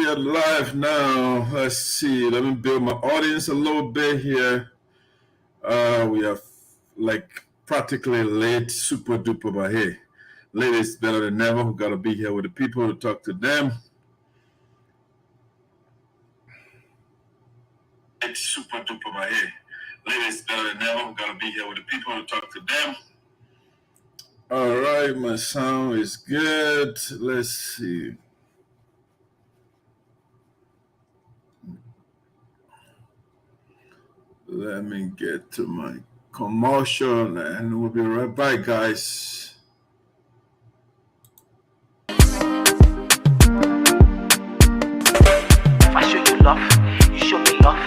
we are live now. Let's see. Let me build my audience a little bit here. We are like practically late, super duper, but hey, late is better than never. We gotta be here with the people to talk to them. It's super duper, but hey, late is better than never. We gotta be here with the people to talk to them. All right, my sound is good. Let's see. Let me get to my commercial and we'll be right back, guys. If I show you love, you show me love.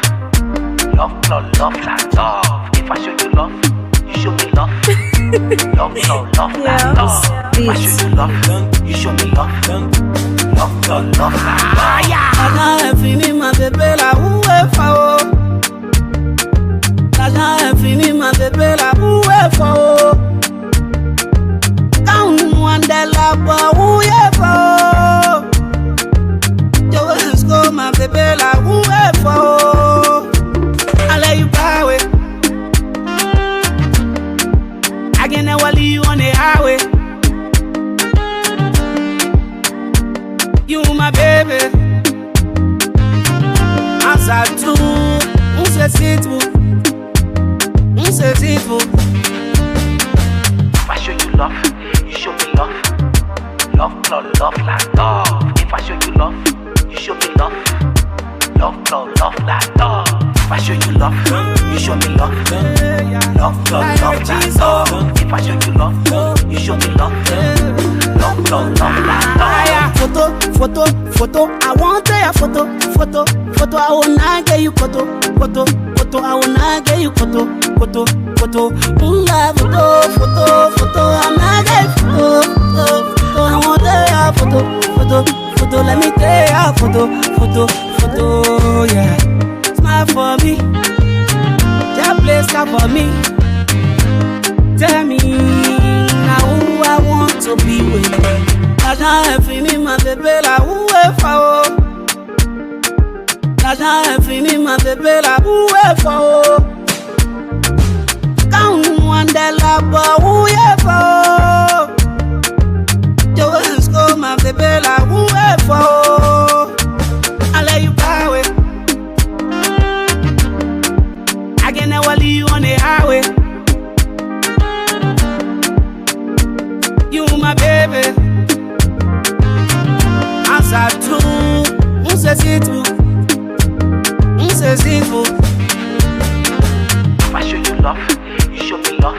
Love, love, love, like love. If I show you love, you show me love. Love, love, love, like love. If I show you love, you show me love. Love, love, love, like love. I can't finish my baby like whoever. J'ai fini ma bébé la bouée faux. Quand on de la bouée faux. Je veux ma bébé la bouée faux. Allez you power. I can never leave you on the highway. You my baby. As I do, on se situe. If I show you love, you show me love. Love, love, love, like love. If I show you love, you show me love. Love, love, love, like love. If I show you love, you show me love. Love, love, love, like love. If I show you love, you show me love. Love, love, love, like love. Photo, I want a photo. I will not get you photo. I will not get you photo. I'm not get photo. I want a photo. Let me take a photo. Yeah. Smile for me. That place for me. Tell me now who I want to be with. J'ai fini ma bébé la whoever. J'ai fini ma bébé la whoever. Quand on de la whoever. Je veux ma bébé la whoever. Allez you power. I can never leave you on the highway. You my baby. As I do, on se situe. If I show you love, you show me love.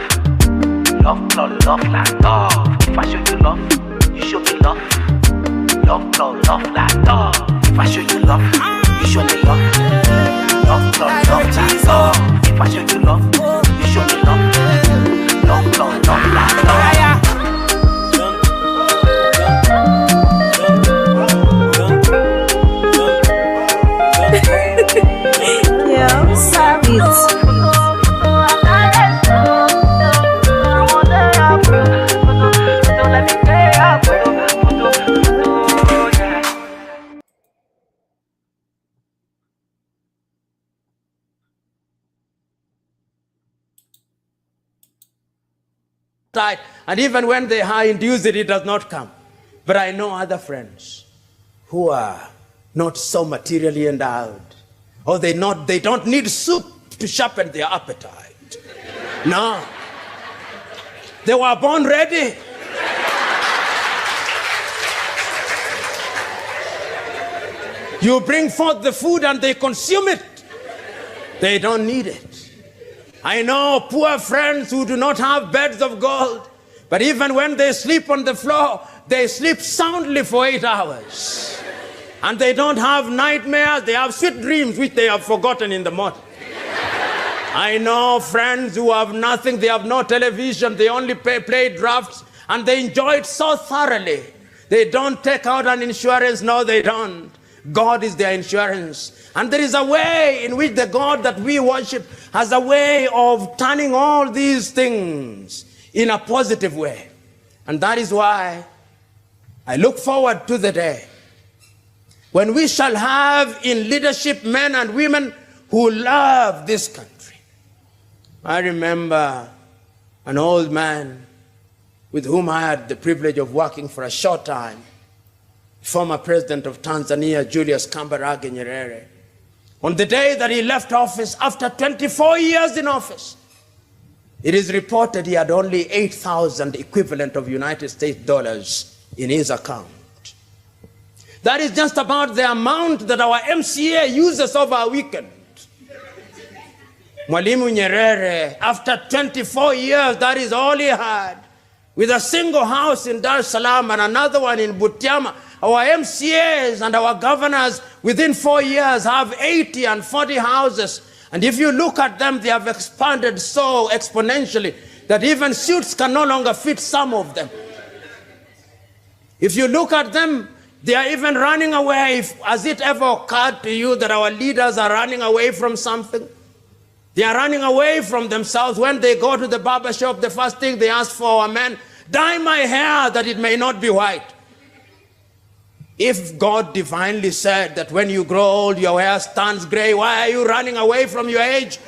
Love, love, love, like love. If I show you love, you show me love. Love, love, love, like love. If I show you love, you show me love. Love, love, love, like love. If I show you love, you show me love. Love, love, love, like love. And even when they induce it, it does not come. But I know other friends who are not so materially endowed, or they don't need soup to sharpen their appetite. No. They were born ready. You bring forth the food and they consume it. They don't need it. I know poor friends who do not have beds of gold, but even when they sleep on the floor, they sleep soundly for 8 hours. And they don't have nightmares, they have sweet dreams which they have forgotten in the morning. I know friends who have nothing, they have no television, they only play drafts, and they enjoy it so thoroughly. They don't take out an insurance, no they don't. God is their insurance. And there is a way in which the God that we worship has a way of turning all these things in a positive way. And that is why I look forward to the day when we shall have in leadership men and women who love this country. I remember an old man with whom I had the privilege of working for a short time, former president of Tanzania, Julius Kambarage Nyerere. On the day that he left office, after 24 years in office, it is reported he had only 8,000 equivalent of United States dollars in his account. That is just about the amount that our MCA uses over a weekend. Mwalimu Nyerere, after 24 years, that is all he had. With a single house in Dar es Salaam and another one in Butiama, our MCAs and our governors within 4 years have 80 and 40 houses. And if you look at them, they have expanded so exponentially that even suits can no longer fit some of them. If you look at them, they are even running away. Has it ever occurred to you that our leaders are running away from something? They are running away from themselves. When they go to the barber shop, the first thing they ask for, a man, dye my hair that it may not be white. If God divinely said that when you grow old, your hair turns gray, why are you running away from your age?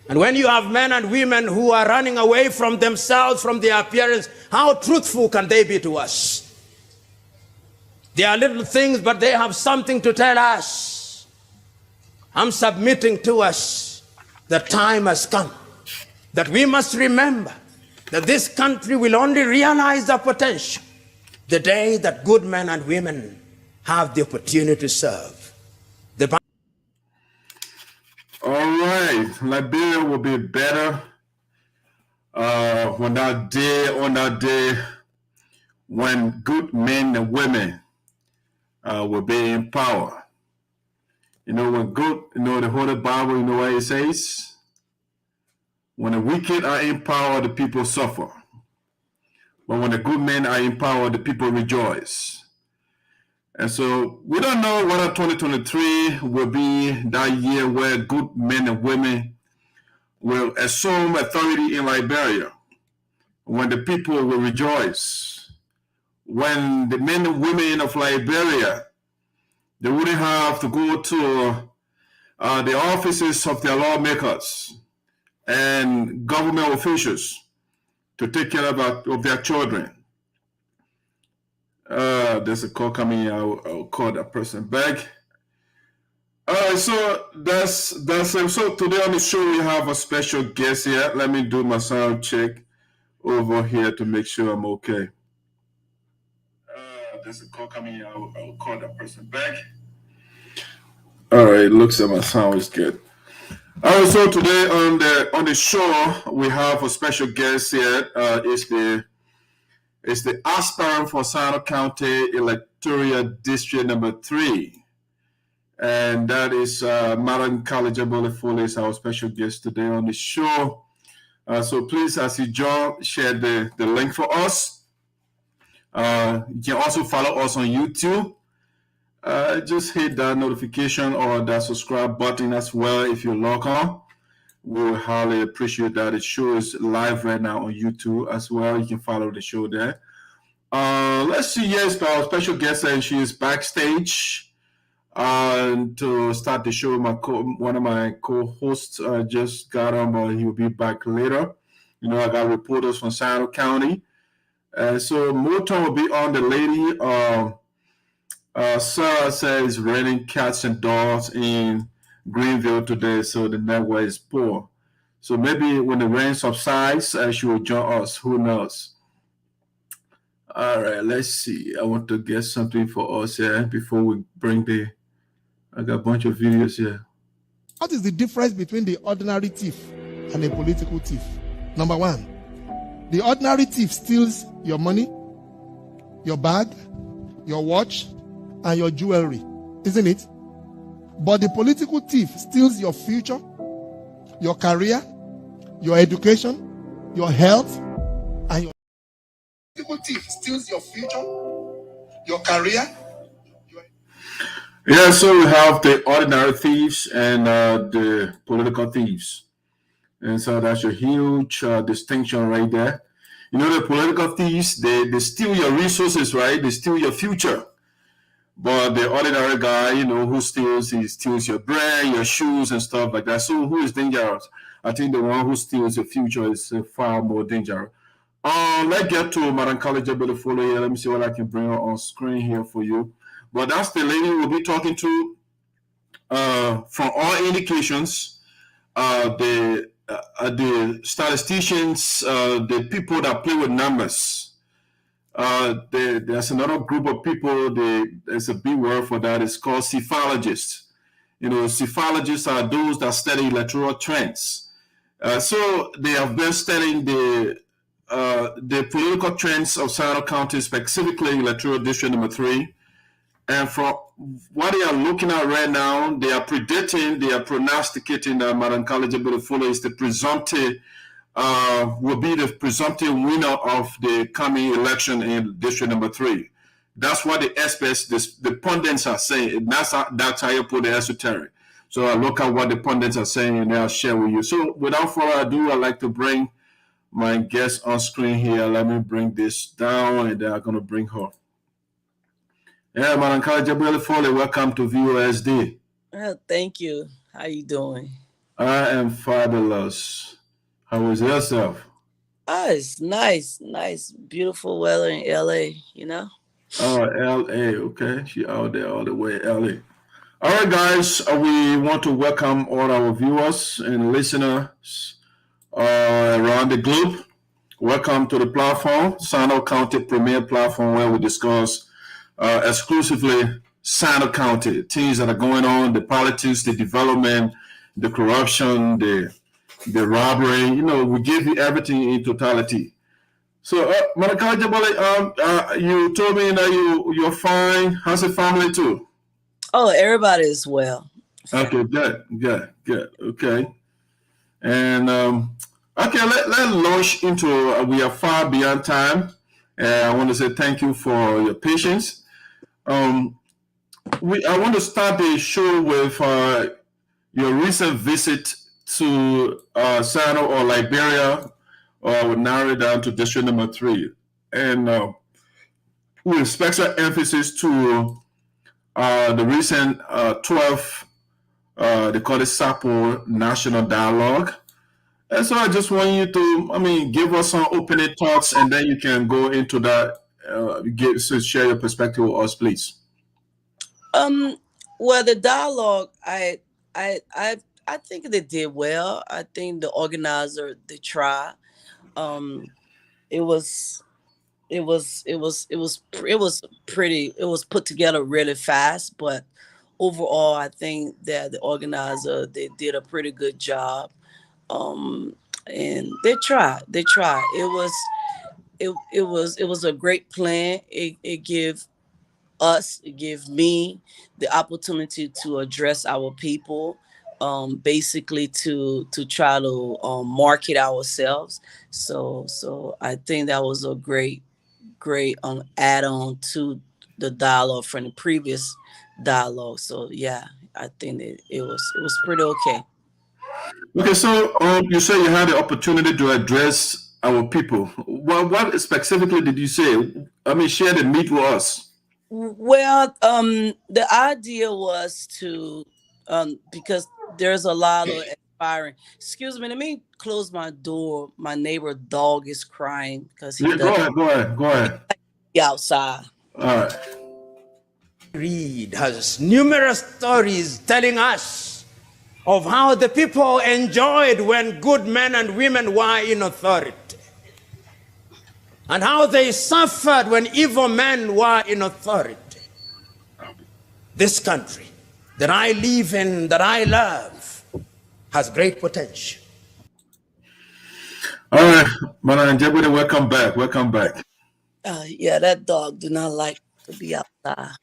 And when you have men and women who are running away from themselves, from their appearance, how truthful can they be to us? They are little things, but they have something to tell us. I'm submitting to us that time has come, that we must remember that this country will only realize their potential the day that good men and women have the opportunity to serve. All right, Liberia will be better on that day when good men and women will be in power. You know, when good, you know, the Holy Bible, you know what it says? When the wicked are in power, the people suffer. But when the good men are in power, the people rejoice. And so we don't know whether 2023 will be that year where good men and women will assume authority in Liberia, when the people will rejoice, when the men and women of Liberia, they wouldn't have to go to the offices of their lawmakers and government officials to take care of their children. There's a call coming. I'll call that person back. So that's so today on the show we have a special guest here. Let me do my sound check over here to make sure I'm okay. There's a call coming. I'll call that person back. All right, looks like my sound is good. All right, so today on the show we have a special guest here. It's the Aspirant for Sinoe County Electoral District number 3, and that is Madam Gallah Jegbadai-Fully is our special guest today on the show. So please, as you join, share the link for us. You can also follow us on YouTube. Just hit that notification or that subscribe button as well if you log on. We will highly appreciate that. The show is live right now on YouTube as well. You can follow the show there. Let's see. Yes, our special guest, and she is backstage to start the show. One of my co-hosts just got on, but he will be back later. You know, I got reporters from Sinoe County. So Milton will be on. The lady, Sarah says raining cats and dogs in Greenville today, so the network is poor. So maybe when the rain subsides, she will join us. Who knows? All right, let's see. I want to get something for us here before we bring I got a bunch of videos here. What is the difference between the ordinary thief and a political thief? Number one, the ordinary thief steals your money, your bag, your watch, and your jewelry, isn't it? But the political thief steals your future, your career, your education, your health, and your political thief steals your future, your career. Yeah, so we have the ordinary thieves and the political thieves. And so that's a huge distinction right there. You know, the political thieves, they steal your resources, right? They steal your future. But the ordinary guy, you know, who steals, he steals your bread, your shoes, and stuff like that. So who is dangerous? I think the one who steals your future is far more dangerous. Let's get to Madam Gallah Jegbadai-Fully here. Let me see what I can bring her on screen here for you. But that's the lady we'll be talking to. From all indications, the statisticians, the people that play with numbers, there's another group of people. There's a big word for that. It's called psephologists. You know, psephologists are those that study electoral trends. So they have been studying the political trends of Sinoe County, specifically electoral district number 3. And from what they are looking at right now, they are predicting, they are prognosticating that Madam Gallah Jegbadai-Fully is the presumptive, will be the presumptive winner of the coming election in district number 3. That's what the experts, the pundits are saying. That's how you put the esoteric. So I look at what the pundits are saying and I'll share with you. So without further ado, I'd like to bring my guest on screen here. Let me bring this down and then I'm going to bring her. Yeah, Madam Gallah Jegbadai-Fully, welcome to VOSD. Thank you. How you doing? I am fabulous. How is yourself? It's nice, beautiful weather in LA, you know? Oh, LA, okay. She out there all the way, LA. All right, guys, we want to welcome all our viewers and listeners around the globe. Welcome to the platform, Sinoe County Premier Platform, where we discuss exclusively Sinoe County, things that are going on, the politics, the development, the corruption, the robbery. You know, we give you everything in totality. So, Madam Gallah Jegbadai, you told me that you're fine. How's the family too? Oh, everybody is well. Okay, good. Okay, and okay, let's launch into. We are far beyond time. I want to say thank you for your patience. I want to start the show with your recent visit to Sinoe or Liberia, or we narrow it down to district number 3, and with special emphasis to the recent 12th, they call it Sapo National Dialogue. And so I just want you to, give us some opening thoughts, and then you can go into that. Share your perspective with us, please. Well, the dialogue, I think they did well. I think the organizer, they tried. It was put together really fast, but overall, I think that the organizer, they did a pretty good job. And they tried. It was a great plan. It gave me the opportunity to address our people, basically to try to market ourselves. So I think that was a great add-on to the dialogue from the previous dialogue. So yeah, I think it was pretty okay. Okay, so you say you had the opportunity to address our people. What specifically did you say? Share the meat with us. Well, the idea was to, because there's a lot of aspiring. Excuse me, let me close my door. My neighbor dog is crying because he Go ahead. Outside. All right. Read has numerous stories telling us of how the people enjoyed when good men and women were in authority, and how they suffered when evil men were in authority. This country that I live in, that I love, has great potential. All right, Madam Jegbadai, welcome back. Yeah, that dog do not like to be outside.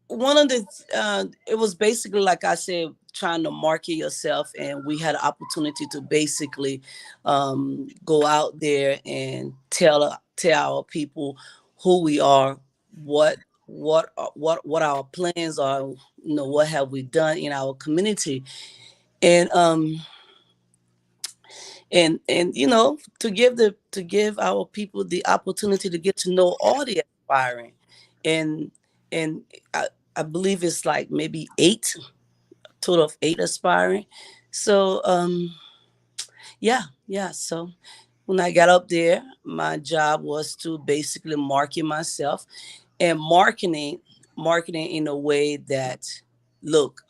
One of the, it was basically, like I said, trying to market yourself, and we had an opportunity to basically go out there and tell our people who we are, what our plans are, what have we done in our community, and to give our people the opportunity to get to know all the aspiring. and and I believe it's like maybe 8, total of 8 aspiring. So yeah. So when I got up there, my job was to basically market myself and marketing in a way that, look,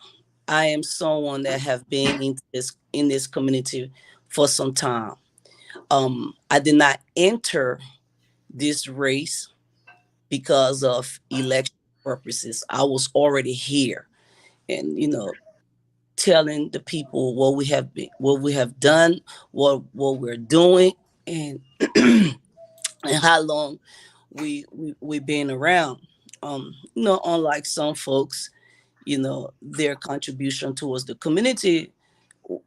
I am someone that have been in this community for some time. I did not enter this race because of election purposes. I was already here, and telling the people what we have been, what we have done, what we're doing, and and how long we've been around. Unlike some folks, their contribution towards the community,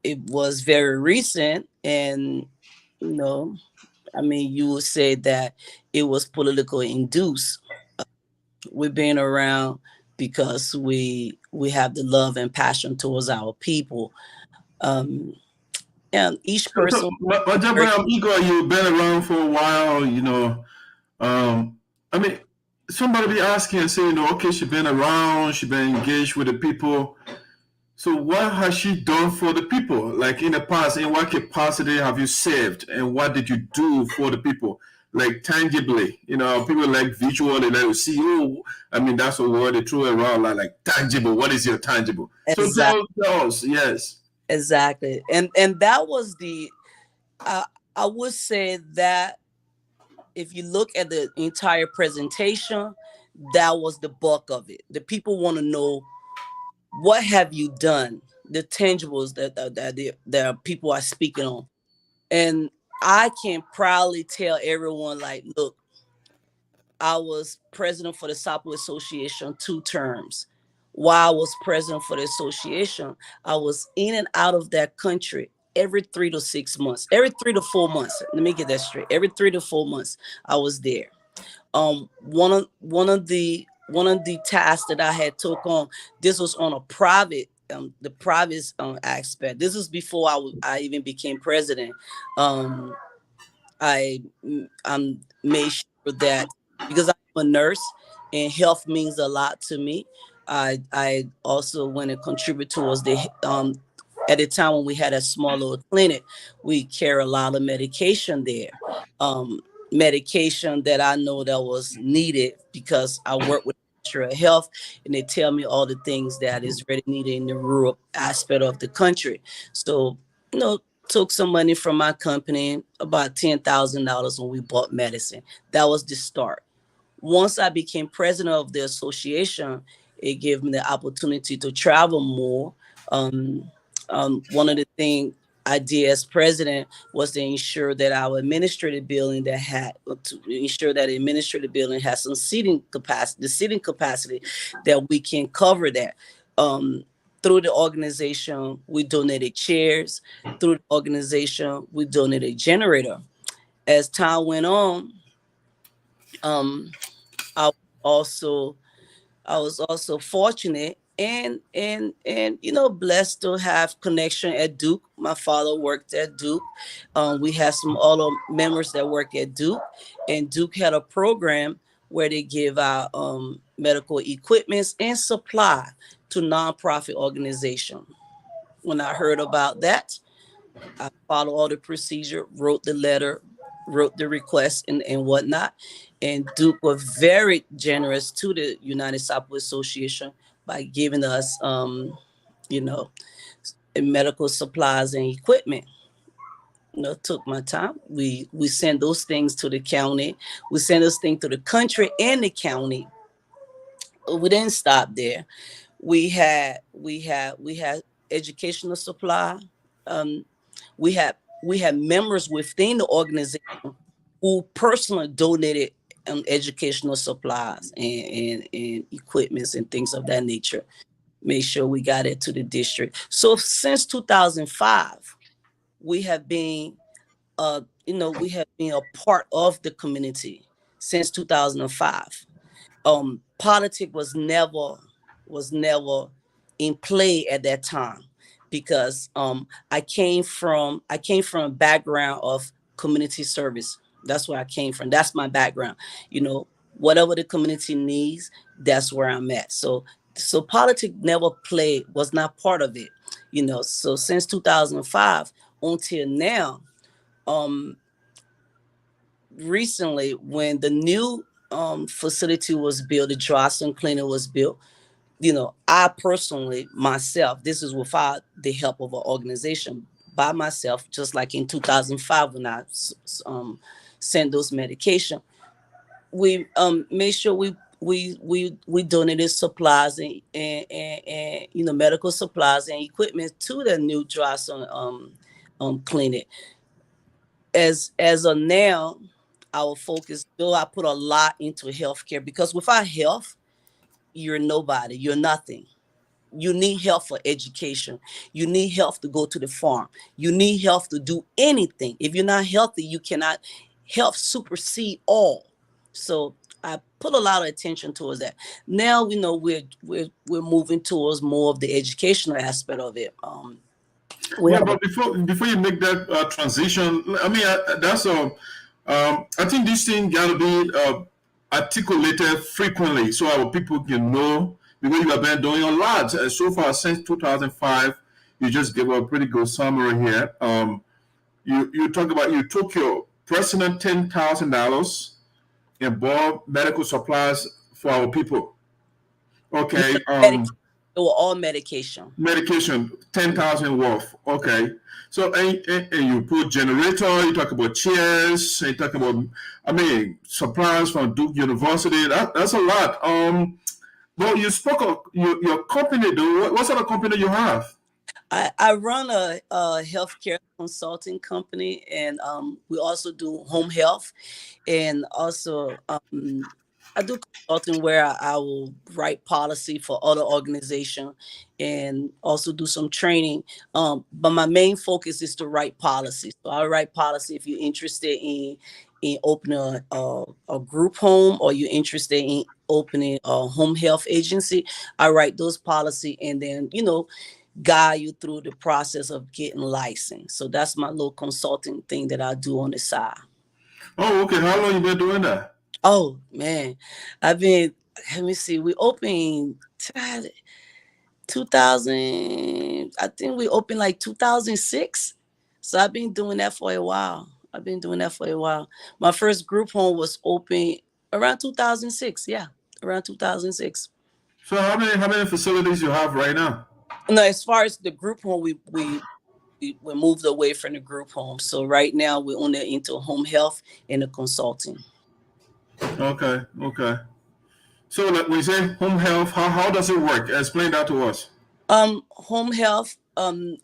it was very recent, and you know you would say that it was political induced. We've been around because we have the love and passion towards our people, um and each person. But Jegbadai, I'm eager. You've been around for a while, I mean, somebody be asking and say, okay, she's been around, she's been engaged with the people. So what has she done for the people? Like in the past, in what capacity have you served, and what did you do for the people? Like tangibly, people like visual, they like to see. Oh, I mean, that's a word they throw around, like tangible. What is your tangible? So tell us, yes. Exactly. And that was I would say that if you look at the entire presentation, that was the bulk of it. The people want to know, what have you done? The tangibles that people are speaking on. And I can proudly tell everyone, like, look, I was president for the Sapo Association 2 terms. While I was president for the association, I was in and out of that country every 3 to 6 months, every 3 to 4 months. Let me get that straight. Every 3 to 4 months, I was there. One of the tasks that I had took on, this was on a private, the private aspect. This is before I even became president. I made sure that, because I'm a nurse and health means a lot to me, I also went and contributed towards the at the time when we had a small little clinic, we carry a lot of medication there. Medication that I know that was needed because I work with Ministry of Health, and they tell me all the things that is really needed in the rural aspect of the country. So, took some money from my company, about $10,000, when we bought medicine. That was the start. Once I became president of the association, it gave me the opportunity to travel more. One of the things I did as president was to ensure that our administrative building had some seating capacity, that we can cover that. Through the organization, we donated chairs. Through the organization, we donated a generator. As time went on, I was also fortunate and blessed to have connection at Duke. My father worked at Duke. We had some other members that work at Duke, and Duke had a program where they give out medical equipment and supply to nonprofit organization. When I heard about that, I followed all the procedure, wrote the letter, wrote the request, and whatnot. And Duke was very generous to the United Sapo Association by giving us, medical supplies and equipment. Took my time. We sent those things to the county. We sent those things to the country and the county. We didn't stop there. We had educational supply. We had members within the organization who personally donated educational supplies and equipments and things of that nature. Made sure we got it to the district. So since 2005, we have been a part of the community since 2005. Politics was never in play at that time, because I came from a background of community service. That's where I came from. That's my background. whatever the community needs, that's where I'm at. So politics never was not part of it, So since 2005 until now, recently when the new facility was built, the Juarzon clinic was built, I personally, myself, this is without the help of an organization, by myself, just like in 2005 when I sent those medication, we made sure we donated supplies and medical supplies and equipment to the new Juarzon clinic. As of now, our focus, though, I put a lot into healthcare, because without health, you're nobody, you're nothing. You need health for education. You need health to go to the farm. You need health to do anything. If you're not healthy, you cannot. Health supersede all. So I put a lot of attention towards that. Now we know we're moving towards more of the educational aspect of it. But before you make that transition, I mean, that's I think this thing got to be articulated frequently so our people can know, because you have been doing a lot so far since 2005. You just gave a pretty good summary here. You talk about, you took your personal $10,000 and bought medical supplies for our people. Okay. They were all medication. Medication, 10,000 worth. Okay. So, and you put generator, you talk about chairs, you talk about, supplies from Duke University. That's a lot. Well, you spoke of your company, though. What sort of company you have? I run a healthcare consulting company, and we also do home health, and also I do consulting where I will write policy for other organizations and also do some training. But my main focus is to write policy. So I write policy if you're interested in opening a group home, or you're interested in opening a home health agency. I write those policy and then, guide you through the process of getting licensed. So that's my little consulting thing that I do on the side. Oh, okay. How long you been doing that? Oh, man. Let me see. We opened 2000, I think we opened like 2006. So I've been doing that for a while. My first group home was open around 2006. Yeah, around 2006. So how many facilities you have right now? No, as far as the group home, we moved away from the group home. So right now we're only into home health and the consulting. Okay. So like we say home health, how does it work? Explain that to us. Home health,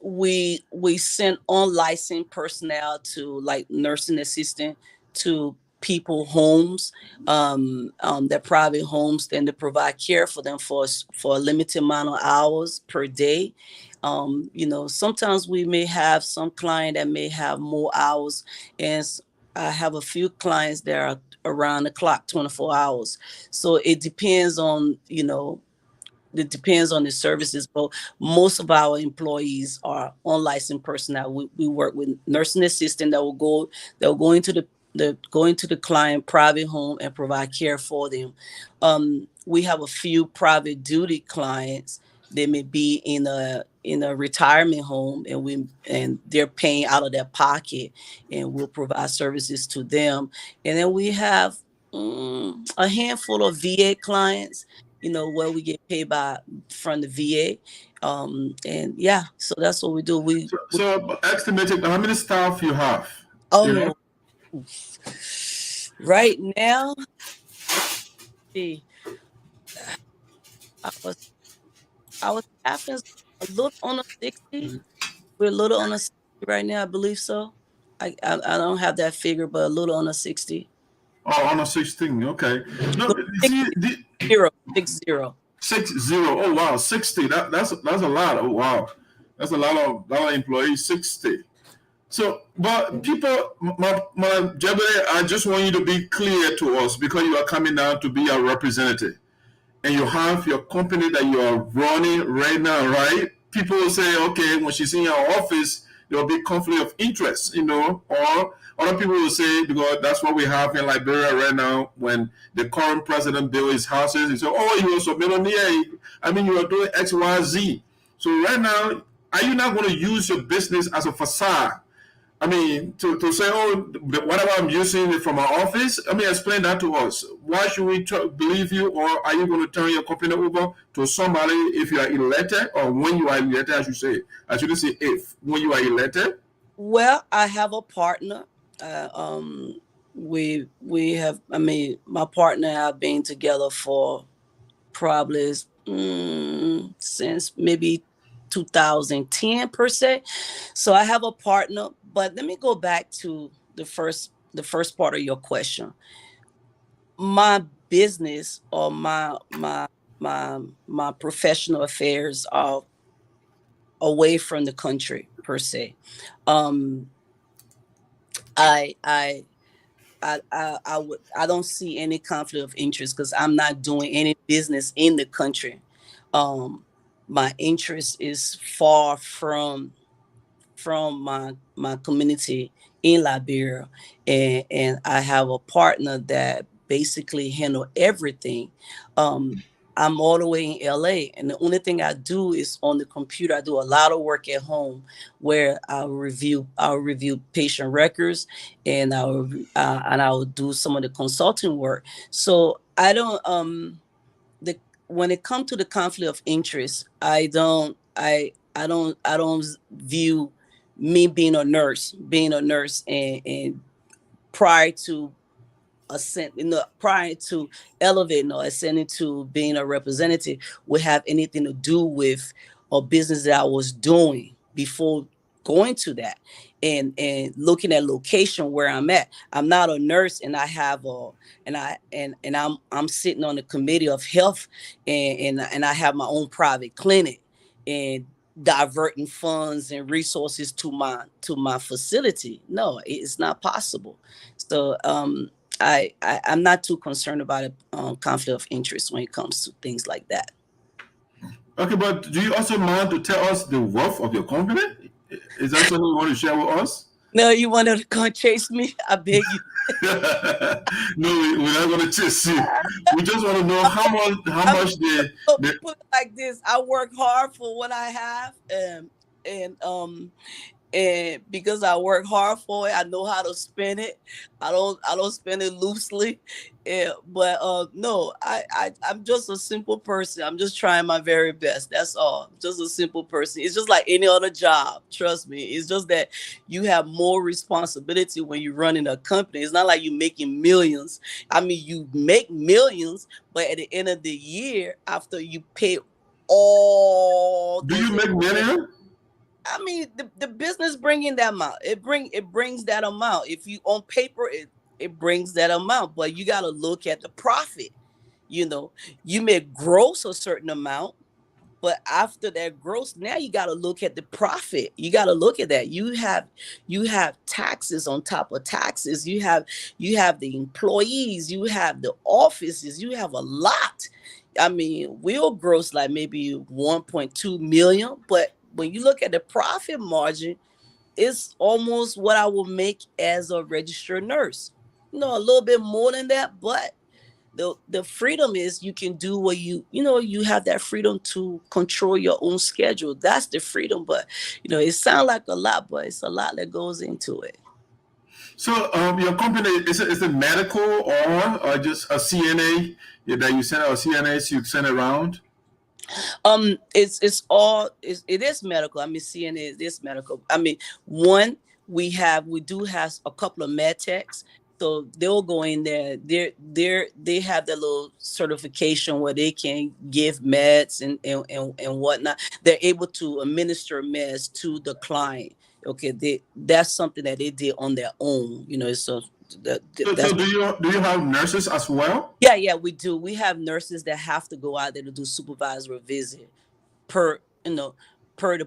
we send unlicensed personnel to, like, nursing assistant to people homes, their private homes, then to provide care for them for a limited amount of hours per day. Sometimes we may have some client that may have more hours, and I have a few clients that are around the clock, 24 hours. So it depends on, the services, but most of our employees are unlicensed personnel. We work with nursing assistant that will go into the client private home and provide care for them. We have a few private duty clients. They may be in a retirement home, and they're paying out of their pocket, and we'll provide services to them. And then we have a handful of VA clients, where we get paid from the VA. And yeah, so that's what we do. So estimated how many staff you have? Oh, right now, see, our staff is a little under 60. We're a little under 60 right now, I believe so. I don't have that figure, but a little under 60. Oh, under 16. Okay. No, 60. 60. Oh wow, 60. That's a lot. Oh wow, that's a lot of employees. 60. So, but people, my Jegbadai, I just want you to be clear to us, because you are coming down to be our representative, and you have your company that you are running right now, right? People will say, okay, when she's in your office, there will be conflict of interest, you know, or other people will say, because that's what we have in Liberia right now, when the current president built his houses, he said, oh, you were so millionaire, I mean, you are doing X, Y, Z. So right now, are you not going to use your business as a facade? I mean, to say, oh, whatever I'm using it from our office, I mean, explain that to us. Why should we believe you, or are you going to turn your company over to somebody if you are elected, or when you are elected, I should say. I shouldn't say if, when you are elected? Well, I have a partner. We have, I mean, my partner and I have been together for probably since maybe 2010 per se. So I have a partner, but let me go back to the first part of your question. My business or my professional affairs are away from the country per se. I don't see any conflict of interest because I'm not doing any business in the country. My interest is far from my community in Liberia, and I have a partner that basically handle everything. I'm all the way in LA, and the only thing I do is on the computer. I do a lot of work at home where I'll review patient records, and I'll do some of the consulting work. So I don't when it comes to the conflict of interest, I don't view me being a nurse and prior to elevating or ascending to being a representative would have anything to do with a business that I was doing before going to that, and looking at location where I'm at. I'm not a nurse, and I have I'm sitting on the committee of health, and I have my own private clinic, and diverting funds and resources to my facility. No, it's not possible. So I'm not too concerned about a conflict of interest when it comes to things like that. Okay, but do you also mind to tell us the wealth of your company? Is that something you want to share with us? No, you want to come chase me? I beg you. No, we're not going to chase you. We just want to know how much the put it like this. I work hard for what I have, and because I work hard for it, I know how to spend it. I don't spend it loosely. But no, I'm just a simple person. I'm just trying my very best. That's all. Just a simple person. It's just like any other job. Trust me. It's just that you have more responsibility when you're running a company. It's not like you're making millions. I mean, you make millions, but at the end of the year, after you pay all, do you make millions? I mean, the business bringing that amount. It brings that amount. If you on paper, it brings that amount. But you got to look at the profit. You know, you may gross a certain amount, but after that gross, now you got to look at the profit. You got to look at that. You have taxes on top of taxes. You have the employees. You have the offices. You have a lot. I mean, we'll gross like maybe 1.2 million, but when you look at the profit margin, it's almost what I will make as a registered nurse. You know, a little bit more than that, but the freedom is you can do what you have that freedom to control your own schedule. That's the freedom. But it sounds like a lot, but it's a lot that goes into it. So your company, is it medical or just a CNA that you send out CNAs you send around? It is medical. I mean, CNA is medical. I mean, we do have a couple of med techs, so they'll go in there. They have their little certification where they can give meds and whatnot. They're able to administer meds to the client. Okay, that's something that they did on their own. So do you have nurses as well? Yeah, we do. We have nurses that have to go out there to do supervisory visit per the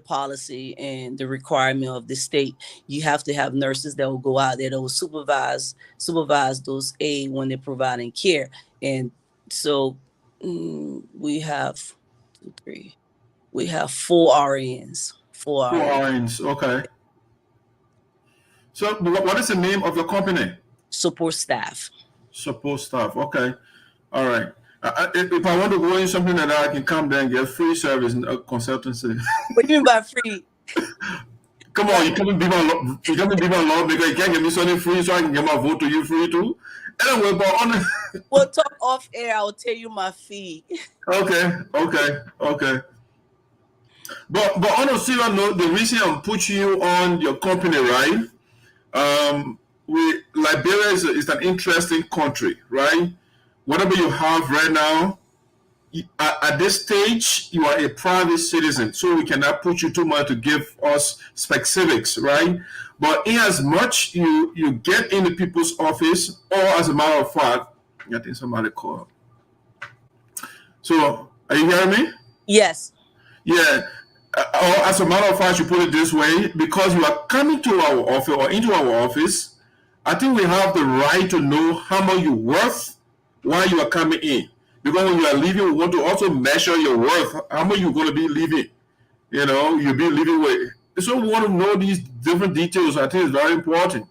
policy and the requirement of the state. You have to have nurses that will go out there that will supervise those aides when they're providing care. And so we have 4 RNs. 4 RNs. Okay. So what is the name of your company? Support staff. Support staff. Okay. All right. If I want to go in something like that, I can come there and get free service and consultancy. What do you mean by free? Come on, you can't be my lawmaker. You can't give me something free so I can get my vote to you free too. Anyway, but on We'll talk off air. I'll tell you my fee. Okay. But on a serious note, the reason I'm putting you on your company, right? Liberia is an interesting country, right? Whatever you have right now, at this stage, you are a private citizen, so we cannot put you too much to give us specifics, right? But in as much you get in the people's office, or as a matter of fact, I think somebody called. So, are you hearing me? Yes. Yeah. Or as a matter of fact, you put it this way, because you are coming to our office or into our office, I think we have the right to know how much you're worth while you are coming in. Because when you are leaving, we want to also measure your worth, how much you're going to be leaving. You'll be leaving with. So we want to know these different details. I think it's very important.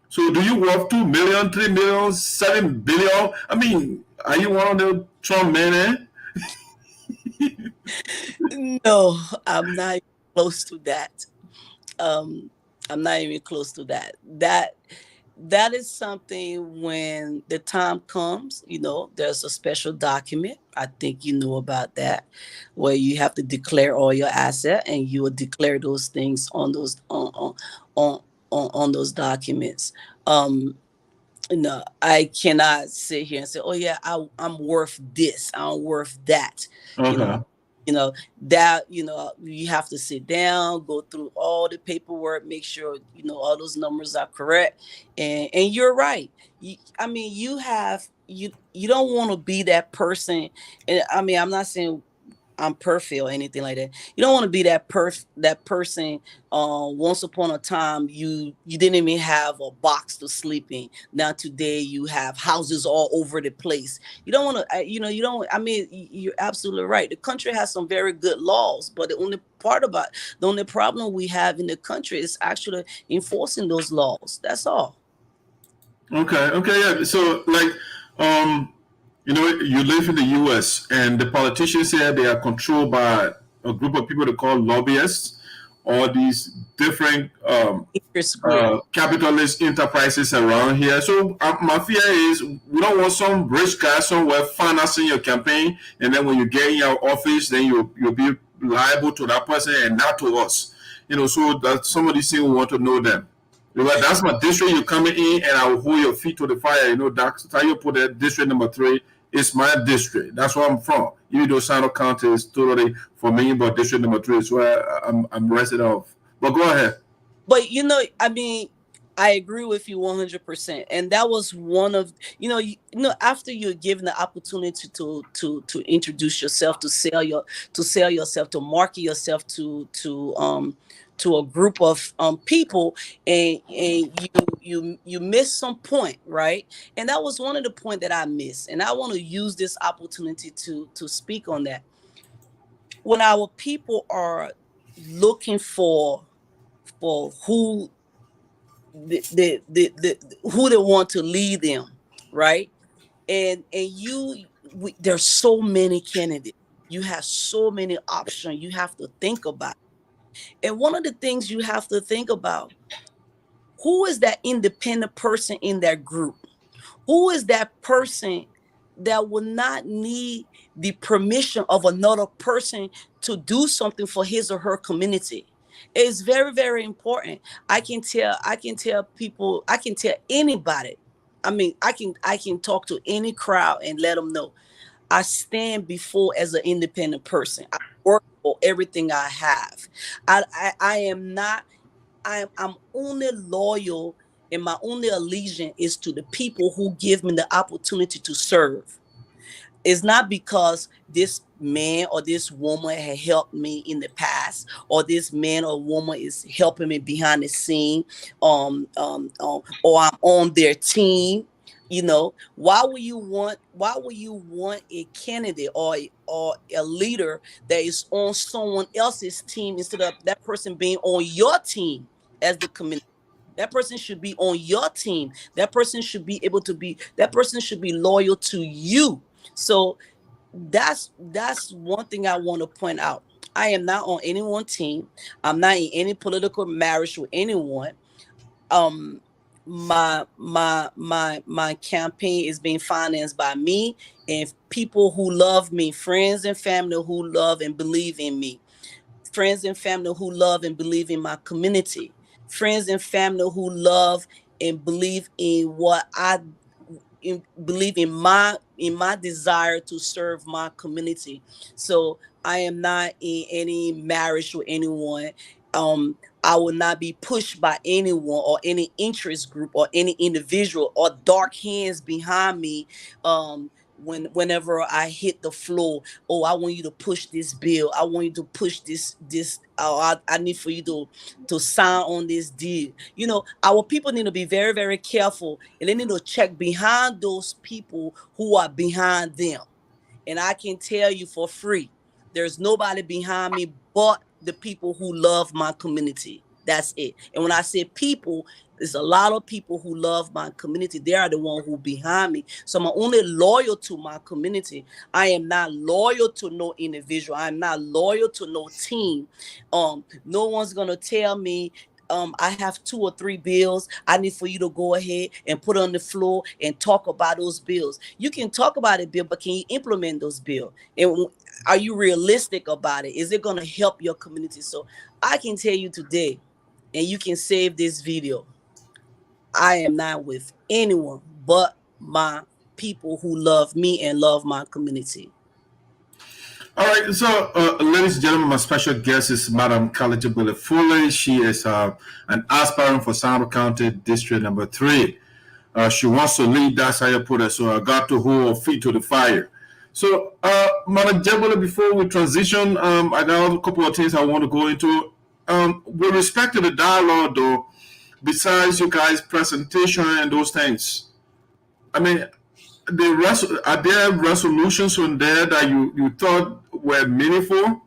So do you worth 2 million, 3 million, 7 billion? I mean, are you one of the Trump men? No, I'm not close to that. I'm not even close to that. That is something when the time comes, there's a special document. I think you know about that, where you have to declare all your asset, and you will declare those things on those on those documents. I cannot sit here and say, "Oh yeah, I'm worth this. I'm worth that." Okay. That you have to sit down, go through all the paperwork, make sure all those numbers are correct. And you're right. You don't want to be that person. And I'm not saying I'm perfect or anything like that. You don't want to be that person. Once upon a time, you didn't even have a box to sleep in. Now today, you have houses all over the place. You don't want to. You don't. You're absolutely right. The country has some very good laws, but the only problem we have in the country is actually enforcing those laws. That's all. Okay, yeah. So, you live in the U.S. and the politicians here, they are controlled by a group of people they call lobbyists, all these different capitalist enterprises around here. So my fear is we don't want some rich guy somewhere financing your campaign, and then when you get in your office, then you'll be liable to that person and not to us. So that some of these things we want to know them. That's my district. You're coming in, and I will hold your feet to the fire. That's how you put that district number 3. It's my district. That's where I'm from. Even though Sinoe County is totally for me, but district number 3 is where I'm resident of. But go ahead. But I agree with you 100%, and that was one of after you're given the opportunity to introduce yourself, to sell yourself, to market yourself to a group of people, and you miss some point, right? And that was one of the point that I missed, and I want to use this opportunity to speak on that. When our people are looking for who who they want to lead them, right? And there's so many candidates. You have so many options you have to think about. And one of the things you have to think about, who is that independent person in that group? Who is that person that will not need the permission of another person to do something for his or her community? It's very, very important. I can tell people, I can tell anybody. I can talk to any crowd and let them know I stand before as an independent person. I work for everything I have. I'm only loyal, and my only allegiance is to the people who give me the opportunity to serve. It's not because this man or this woman had helped me in the past, or this man or woman is helping me behind the scene, or I'm on their team. Why would you want a candidate or a leader that is on someone else's team instead of that person being on your team as the community? That person should be on your team. That person should be able to be, that person should be loyal to you. So that's one thing I want to point out. I am not on anyone's team. I'm not in any political marriage with anyone. My campaign is being financed by me and people who love me, friends and family who love and believe in me, friends and family who love and believe in my community, friends and family who love and believe in what I believe in my desire to serve my community. So I am not in any marriage with anyone. I will not be pushed by anyone or any interest group or any individual or dark hands behind me. Whenever I hit the floor, oh, I want you to push this bill. I want you to push this. I need for you to sign on this deal. You know, our people need to be very, very careful, and they need to check behind those people who are behind them. And I can tell you for free, there's nobody behind me but the people who love my community. That's it. And when I say people, there's a lot of people who love my community. They are the one who behind me. So I'm only loyal to my community. I am not loyal to no individual. I'm not loyal to no team. No one's gonna tell me I have 2 or 3 bills. I need for you to go ahead and put on the floor and talk about those bills. You can talk about a bill, but can you implement those bills? And are you realistic about it? Is it going to help your community? So I can tell you today, and you can save this video, I am not with anyone but my people who love me and love my community. All right, so ladies and gentlemen, my special guest is Madam Gallah Jegbadai-Fully. She is an aspirant for Sinoe County District Number 3. She wants to lead, that's how you put it. So I got to hold her feet to the fire. So, Madam Jegbadai, before we transition, I got a couple of things I want to go into. With respect to the dialogue, though, besides you guys' presentation and those things, I mean, are there resolutions on there that you thought were meaningful?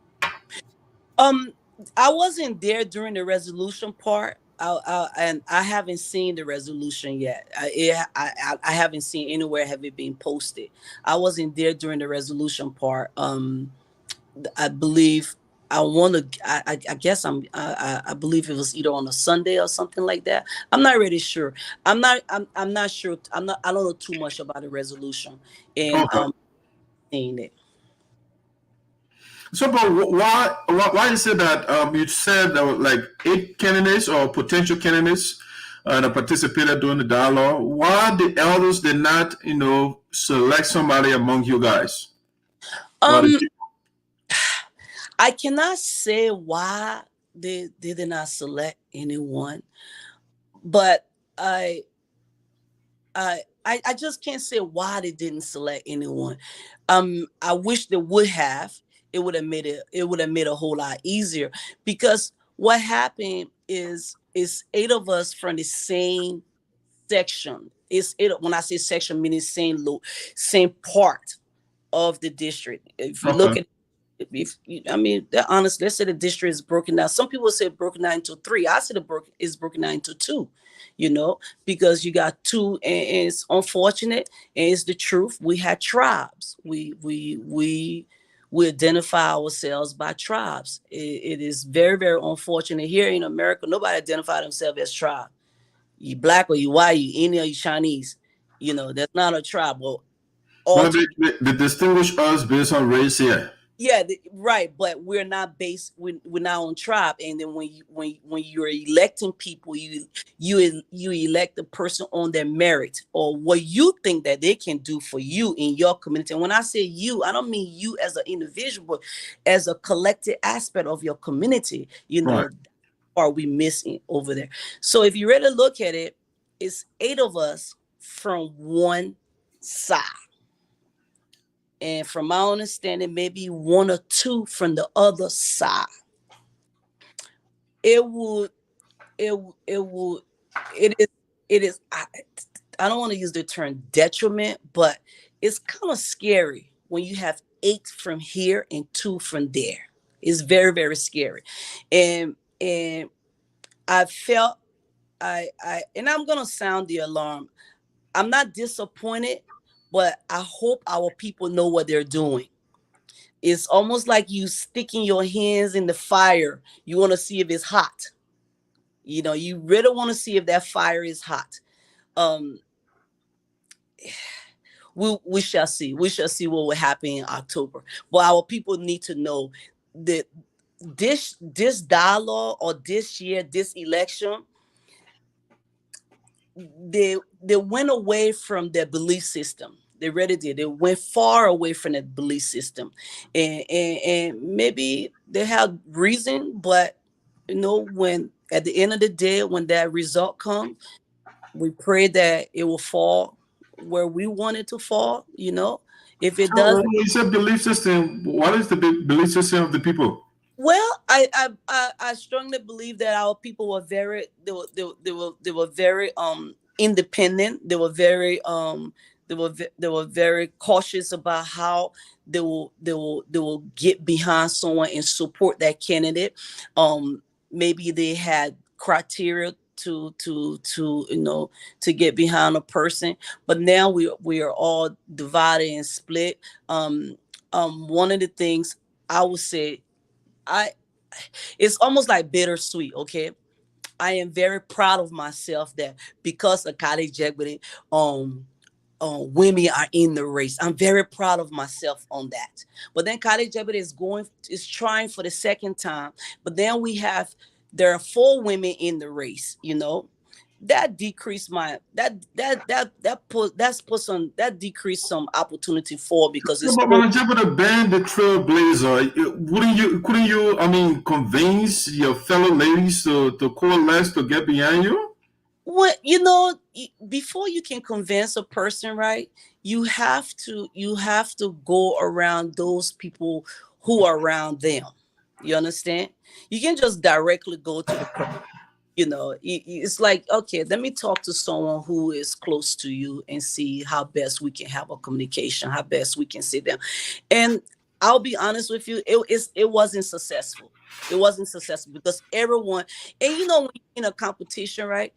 I wasn't there during the resolution part. And I haven't seen the resolution yet. I haven't seen anywhere have it been posted. I wasn't there during the resolution part. I believe I want to. I guess I believe it was either on a Sunday or something like that. I'm not really sure. I'm not sure. I don't know too much about the resolution, and Okay. seeing it. So, but why is it that you said there were like 8 candidates or potential candidates that participated during the dialogue? Why the elders did not, select somebody among you guys? I cannot say why they did not select anyone, but I just can't say why they didn't select anyone. I wish they would have. It would have made a whole lot easier, because what happened is 8 of us from the same section. It's 8, when I say section, meaning same part of the district. If you look Okay. at, honestly, let's say the district is broken down. Some people say broken down into 3. I say it's broken down into 2. Because you got 2, and it's unfortunate, and it's the truth. We had tribes. We identify ourselves by tribes. It is very, very unfortunate. Here in America, nobody identify themselves as tribe. You black or you white, you Indian or you Chinese. That's not a tribe. Well, Well, they distinguish us based on race here. yeah, right. But we're not based. We're not on tribe. And then when you're electing people, you elect the person on their merit or what you think that they can do for you in your community. And when I say you, I don't mean you as an individual, but as a collective aspect of your community. Right. Are we missing over there? So if you really look at it, it's 8 of us from one side. And from my understanding, maybe 1 or 2 from the other side. It is, I don't want to use the term detriment, but it's kind of scary when you have 8 from here and 2 from there. It's very, very scary. And I felt and I'm gonna sound the alarm. I'm not disappointed, but I hope our people know what they're doing. It's almost like you sticking your hands in the fire. You want to see if it's hot. You know, you really want to see if that fire is hot. Um, we shall see. We shall see what will happen in October. But our people need to know that this dialogue or this year, this election, they went away from their belief system. They really did. They went far away from the belief system, and maybe they have reason, but you know, when at the end of the day, when that result comes, we pray that it will fall where we want it to fall. You know, if it So does. when you said belief system, what is the belief system of the people? Well, I strongly believe that our people were very they were very independent. They were very cautious about how they will get behind someone and support that candidate. Maybe they had criteria to you know, to get behind a person, but now we are all divided and split. One of the things I would say, I it's almost like bittersweet. Okay, I am very proud of myself that because of Gallah Jegbadai, women are in the race. I'm very proud of myself on that. But then Gallah Jegbadai is trying for the second time. But then there are 4 women in the race. You know, that decreased my that decreased some opportunity for, because Yeah, it's but so. when Jegbadai banned the trailblazer, couldn't you, I mean, convince your fellow ladies to coalesce to get behind you? What, you know, before you can convince a person, right, you have to go around those people who are around them. You understand? You can just directly go to the person. You know, it's like, okay, let me talk to someone who is close to you and see how best we can have a communication, how best we can sit down. And I'll be honest with you, it wasn't successful. It wasn't successful because everyone, and you know, when you're in a competition, right,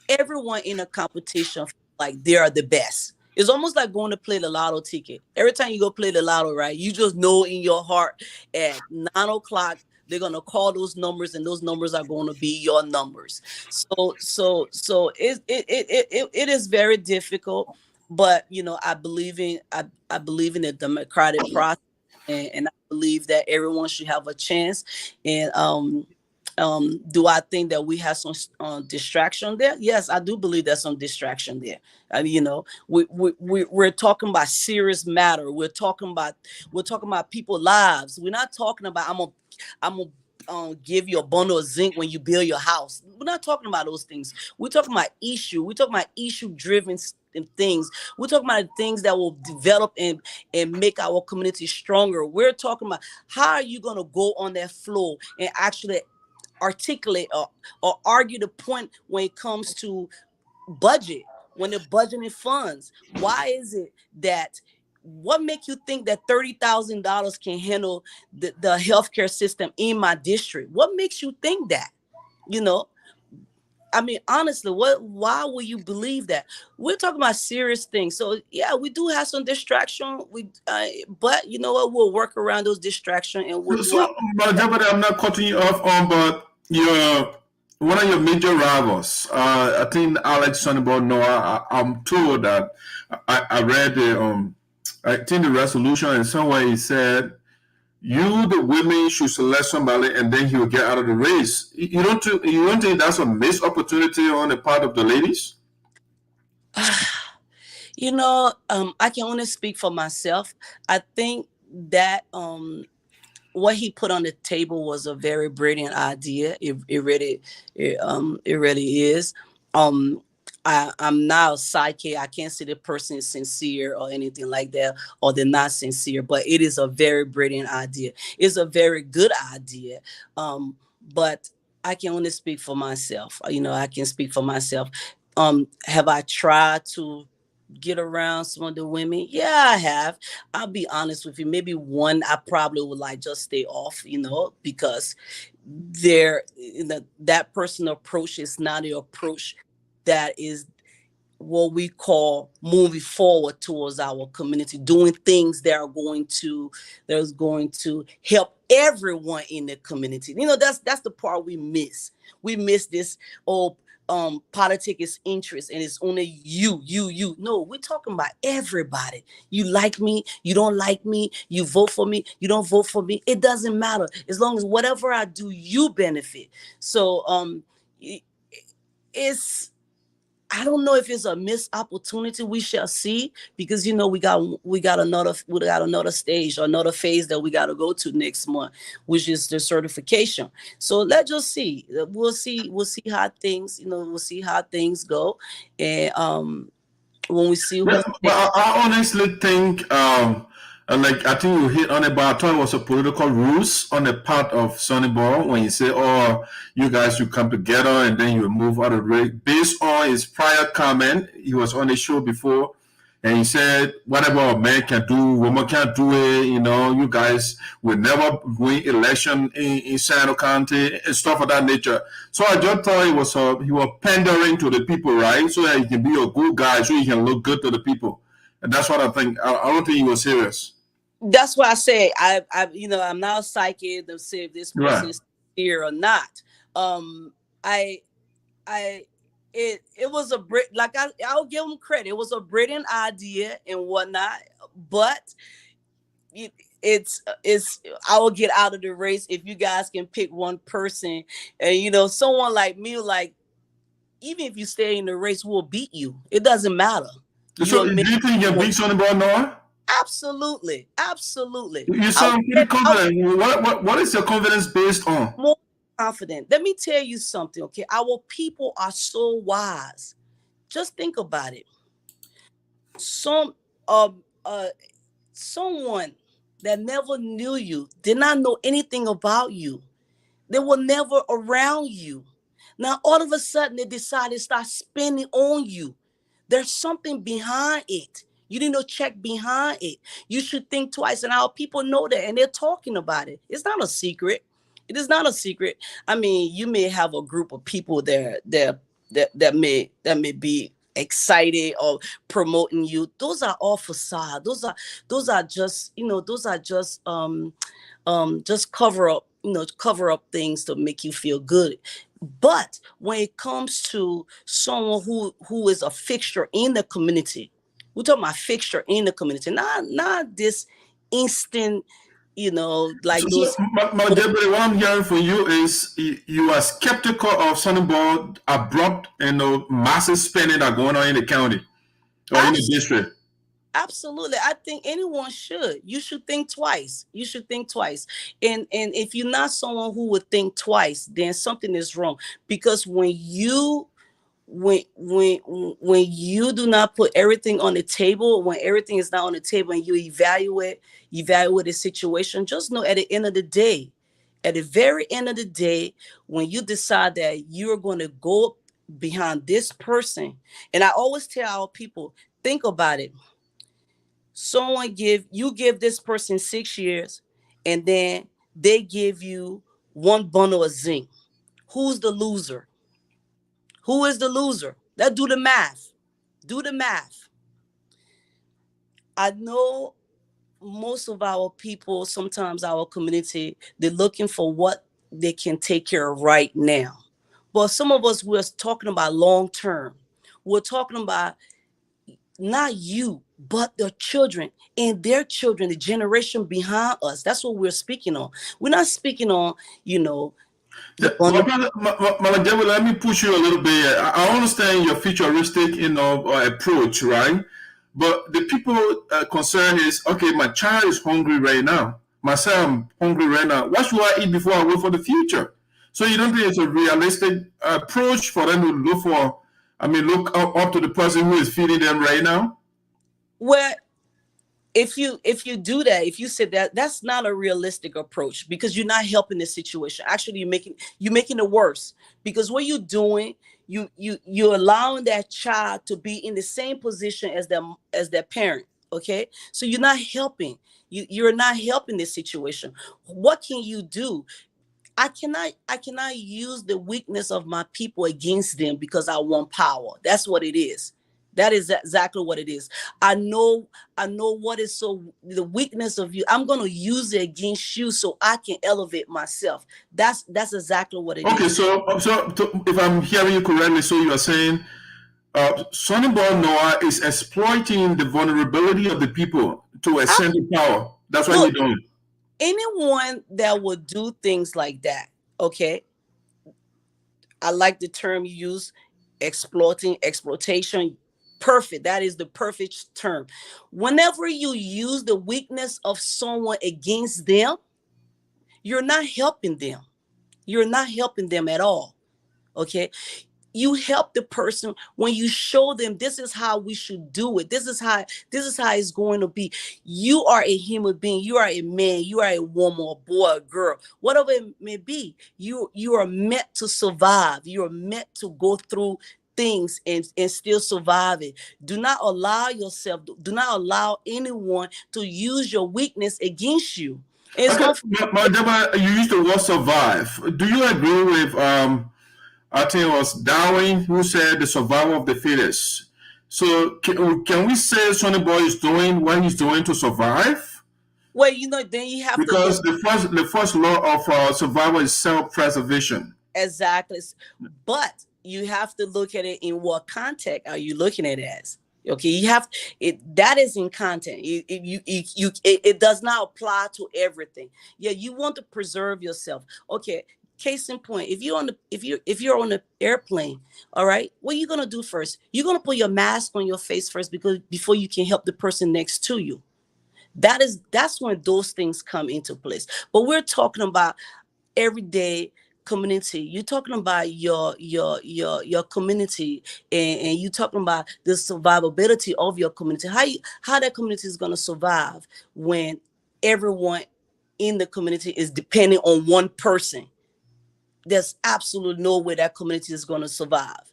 everyone in a competition feel like they are the best. It's almost like going to play the lotto ticket. Every time you go play the lotto, right, you just know in your heart at 9 o'clock they're gonna call those numbers, and those numbers are going to be your numbers. So it is very difficult, but you know, I believe in the democratic process, and I believe that everyone should have a chance. And do I think that we have some distraction there? Yes, I do believe there's some distraction there. You know, we're talking about serious matter. We're talking about people's lives. We're not talking about I'm a give you a bundle of zinc when you build your house. We're not talking about those things. We're talking about issue. We're talking about issue driven things. We're talking about things that will develop and make our community stronger. We're talking about how are you going to go on that floor and actually articulate or argue the point when it comes to budget, when they're budgeting funds. Why is it that, what make you think that $30,000 can handle the healthcare system in my district? What makes you think that? You know, I mean, honestly, why will you believe that? We're talking about serious things. So yeah, we do have some distraction. But you know what? We'll work around those distractions and we'll do our. So, but Jegbadai, I'm not cutting you off on, but one of your major rivals, I think Alex Sonnyboy Noah. I'm told that I read I think the resolution, and somewhere he said, "You, the women, should select somebody, and then he will get out of the race." You don't think that's a missed opportunity on the part of the ladies? You know, I can only speak for myself. I think that what he put on the table was a very brilliant idea. It really is. Um, I'm not a psychic. I can't say the person is sincere or anything like that, or they're not sincere. But it is a very brilliant idea. It's a very good idea. But I can only speak for myself. You know, I can speak for myself. Have I tried to get around some of the women? Yeah, I have. I'll be honest with you. Maybe one I probably would like just stay off, you know, because that personal approach is not the approach that is what we call moving forward towards our community, doing things that are going to help everyone in the community. That's the part we miss. We miss this politics is interest and it's only you. No, we're talking about everybody. You like me, you don't like me, you vote for me, you don't vote for me. It doesn't matter as long as whatever I do, you benefit. So I don't know if it's a missed opportunity. We shall see, because we got another stage or another phase that we got to go to next month, which is the certification. So let's just see. We'll see how things go, and when we see. Well, I honestly think, I think you hit on it, but I thought it was a political ruse on the part of Sonnyboy when you say, "Oh, you guys, you come together and then you move out of the race." Based on his prior comment, he was on the show before, and he said, "Whatever a man can do, woman can't do it. You guys will never win election in Sinoe County and stuff of that nature." So I just thought he was pandering to the people, right? So that he can be a good guy, so he can look good to the people. And that's what I think. I don't think he was serious. That's why I say I'm not a psychic to say if this person is here or not. It was a I'll give him credit. It was a brilliant idea and whatnot, but I will get out of the race if you guys can pick one person, and someone like me, like, even if you stay in the race, will beat you. It doesn't matter. So do you think you beat Sonnyboy Noah? Absolutely. You sound pretty confident. What is your confidence based on? More confident. Let me tell you something, okay? Our people are so wise. Just think about it. Someone that never knew you, did not know anything about you, they were never around you. Now all of a sudden they decided to start spending on you. There's something behind it. You need to check behind it. You should think twice, and our people know that, and they're talking about it. It's not a secret. It is not a secret. I mean, you may have a group of people there that may be excited or promoting you. Those are all facade. Those are just just cover up things to make you feel good. But when it comes to someone who is a fixture in the community, we're talking about fixture in the community, not this instant, like those. Jegbadai, what I'm hearing from you is you are skeptical of Sonnyboy abrupt and massive spending that are going on in the county or in the district. Absolutely. I think anyone should. You should think twice. And if you're not someone who would think twice, then something is wrong. Because when you do not put everything on the table, when everything is not on the table, and you evaluate the situation, just know at the end of the day, at the very end of the day, when you decide that you're going to go behind this person, and I always tell our people, think about it. You give this person 6 years, and then they give you one bundle of zinc. Who's the loser? Who is the loser? Let's do the math. I know most of our people, sometimes our community, they're looking for what they can take care of right now. But some of us, we're talking about long term. We're talking about not you, but the children and their children, the generation behind us. That's what we're speaking on. We're not speaking on, let me push you a little bit. I understand your futuristic, approach, right? But the people concerned is, okay, my child is hungry right now. Myself, I'm hungry right now. What should I eat before I wait for the future? So you don't think it's a realistic approach for them to look up to the person who is feeding them right now? Well, if you do that, if you said that, that's not a realistic approach, because you're not helping the situation. Actually, you're making it worse, because what you're doing, you're allowing that child to be in the same position as their parent. Okay, so you're not helping. You're not helping this situation. What can you do? I cannot use the weakness of my people against them because I want power. That's what it is. That is exactly what it is. I know what is so the weakness of you. I'm going to use it against you so I can elevate myself. That's exactly what it is. Okay, so if I'm hearing you correctly, so you are saying Sonnyboy Noah is exploiting the vulnerability of the people to ascend to power. That's what he's doing. Anyone that would do things like that, okay, I like the term you use, exploitation. Perfect. That is the perfect term. Whenever you use the weakness of someone against them, you're not helping them. You're not helping them at all. Okay. You help the person when you show them this is how we should do it. This is how it's going to be. You are a human being. You are a man. You are a woman, a boy, a girl, whatever it may be. You are meant to survive. You are meant to go through things and still survive it. Do not allow anyone to use your weakness against you. Okay, you used the word survive. Do you agree with I think it was Darwin who said the survival of the fittest? So can we say Sonnyboy is doing what he's doing to survive? Well, then you have because the first law of survival is self-preservation. Exactly, but you have to look at it in what context are you looking at it as. Okay, you have it. That is in content. It does not apply to everything. Yeah, you want to preserve yourself. Okay, case in point, if you're on the airplane, all right, what are you gonna do first? You're gonna put your mask on your face first before you can help the person next to you. That's when those things come into place. But we're talking about everyday community. You're talking about your community, and you're talking about the survivability of your community. How that community is going to survive when everyone in the community is depending on one person. There's absolutely no way that community is going to survive.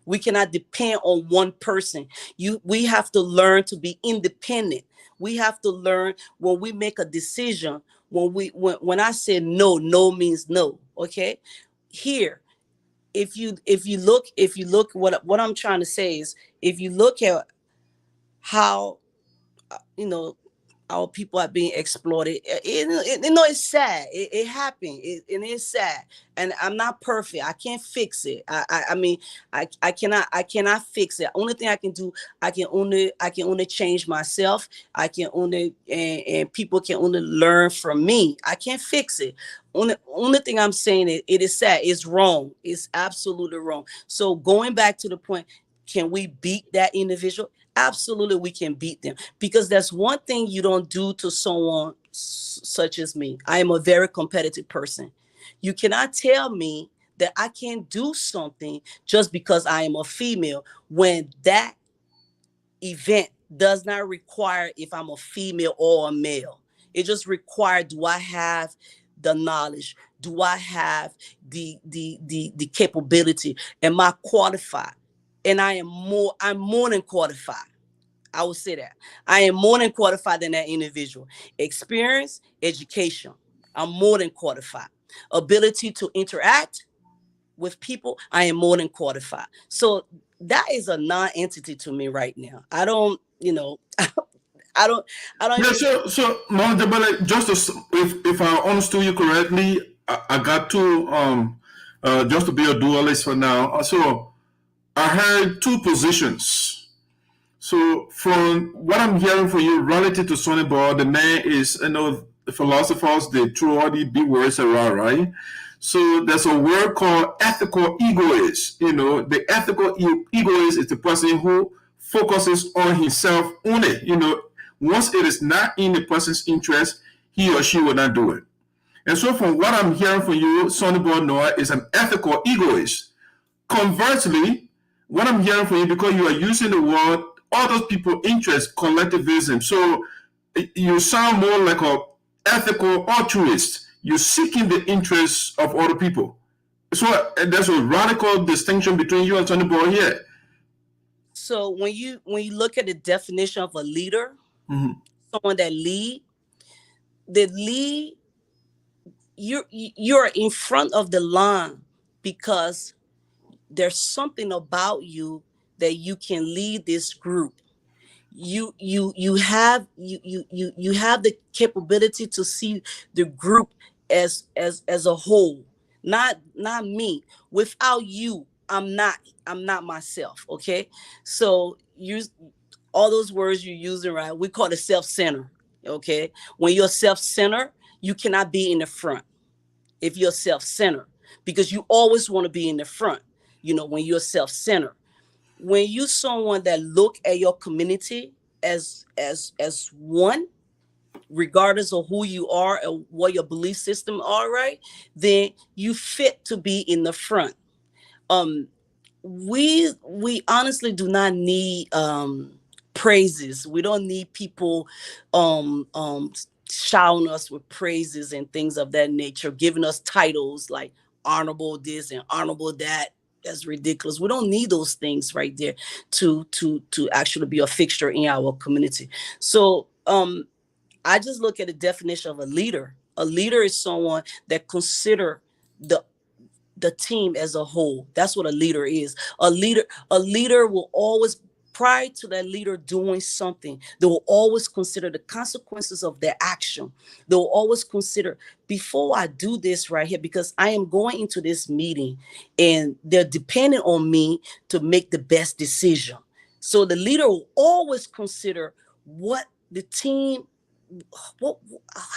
We cannot depend on one person. We have to learn to be independent. We have to learn when we make a decision. When I say no, no means no. Okay, here, if you look, what I'm trying to say is, if you look at how our people are being exploited, it's sad. It happened, and it's sad. And I'm not perfect. I can't fix it. I mean, I cannot fix it. Only thing I can do, I can only change myself. I can only and people can only learn from me. I can't fix it. Only thing I'm saying is, it is sad. It's wrong. It's absolutely wrong. So going back to the point, can we beat that individual? Absolutely, we can beat them, because that's one thing you don't do to someone such as me. I am a very competitive person. You cannot tell me that I can't do something just because I am a female, when that event does not require if I'm a female or a male. It just requires, do I have the knowledge? Do I have the capability? Am I qualified? And I'm more than qualified. I will say that. I am more than qualified than that individual. Experience, education, I'm more than qualified. Ability to interact with people, I am more than qualified. So that is a non-entity to me right now. I don't. I don't. Yeah, so Mama Jegbadai, if I understood you correctly, I got to just to be a dualist for now. So I heard two positions. So from what I'm hearing from you relative to Sonnyboy, the man is, philosophers, they throw all these big words around, right? So there's a word called ethical egoist. The ethical egoist is the person who focuses on himself only. Once it is not in the person's interest, he or she will not do it. And so from what I'm hearing from you, Sonnyboy Noah is an ethical egoist. Conversely, what I'm hearing from you, because you are using the word other people's interest, collectivism, so you sound more like a ethical altruist. You're seeking the interests of other people. So there's a radical distinction between you and Sonnyboy here. So when you look at the definition of a leader, someone that lead, you're in front of the line because there's something about you that you can lead this group. You have the capability to see the group as a whole, not me. Without you, I'm not myself. Okay, so all those words you're using, right? We call it self-centered. Okay, when you're self-centered, you cannot be in the front if you're self-centered, because you always want to be in the front. When you're self-centered, when you're someone that look at your community as one, regardless of who you are and what your belief system are, right, then you fit to be in the front. We honestly do not need praises. We don't need people showering us with praises and things of that nature, giving us titles like honorable this and honorable that. That's ridiculous. We don't need those things right there to actually be a fixture in our community. So I just look at the definition of a leader. A leader is someone that consider the team as a whole. That's what a leader is. A leader will always, prior to that leader doing something, they will always consider the consequences of their action. They will always consider, before I do this right here, because I am going into this meeting and they're depending on me to make the best decision. So the leader will always consider what the team,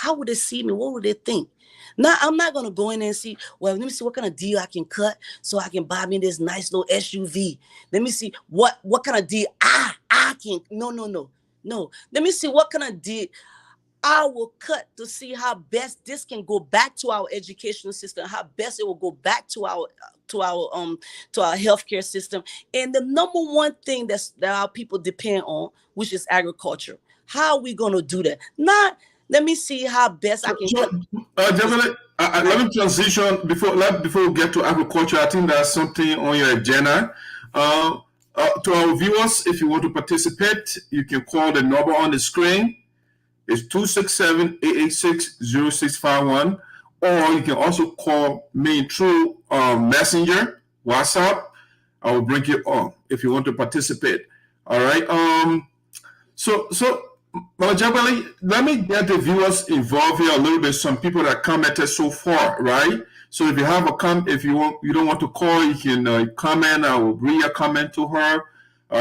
how would they see me? What would they think? Now, I'm not going to go in there and see, well, let me see what kind of deal I can cut so I can buy me this nice little SUV. Let me see what kind of deal I can, no. Let me see what kind of deal I will cut to see how best this can go back to our educational system, how best it will go back to our healthcare system. And the number one thing that our people depend on, which is agriculture. How are we going to do that? Not, let me see how best I can. Let me transition before we get to agriculture. I think there's something on your agenda. To our viewers, if you want to participate, you can call the number on the screen. It's 267-886-0651, or you can also call me through Messenger, WhatsApp. I will bring you on if you want to participate. All right. So. Jegbadai, let me get the viewers involved here a little bit. Some people that commented so far, right? So if you have if you don't want to call, you can comment. I will bring your comment to her.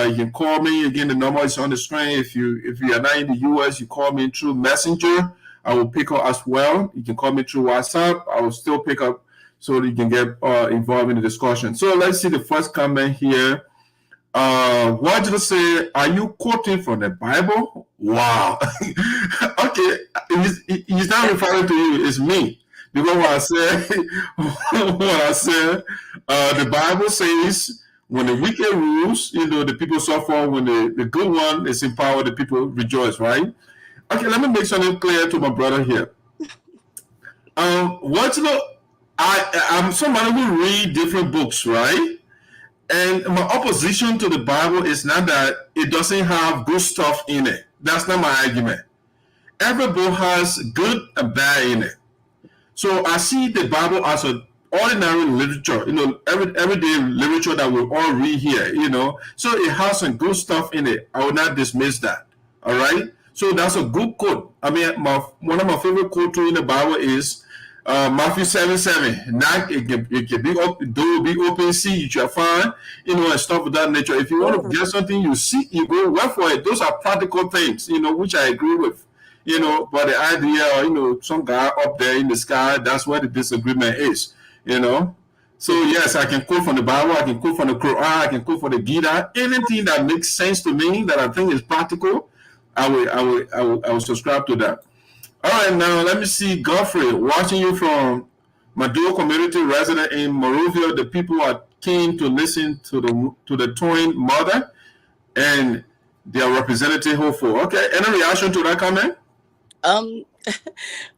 You can call me again. The number is on the screen. If you are not in the US, you call me through Messenger. I will pick up as well. You can call me through WhatsApp. I will still pick up so that you can get involved in the discussion. So let's see the first comment here. What did I say? Are you quoting from the Bible? Wow. Okay, he's not referring to you. It's me. Because what I said, the Bible says, when the wicked rules, the people suffer. When the good one is in power, the people rejoice, right? Okay, let me make something clear to my brother here. I'm somebody who read different books, right? And my opposition to the Bible is not that it doesn't have good stuff in it. That's not my argument. Every book has good and bad in it. So I see the Bible as an ordinary literature, everyday literature that we all read here, So it has some good stuff in it. I will not dismiss that. All right? So that's a good quote. I mean, one of my favorite quotes in the Bible is Matthew 7:7. Now it can be door will be open, see you shall find, and stuff of that nature. If you want to get something, you seek, you go work for it. Those are practical things, which I agree with. But the idea, some guy up there in the sky, that's where the disagreement is, So yes, I can quote from the Bible, I can quote from the Quran, I can quote from the Gita. Anything that makes sense to me, that I think is practical, I will subscribe to that. All right, now let me see. Godfrey, watching you from Maduro community resident in Monrovia. The people are keen to listen to the twin mother and their representative hopeful. Okay, any reaction to that comment?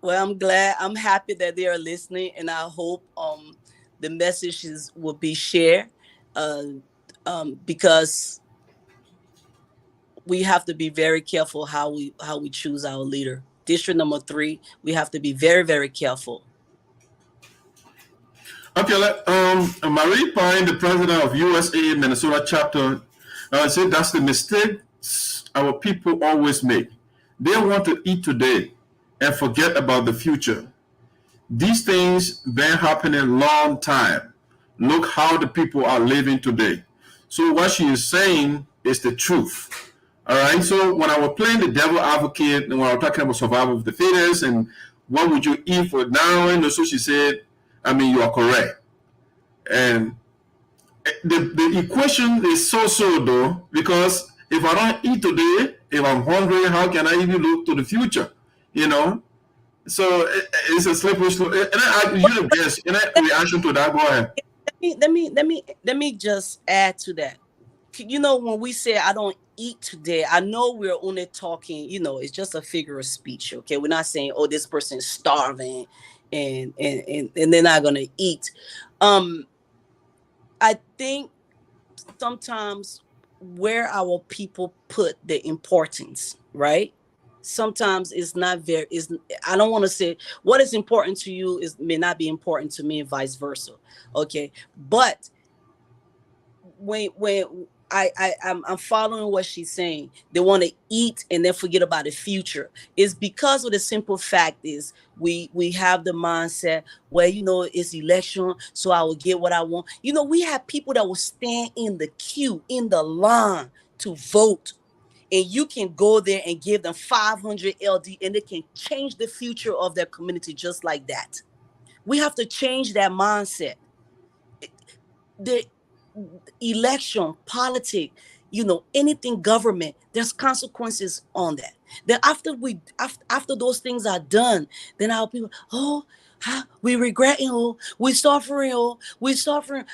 Well, I'm happy that they are listening, and I hope the messages will be shared because we have to be very careful how we choose our leader. District number 3, we have to be very, very careful Okay, Marie Pine, the president of USA Minnesota chapter, said that's the mistake our people always make. They want to eat today and forget about the future. These things been happening long time. Look how the people are living today. So what she is saying is the truth. All right. So when I was playing the devil advocate and when I was talking about survival of the fittest and what would you eat for now, and so she said, I mean, you are correct. And the equation is so though, because if I don't eat today, if I'm hungry, how can I even look to the future? You know? So it's a slippery slope. And you guess, in reaction to that, go ahead. Let me just add to that. You know, when we say I don't eat today, I know we're only talking, you know, it's just a figure of speech. Okay, we're not saying, oh, this person is starving and they're not gonna eat. I think sometimes where our people put the importance, right? Sometimes it's not very, I don't want to say what is important to you may not be important to me and vice versa. Okay. But when I'm following what she's saying, they want to eat and then forget about the future. It's because of the simple fact is we have the mindset where, you know, it's election, so I will get what I want. You know, we have people that will stand in the queue, in the line to vote. And you can go there and give them 500 LD and it can change the future of their community just like that. We have to change that mindset. The election, politics, you know, anything government, there's consequences on that. Then after those things are done, then our people, oh, we regretting, oh, we suffering, oh, we suffering.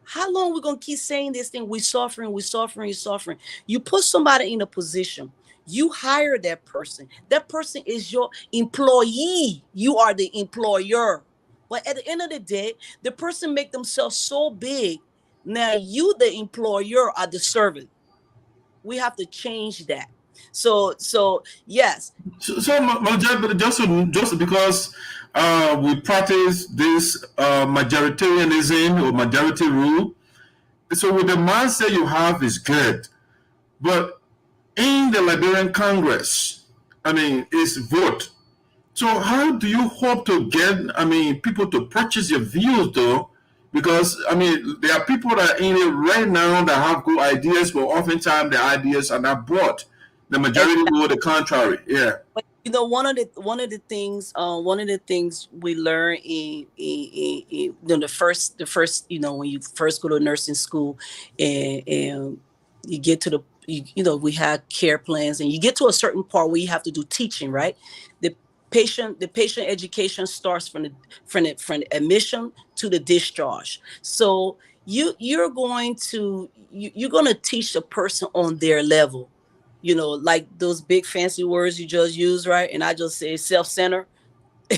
How long we gonna keep saying this thing? We suffering, we suffering, suffering. You put somebody in a position, you hire that person. That person is your employee. You are the employer. But at the end of the day, the person make themselves so big. Now you, the employer, are the servant. We have to change that. So yes. So just because we practice this majoritarianism or majority rule, so with the mindset you have is good, but in the Liberian Congress, I mean, it's vote. So how do you hope to get, I mean, people to purchase your views though? Because, I mean, there are people that are in it right now that have good ideas, but oftentimes the ideas are not brought. The majority will the contrary. Yeah. But you know, one of the things we learn in you know, the first, you know, when you first go to nursing school and you get to you know, we have care plans and you get to a certain part where you have to do teaching, right? The patient education starts from the admission to the discharge. So you're going to teach the person on their level, you know, like those big fancy words you just use, right? And I just say self-centered,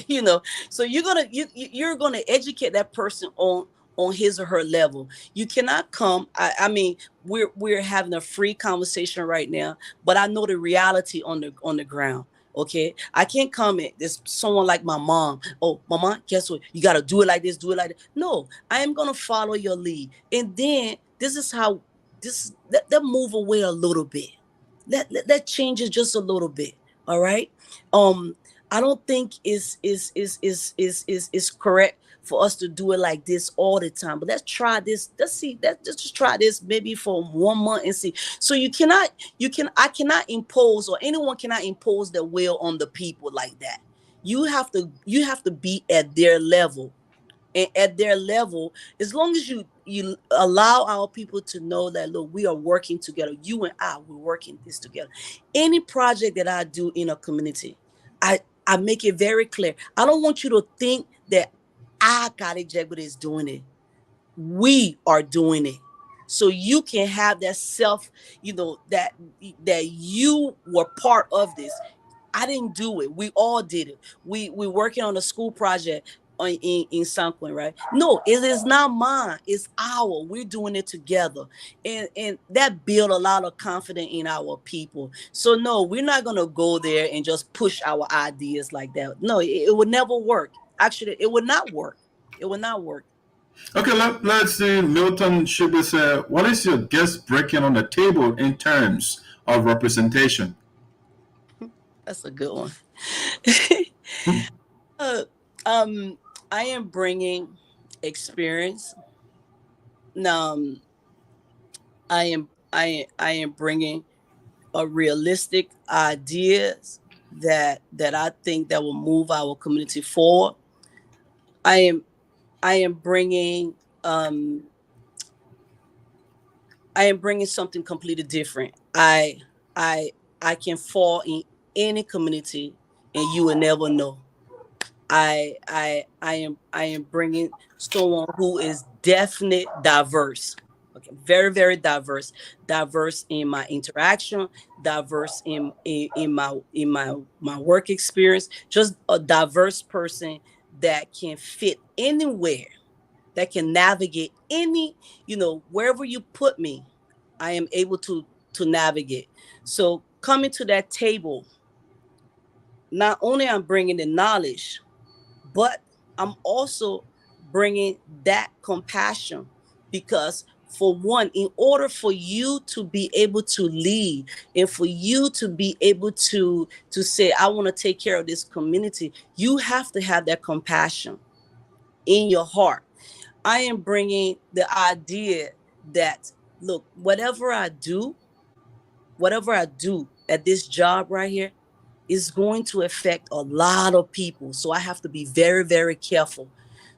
you know. So you're gonna educate that person on his or her level. You cannot come. I mean, we're having a free conversation right now, but I know the reality on the ground. Okay, I can't come in. There's someone like my mom. Oh, mama, guess what? You gotta do it like this, do it like that. No, I am gonna follow your lead. And then this is how that move away a little bit. That changes just a little bit. All right. I don't think is correct for us to do it like this all the time. But let's try this. Let's just try this maybe for 1 month and see. So I cannot impose, or anyone cannot impose their will on the people like that. You have to be at their level. And at their level, as long as you allow our people to know that, look, we are working together. You and we're working this together. Any project that I do in a community, I make it very clear. I don't want you to think that Gallah Jegbadai is doing it. We are doing it. So you can have that self, you know, that you were part of this. I didn't do it. We all did it. We're working on a school project in San Quentin, right? No, it is not mine. It's our. We're doing it together, and that build a lot of confidence in our people. So no, we're not gonna go there and just push our ideas like that. No, it would never work. Actually, it would not work. It would not work. Okay, let's see. Milton Teahjay said, what is your guest breaking on the table in terms of representation? That's a good one. I am bringing experience. I am bringing a realistic ideas that I think that will move our community forward. I am bringing something completely different. I can fall in any community and you will never know. I am bringing someone who is definitely diverse. Okay, very, very diverse. Diverse in my interaction, diverse in my work experience. Just a diverse person that can fit anywhere, that can navigate any, wherever you put me, I am able to navigate. So coming to that table, not only I'm bringing the knowledge, but I'm also bringing that compassion, because for one, in order for you to be able to lead and for you to be able to say, I want to take care of this community, you have to have that compassion in your heart. I am bringing the idea that, look, whatever I do at this job right here is going to affect a lot of people. So I have to be very, very careful.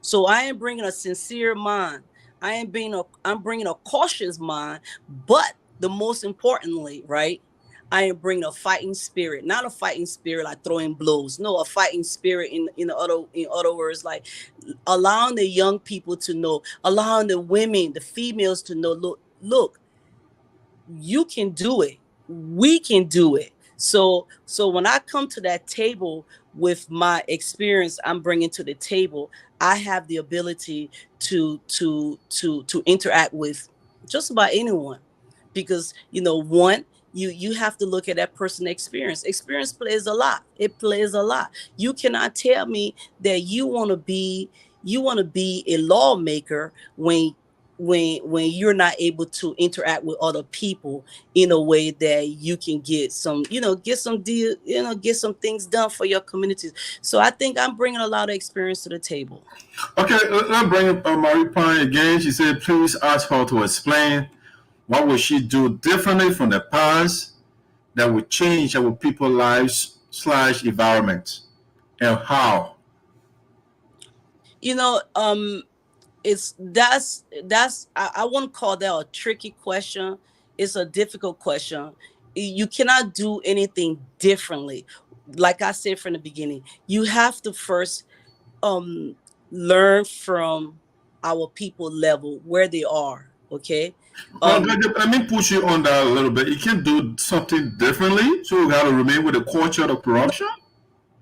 So I am bringing a sincere mind. I'm bringing a cautious mind, but the most importantly, right? I am bringing a fighting spirit, not a fighting spirit like throwing blows. No, a fighting spirit in other words, like allowing the young people to know, allowing the women, the females to know, look, you can do it. We can do it. So when I come to that table with my experience I'm bringing to the table, I have the ability to interact with just about anyone, because one, you have to look at that person's experience. Experience plays a lot. It plays a lot. You cannot tell me that you want to be a lawmaker when you're not able to interact with other people in a way that you can get some things done for your communities. So I think I'm bringing a lot of experience to the table. Okay, let's bring up Marie Pine again. She said, please ask her to explain what would she do differently from the past that would change our people's lives / environment, and how. I wouldn't call that a tricky question. It's a difficult question. You cannot do anything differently. Like I said from the beginning, you have to first learn from our people level where they are. Okay. Let me push you on that a little bit. You can do something differently, so you got to remain with the culture of corruption.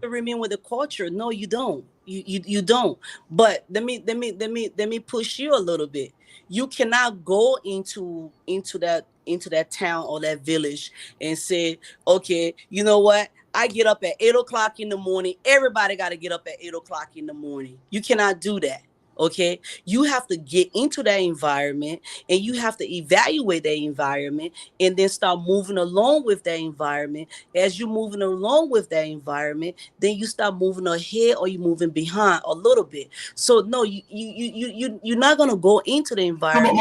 Remain with the culture. No, you don't. You don't. But let me push you a little bit. You cannot go into that town or that village and say, okay, you know what? I get up at 8 o'clock in the morning. Everybody got to get up at 8 o'clock in the morning. You cannot do that. Okay, you have to get into that environment and you have to evaluate that environment and then start moving along with that environment. As you're moving along with that environment, then you start moving ahead or you're moving behind a little bit. So no, you're not gonna go into the environment.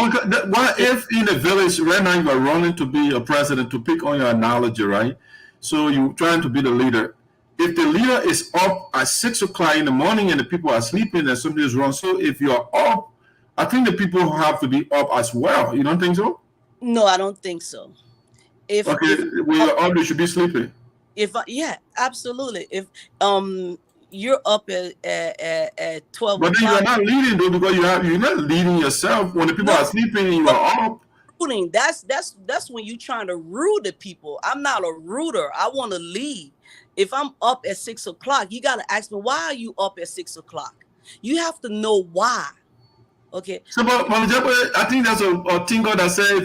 What if in the village right now you are running to be a president, to pick on your analogy, right? So you're trying to be the leader. If the leader is up at 6 o'clock in the morning and the people are sleeping, then something is wrong. So if you're up, I think the people have to be up as well. You don't think so? No, I don't think so. When you're up, you should be sleeping. Yeah, absolutely. If you're up at 12 but then you're not leading though, because you're not leading yourself. When the people are sleeping, you are up. Rooting. That's when you're trying to root the people. I'm not a rooter. I want to lead. If I'm up at 6 o'clock, you got to ask me, why are you up at 6 o'clock? You have to know why. Okay. So, but I think that's a thing God that said,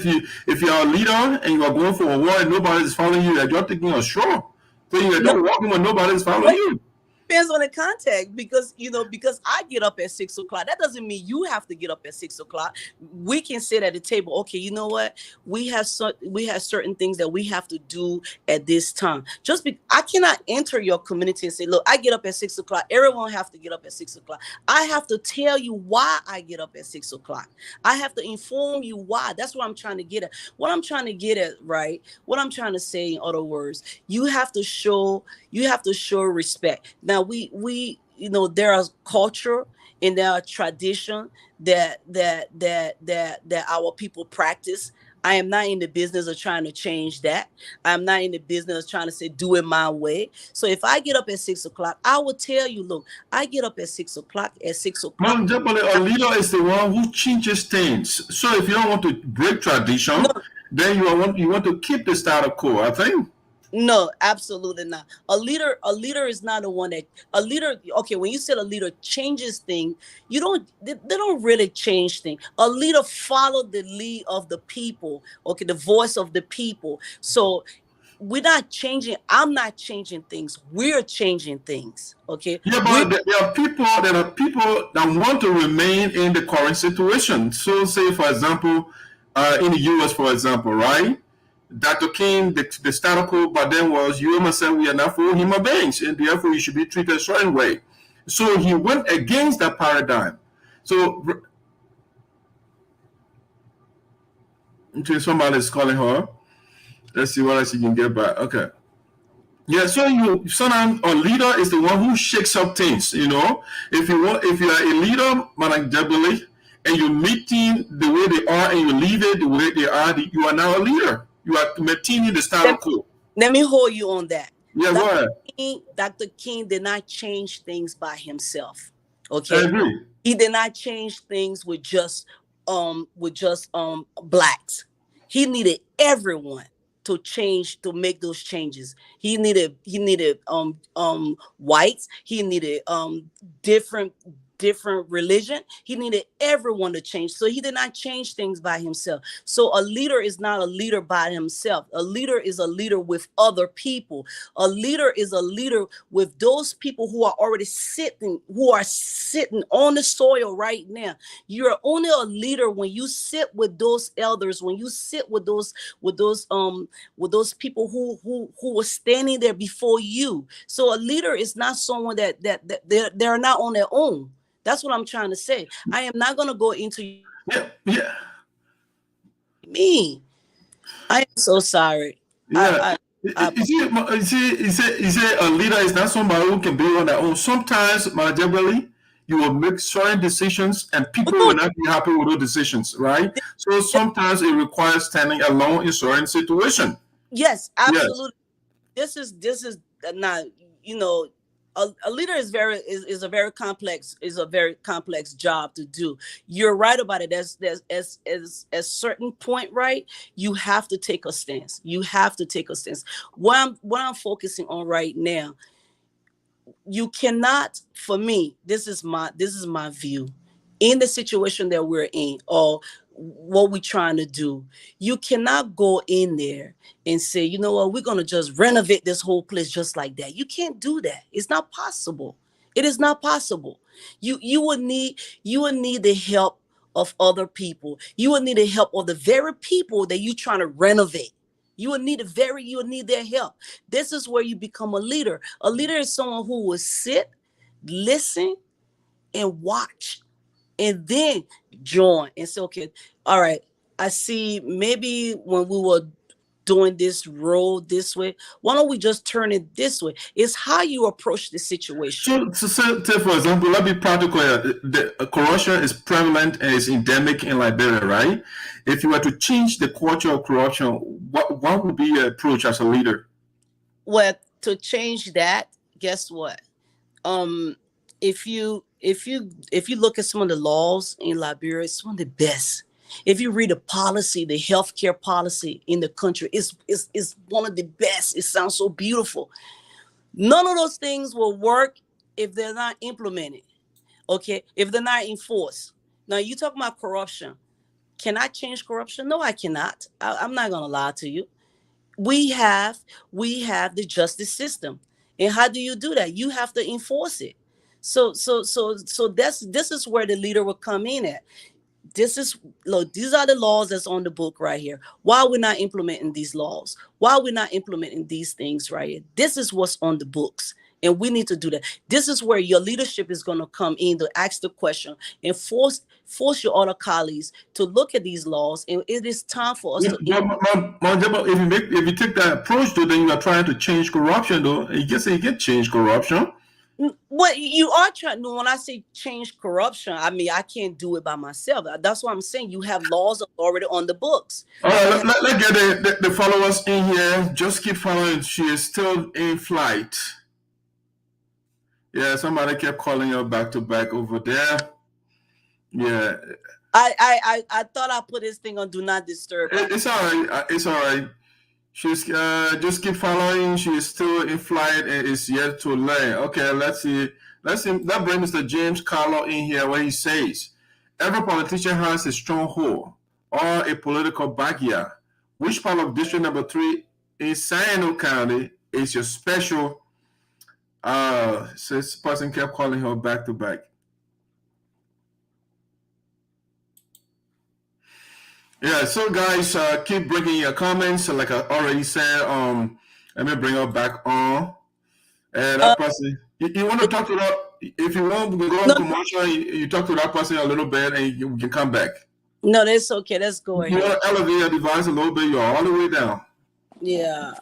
if you're a leader and you are going for a war and nobody is following you, you're taking a straw. So you're not walking when nobody is following you. Depends on the context, because because I get up at 6 o'clock, that doesn't mean you have to get up at 6 o'clock. We can sit at the table. Okay, you know what? We have certain things that we have to do at this time. I cannot enter your community and say, look, I get up at 6 o'clock. Everyone have to get up at 6 o'clock. I have to tell you why I get up at 6 o'clock. I have to inform you why. That's what I'm trying to get at. What I'm trying to get at, right? What I'm trying to say, in other words, you have to show respect. Now we there are culture and there are tradition that our people practice. I am not in the business of trying to change that. I'm not in the business of trying to say do it my way. So if I get up at 6 o'clock, I will tell you, look, I get up at 6 o'clock. At 6 o'clock, Ma'am Jegbadai, a leader is the one who changes things. So if you don't want to break tradition, no, then you want to keep the status quo, I think. no, absolutely not. A leader is not the one that a leader. Okay, when you said a leader changes things, they don't really change things. A leader follow the lead of the people. Okay, the voice of the people. So we're not changing. I'm not changing things. We're changing things. Okay, Yeah, but there are people that want to remain in the current situation. So, say for example, in the U.S., for example, right? Dr. King, the status quo, but then was you must say we are not full human beings, and therefore you should be treated a certain way. So he went against that paradigm. So, until somebody is calling her, let's see what else you can get back. Okay. Yeah, so sometimes a leader is the one who shakes up things. If you are a leader, Madam Jegbadai, and you're meeting the way they are and you leave it the way they are, you are now a leader. You are maintaining the status quo. Let me hold you on that. Yeah, go ahead. Dr. King did not change things by himself. Okay, I agree. He did not change things with just blacks. He needed everyone to change, to make those changes. He needed whites. He needed different religion. He needed everyone to change. So he did not change things by himself. So a leader is not a leader by himself. A leader is a leader with other people. A leader is a leader with those people who are already sitting on the soil right now. You're only a leader when you sit with those elders, when you sit with those people who were standing there before you. So a leader is not someone that they're not on their own. That's what I'm trying to say. I am not going to go into me. I am so sorry. Yeah. Is it a leader is not somebody who can be on their own? Sometimes, Jegbadai, you will make certain decisions and people will not be happy with those decisions, right? So sometimes it requires standing alone in certain situations. Yes, absolutely. Yes. This is not, a leader is a very complex job to do. You're right about it. There's a certain point, right? You have to take a stance. What I'm focusing on right now, you cannot, for me, this is my view, in the situation that we're in, or what we're trying to do, you cannot go in there and say, you know what, we're going to just renovate this whole place just like that. You can't do that. It's not possible. It is not possible. You would need the help of other people. You would need the help of the very people that you're trying to renovate. You would need their help. This is where you become a leader. A leader is someone who will sit, listen, and watch, and then join and say, okay, all right, I see, maybe when we were doing this road this way, why don't we just turn it this way? It's how you approach the situation. So say, for example, let me be practical. The corruption is prevalent and is endemic in Liberia, right? If you were to change the culture of corruption, what would be your approach as a leader? Well, to change that, guess what? If you look at some of the laws in Liberia, it's one of the best. If you read the policy, the healthcare policy in the country, it's one of the best. It sounds so beautiful. None of those things will work if they're not implemented. Okay, if they're not enforced. Now you talk about corruption. Can I change corruption? No, I cannot. I'm not gonna lie to you. We have the justice system. And how do you do that? You have to enforce it. So this is where the leader will come in at. Look, these are the laws that's on the book right here. Why are we not implementing these laws? Why are we not implementing these things right here? This is what's on the books. And we need to do that. This is where your leadership is going to come in to ask the question and force your other colleagues to look at these laws. And it is time for us to. If you take that approach, though, then you are trying to change corruption, though. You can't change corruption. What you are trying to, when I say change corruption, I mean, I can't do it by myself. That's what I'm saying. You have laws already on the books. All right, let's get the followers in here. Just keep following. She is still in flight. Yeah, somebody kept calling her back to back over there. Yeah. I thought I put this thing on do not disturb. It's all right. It's all right. She's just keep following. She is still in flight and is yet to land. Okay, let's see. That brings Mr. James Carlo in here where he says, every politician has a stronghold or a political backyard. Which part of District Number 3 in Sinoe County is your special? So this person kept calling her back to back. Yeah, so guys, keep bringing your comments. Like I already said, let me bring her back on. And that person, you want to talk to that? If you want to go on commercial, you talk to that person a little bit, and you can come back. No, that's okay. Let's go ahead. You want to elevate your device a little bit. You're all the way down. Yeah.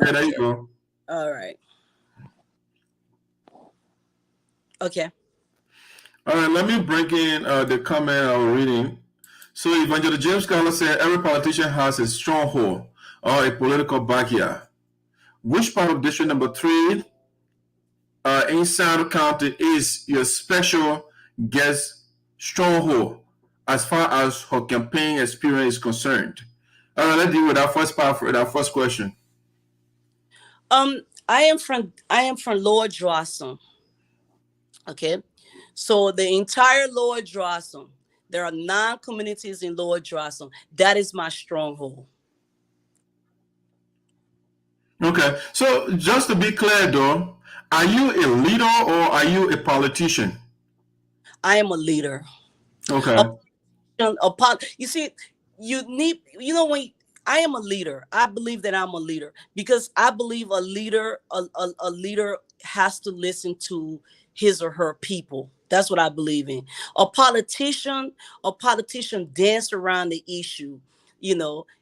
Yeah, there you go. All right. Okay. All right, let me bring in the comment I was reading. So Evangelist James Carlo said, every politician has a stronghold or a political backyard. Which part of District Number 3 in Sinoe County is your special guest stronghold as far as her campaign experience is concerned? All right, let's deal with that first part for that first question. I am from Lower Juarzon. Okay, so the entire Lower Juarzon, there are 9 communities in Lower Juarzon. That is my stronghold. Okay, so just to be clear though, are you a leader or are you a politician? I am a leader. Okay. You see, when I am a leader, I believe that I'm a leader because I believe a leader has to listen to his or her people. That's what I believe in. A politician dance around the issue.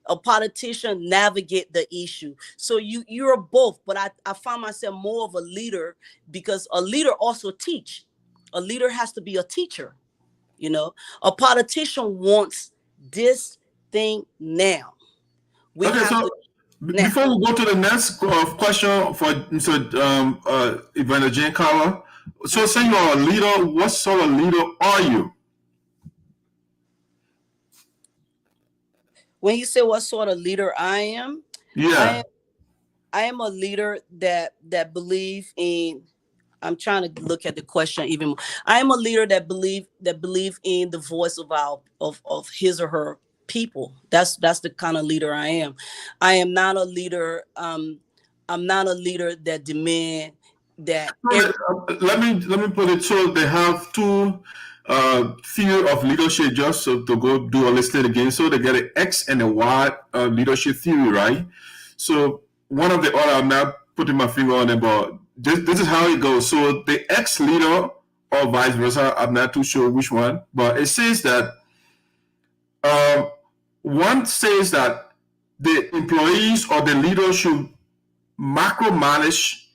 A politician navigate the issue. So you're both, but I find myself more of a leader because a leader also teach. A leader has to be a teacher. A politician wants this thing now. Before we go to the next question for Evangelist Jane Carlo, so say you're a leader, what sort of leader are you? When you say what sort of leader I am, yeah, I am a leader that believe in. I'm trying to look at the question even more. I am a leader that believe in the voice of his or her people. That's the kind of leader I am. I am not a leader. I'm not a leader that demand that. Let me put it so they have 2 theory of leadership, just to go do a list again. So they get an X and a Y leadership theory, right? So one of the other, I'm not putting my finger on it, but this is how it goes. So the X leader or vice versa, I'm not too sure which one, but it says that one says that the employees or the leader should micromanage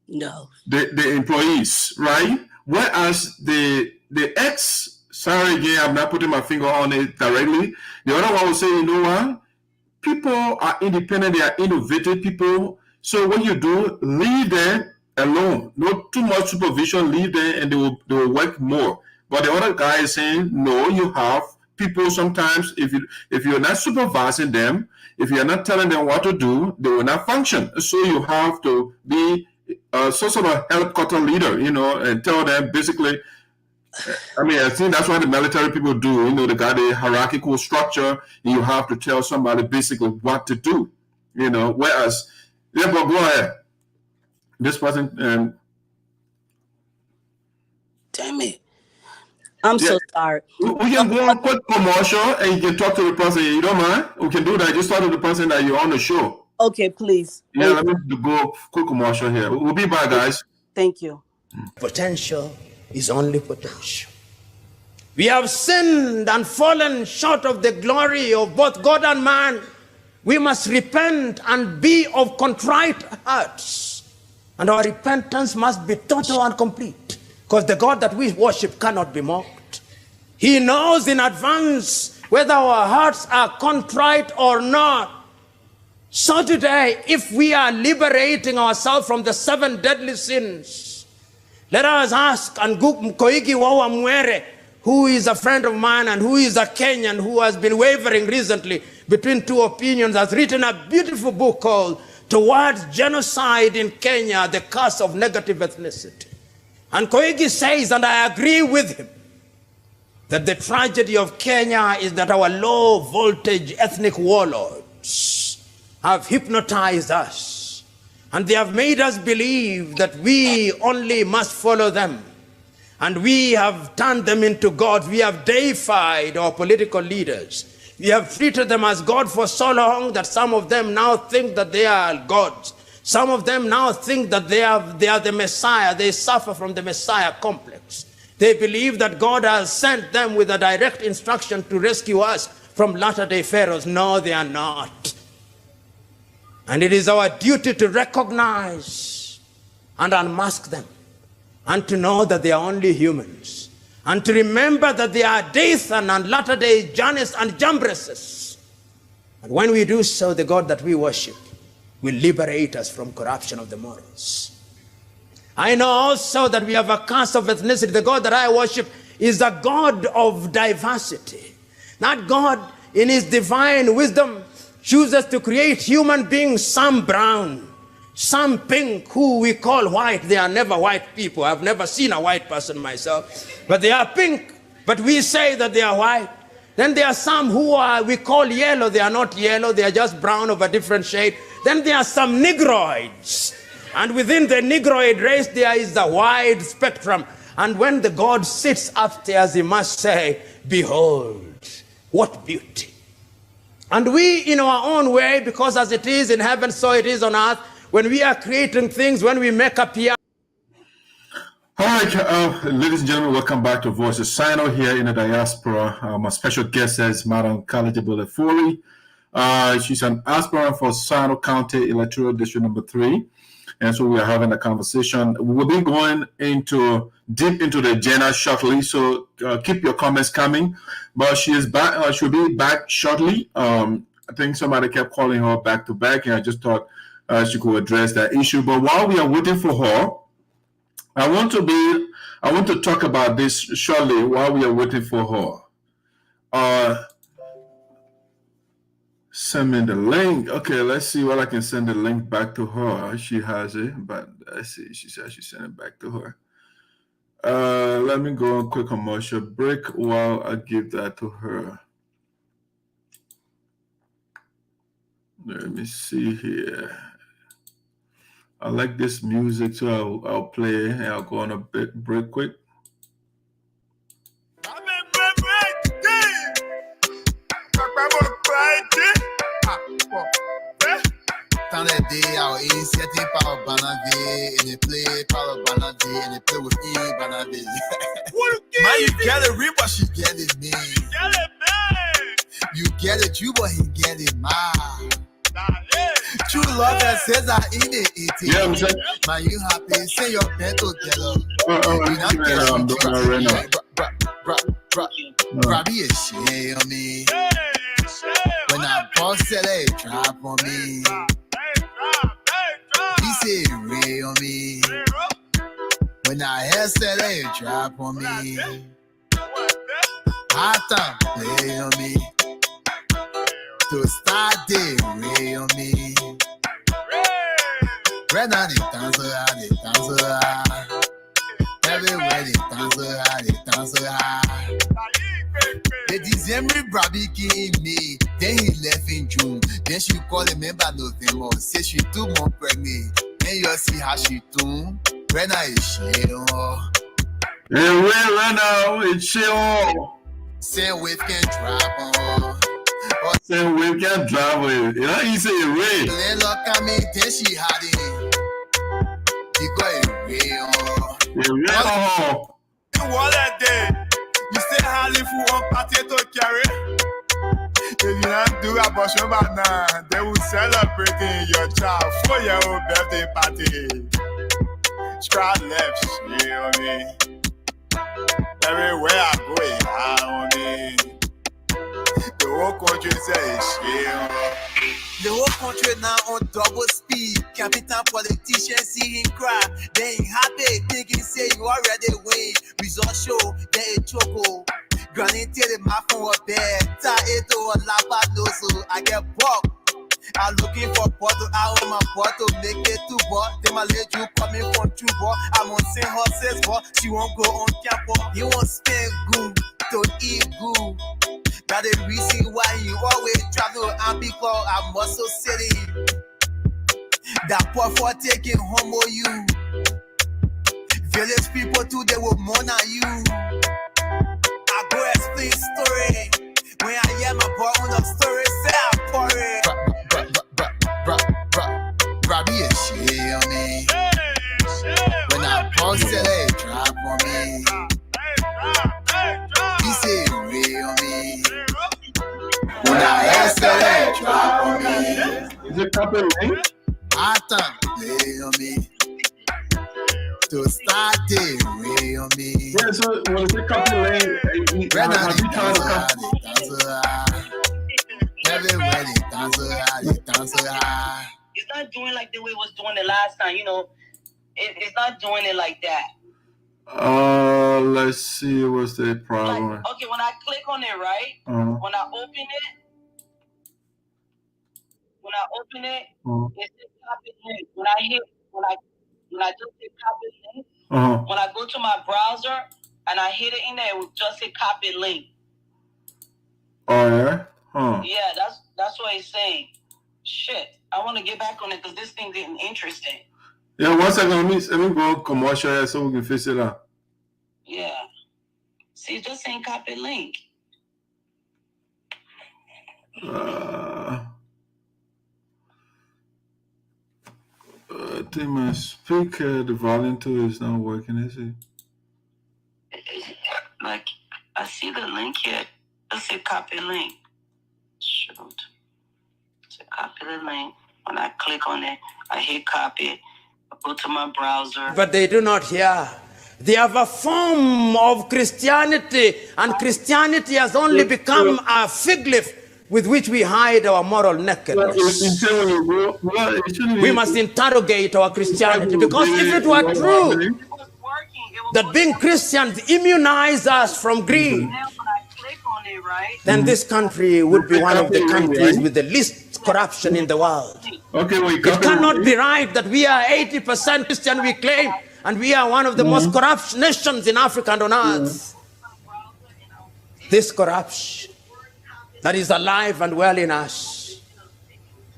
the employees, right? Whereas the X, sorry again, I'm not putting my finger on it directly. The other one will say, you know what? People are independent, they are innovative people. So what you do, leave them alone. Not too much supervision, leave them and they will work more. But the other guy is saying, no, you have people sometimes, if you're not supervising them, if you're not telling them what to do, they will not function. So you have to be sort of a helicopter leader, and tell them basically. I mean, I think that's what the military people do. They got a hierarchical structure. And you have to tell somebody basically what to do. Whereas, yeah, but go ahead. this person. Damn it. I'm so sorry. We can go on quick commercial and you can talk to the person. You don't mind? We can do that. Just talk to the person that you're on the show. Okay, please. Yeah, let me go quick commercial here. We'll be back, guys. Thank you. Potential is only potential. We have sinned and fallen short of the glory of both God and man. We must repent and be of contrite hearts. And our repentance must be total and complete. Because the God that we worship cannot be mocked. He knows in advance whether our hearts are contrite or not. So today, if we are liberating ourselves from the 7 deadly sins, let us ask Koigi Wawa Mwere, who is a friend of mine and who is a Kenyan who has been wavering recently between 2 opinions, has written a beautiful book called Towards Genocide in Kenya, The Curse of Negative Ethnicity. And Koigi says, and I agree with him, that the tragedy of Kenya is that our low-voltage ethnic warlords have hypnotized us. And they have made us believe that we only must follow them. And we have turned them into gods. We have deified our political leaders. We have treated them as God for so long that some of them now think that they are gods. Some of them now think that they are the Messiah. They suffer from the Messiah complex. They believe that God has sent them with a direct instruction to rescue us from latter-day pharaohs. No, they are not. And it is our duty to recognize and unmask them, and to know that they are only humans, and to remember that they are Dathan and latter-day Jannes and Jambreses. And when we do so, the God that we worship will liberate us from corruption of the morals. I know also that we have a curse of ethnicity. The God that I worship is a God of diversity. That God, in his divine wisdom, chooses to create human beings, some brown, some pink, who we call white. They are never white people. I've never seen a white person myself. But they are pink, but we say that they are white. Then there are some who we call yellow. They are not yellow. They are just brown of a different shade. Then there are some negroids. And within the negroid race, there is the wide spectrum. And when the God sits upstairs, he must say, behold, what beauty. And we, in our own way, because as it is in heaven, so it is on earth, when we are creating things, when we make a PR. All right, ladies and gentlemen, welcome back to Voices. Sinoe here in the diaspora. My special guest is Madam Gallah Jegbadai-Fully. She's an aspirant for Sinoe County Electoral District number 3. And so we are having a conversation. We will be going deep into the agenda shortly, so keep your comments coming. But she is back. She'll be back shortly. I think somebody kept calling her back to back, and I just thought she could address that issue. But while we are waiting for her, I want to talk about this shortly while we are waiting for her. Send me the link. Okay, let's see what I can send the link back to her. She has it, but let's see. She said she sent it back to her. Let me go on quick commercial break while I give that to her. Let me see here. I like this music, so I'll play it and I'll go on a break quick. Dans les dés, initiative par le banadé, et les play par le banadé, and they play with me, banadé. Man, you get it, reap what she get it, man. You get it, you boy, he get it, man. True love that says I in it, Yeah, I'm saying. man, you happy, say your pen together. I'm doing it right now. Grab me a share on me. When I post it, they drop on me. He say ray on me. When I hear say they drop on me. Hot time play on me. To start day ray on me. Right now they dance hard. Everywhere they dance hard. The December Brabi came in May, then he left in June. Then she called a member November, said she 2 months pregnant. Then you see how she do. When I share, And when now it's show. say we can drop. Say we can drive it. You know, you say rain. Then look at me, then she had it. He got a real. Oh. What a day. You say highly for one party to carry. If you don't do abortion by now, they will celebrate your child 4-year-old birthday party. Scrap left, you know what I mean? Everywhere I go, I only. The whole country says, yeah. The whole country now on double speed. Capital politicians see him cry. They ain't happy, thinking say you already win. Result show, they a choco. Granny tell the my phone up there. Ta eto or lapa doso. I get buck. I'm looking for bottle, I own my bottle, make it 2 ball. Then my lady you coming from true ball. I'm on St. Horses ball. She won't go on campus. You won't spend good to eat good. That the reason why you always travel and people are Muscle City. That poor for taking home of you. Village people too, they will mourn at you. I go explain story. When I hear my boy on the story, say I'm pouring. Robbie is shit on me. When I post it, they drop on me. He say real on me. When I ask it, they drop on me. Is it copy link? I thought play on me. To start it, way on me. Yeah, so when it's a copy link, When I have you tried to copy? Everywhere they dance. It's not doing like the way it was doing the last time, you know. It's not doing it like that. Let's see what's the problem. Like, okay, when I click on it, right? When I open it, it says copy link. When I just hit copy link, when I go to my browser and I hit it in there, it will just say copy link. Oh yeah? Huh. Yeah, that's what it's saying. Shit, I want to get back on it because this thing getting interesting. Yeah, 1 second. Let me go commercial so we can fix it up. Yeah. See, it's just saying copy link. I think my speaker, the volume to is not working, is it? Like, I see the link here. Let's say copy link. Shoot. So copy the link. When I click on it, I hit copy. I go to my browser. But they do not hear. They have a form of Christianity, and Christianity has only become a fig leaf with which we hide our moral nakedness. We must interrogate our Christianity, because if it were true that being Christians immunize us from greed, then this country would be one of the countries with the least corruption in the world. It cannot be right that we are 80% Christian, we claim, and we are one of the most corrupt nations in Africa and on earth. This corruption that is alive and well in us.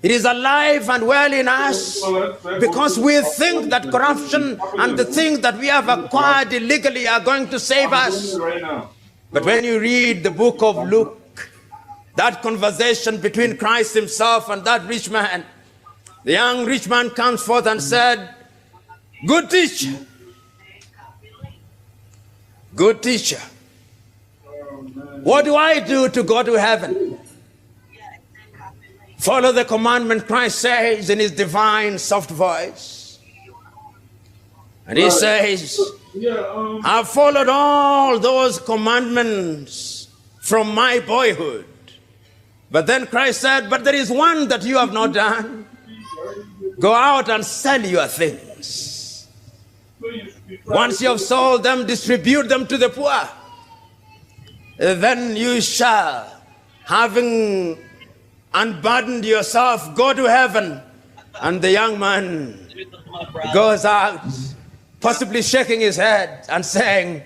It is alive and well in us because we think that corruption and the things that we have acquired illegally are going to save us. But when you read the book of Luke, that conversation between Christ himself and that rich man, the young rich man comes forth and said, "Good teacher, good teacher, what do I do to go to heaven?" Follow the commandment, Christ says in his divine soft voice. And he says, I've followed all those commandments from my boyhood. But then Christ said, but there is one that you have not done. Go out and sell your things. Once you have sold them, distribute them to the poor. Then you shall, having unburdened yourself, go to heaven. And the young man goes out, possibly shaking his head and saying,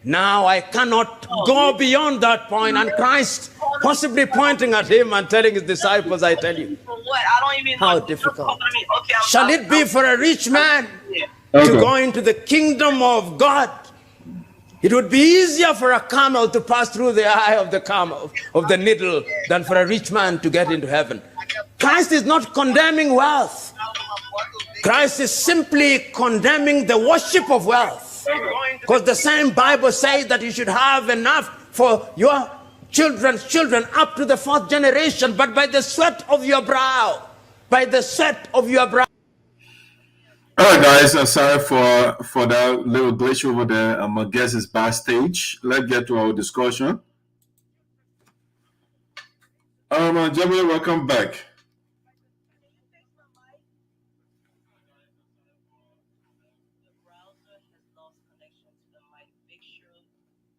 now I cannot go beyond that point. And Christ possibly pointing at him and telling his disciples, I tell you. For what? I don't even know. How difficult. Okay, Shall it be for a rich man Okay. to go into the kingdom of God? It would be easier for a camel to pass through the eye of the camel, of the needle, than for a rich man to get into heaven. Christ is not condemning wealth. Christ is simply condemning the worship of wealth. Because the same Bible says that you should have enough for your children's children up to the 4th generation, but by the sweat of your brow, by the sweat of your brow. All right, guys. I'm sorry for that little glitch over there. My guest is backstage. Let's get to our discussion. Jegbadai, welcome back.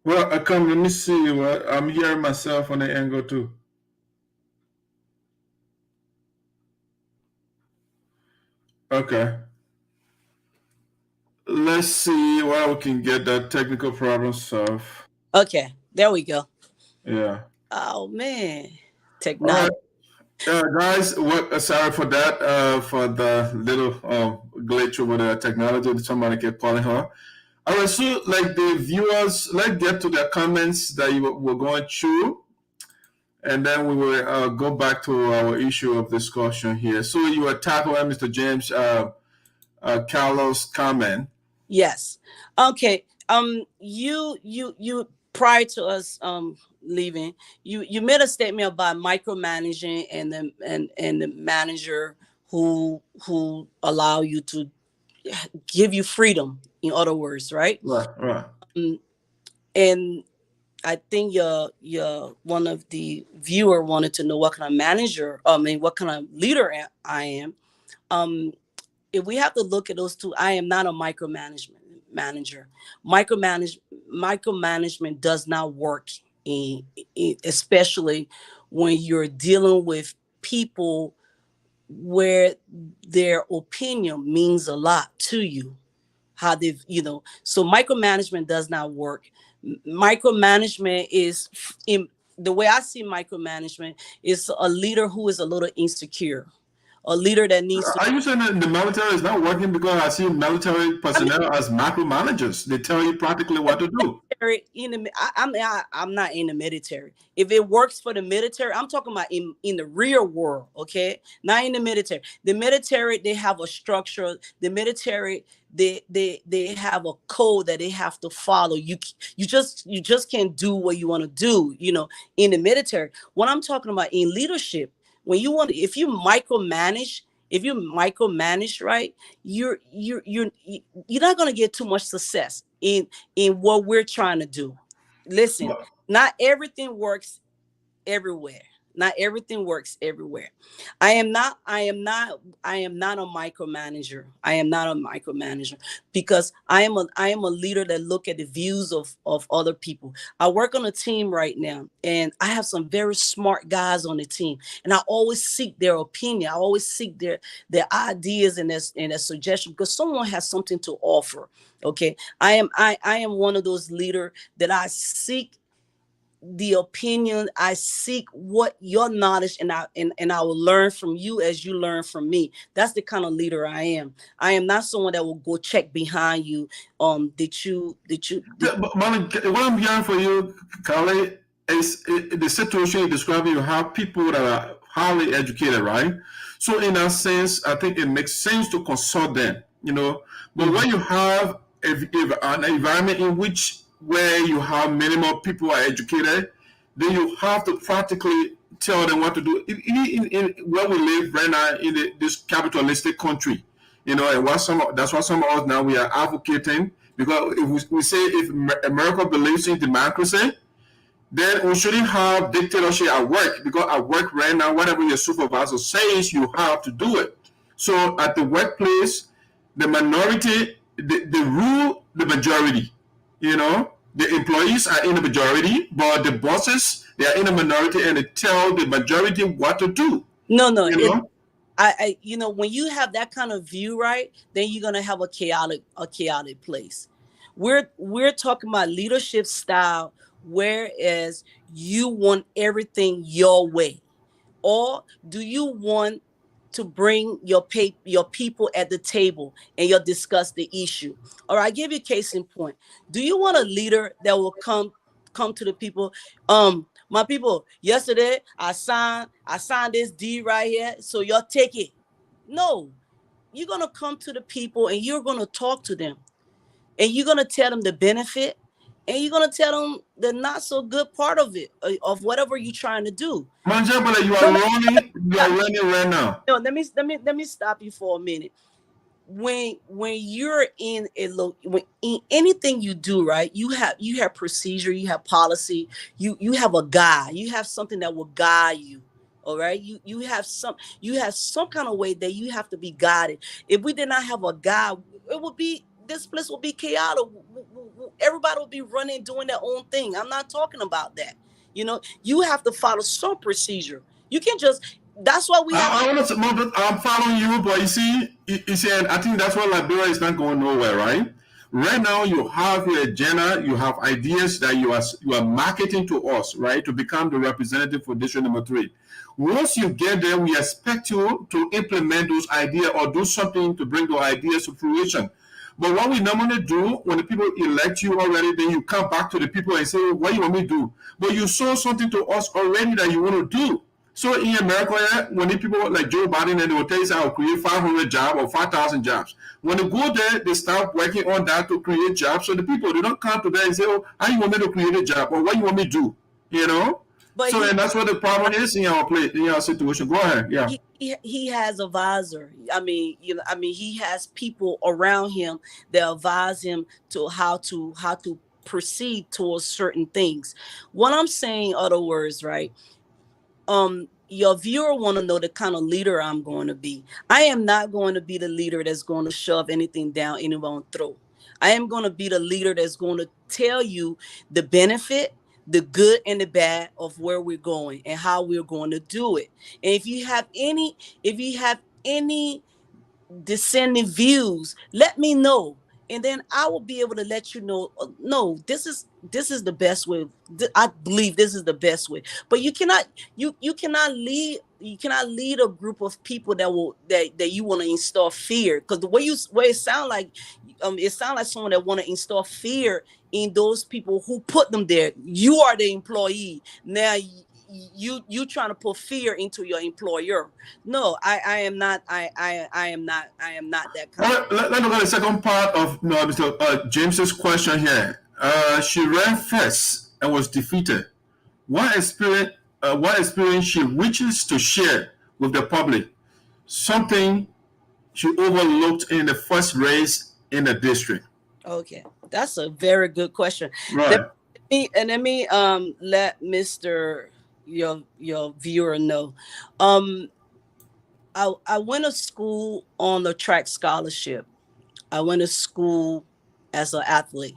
Well, let me see. I'm hearing myself on the angle too. Okay. Let's see why we can get that technical problem solved. Okay, there we go. Yeah. Oh man, All technology. right. Guys, sorry for that, for the little glitch over the technology. Somebody kept calling her. All right, so like the viewers, let's get to the comments that you were going through, and then we will go back to our issue of discussion here. So you were tackling Mr. James Carlos' comment. Yes. Okay. You prior to us leaving, you made a statement about micromanaging and the manager who allow you to give you freedom, in other words, right? Right. And I think your one of the viewer wanted to know what kind of manager, what kind of leader I am. If we have to look at those two, I am not a manager. Micromanagement does not work, especially when you're dealing with people where their opinion means a lot to you. How they've, so micromanagement does not work. Micromanagement is, in the way I see micromanagement, is a leader who is a little insecure. A leader that needs to. Are you saying that the military is not working? Because I see military personnel as micromanagers. They tell you practically what to do. I'm not in the military. If it works for the military, I'm talking about in the real world, okay? Not in the military. The military, they have a structure. The military, they have a code that they have to follow. You just can't do what you want to do, in the military. What I'm talking about in leadership, if you micromanage, right, you're not going to get too much success in what we're trying to do. Listen, not everything works everywhere. Not everything works everywhere. I am not a micromanager. I am not a micromanager because I am a leader that look at the views of other people. I work on a team right now, and I have some very smart guys on the team, and I always seek their opinion. I always seek their ideas and their suggestions, because someone has something to offer. Okay, I am one of those leaders that I seek the opinion. I seek what your knowledge, and I will learn from you as you learn from me. That's the kind of leader I am. I am not someone that will go check behind you. Did you? But what I'm hearing for you, Kale, is the situation you describe. You have people that are highly educated, right? So in that sense, I think it makes sense to consult them, But when you have an environment in which where you have minimal people are educated, then you have to practically tell them what to do. In where we live right now in this capitalistic country, and that's why some of us now we are advocating, because if we say if America believes in democracy, then we shouldn't have dictatorship at work, because at work right now, whatever your supervisor says, you have to do it. So at the workplace, the minority, they rule the majority. The employees are in the majority, but the bosses, they are in the minority, and they tell the majority what to do. No. When you have that kind of view, right, then you're gonna have a chaotic place. We're talking about leadership style whereas you want everything your way? Or do you want to bring your people at the table and you'll discuss the issue? Or I give you a case in point. Do you want a leader that will come to the people? My people, yesterday I signed this deed right here, so y'all take it. No, you're gonna come to the people and you're gonna talk to them, and you're gonna tell them the benefit, and you're gonna tell them the not so good part of it, of whatever you're trying to do. Jegbadai, you are running right now. No, let me stop you for a minute. When you're in in anything you do, right, you have procedure, you have policy, you have a guide, you have something that will guide you. All right, you have some kind of way that you have to be guided. If we did not have a guide, this place will be chaotic. Everybody will be running, doing their own thing. I'm not talking about that. You have to follow some procedure. You can't just. That's why we have. I'm following you, but you see, and I think that's why Liberia is not going nowhere, right? Right now, you have your agenda, you have ideas that you are marketing to us, right, to become the representative for District Number 3. Once you get there, we expect you to implement those ideas or do something to bring those ideas to fruition. But what we normally do, when the people elect you already, then you come back to the people and say, well, what do you want me to do? But you saw something to us already that you want to do. So in America, when the people like Joe Biden, and they will tell you, I'll create 500 jobs or 5,000 jobs. When they go there, they start working on that to create jobs. So the people, they don't come to them and say, oh, how you want me to create a job? Or what you want me to do? And that's what the problem is in our situation. Go ahead. Yeah. He has a advisor. He has people around him that advise him to how to proceed towards certain things. What I'm saying, in other words, right? Your viewer want to know the kind of leader I'm going to be. I am not going to be the leader that's going to shove anything down anyone's throat. I am going to be the leader that's going to tell you the benefit, the good and the bad of where we're going and how we're going to do it. And if you have any dissenting views, let me know. And then I will be able to let you know, no, this is the best way. I believe this is the best way. But you cannot lead a group of people that you want to install fear. Because the way it sounds like someone that want to install fear in those people who put them there. You are the employee. Now you trying to put fear into your employer. No, I am not that kind. Let's look at the second part of Mr. James's question here. She ran first and was defeated. What experience she wishes to share with the public? Something she overlooked in the first race in the district. Okay, that's a very good question. Right. Let me let Mr. your viewer know. I went to school on a track scholarship. I went to school as an athlete.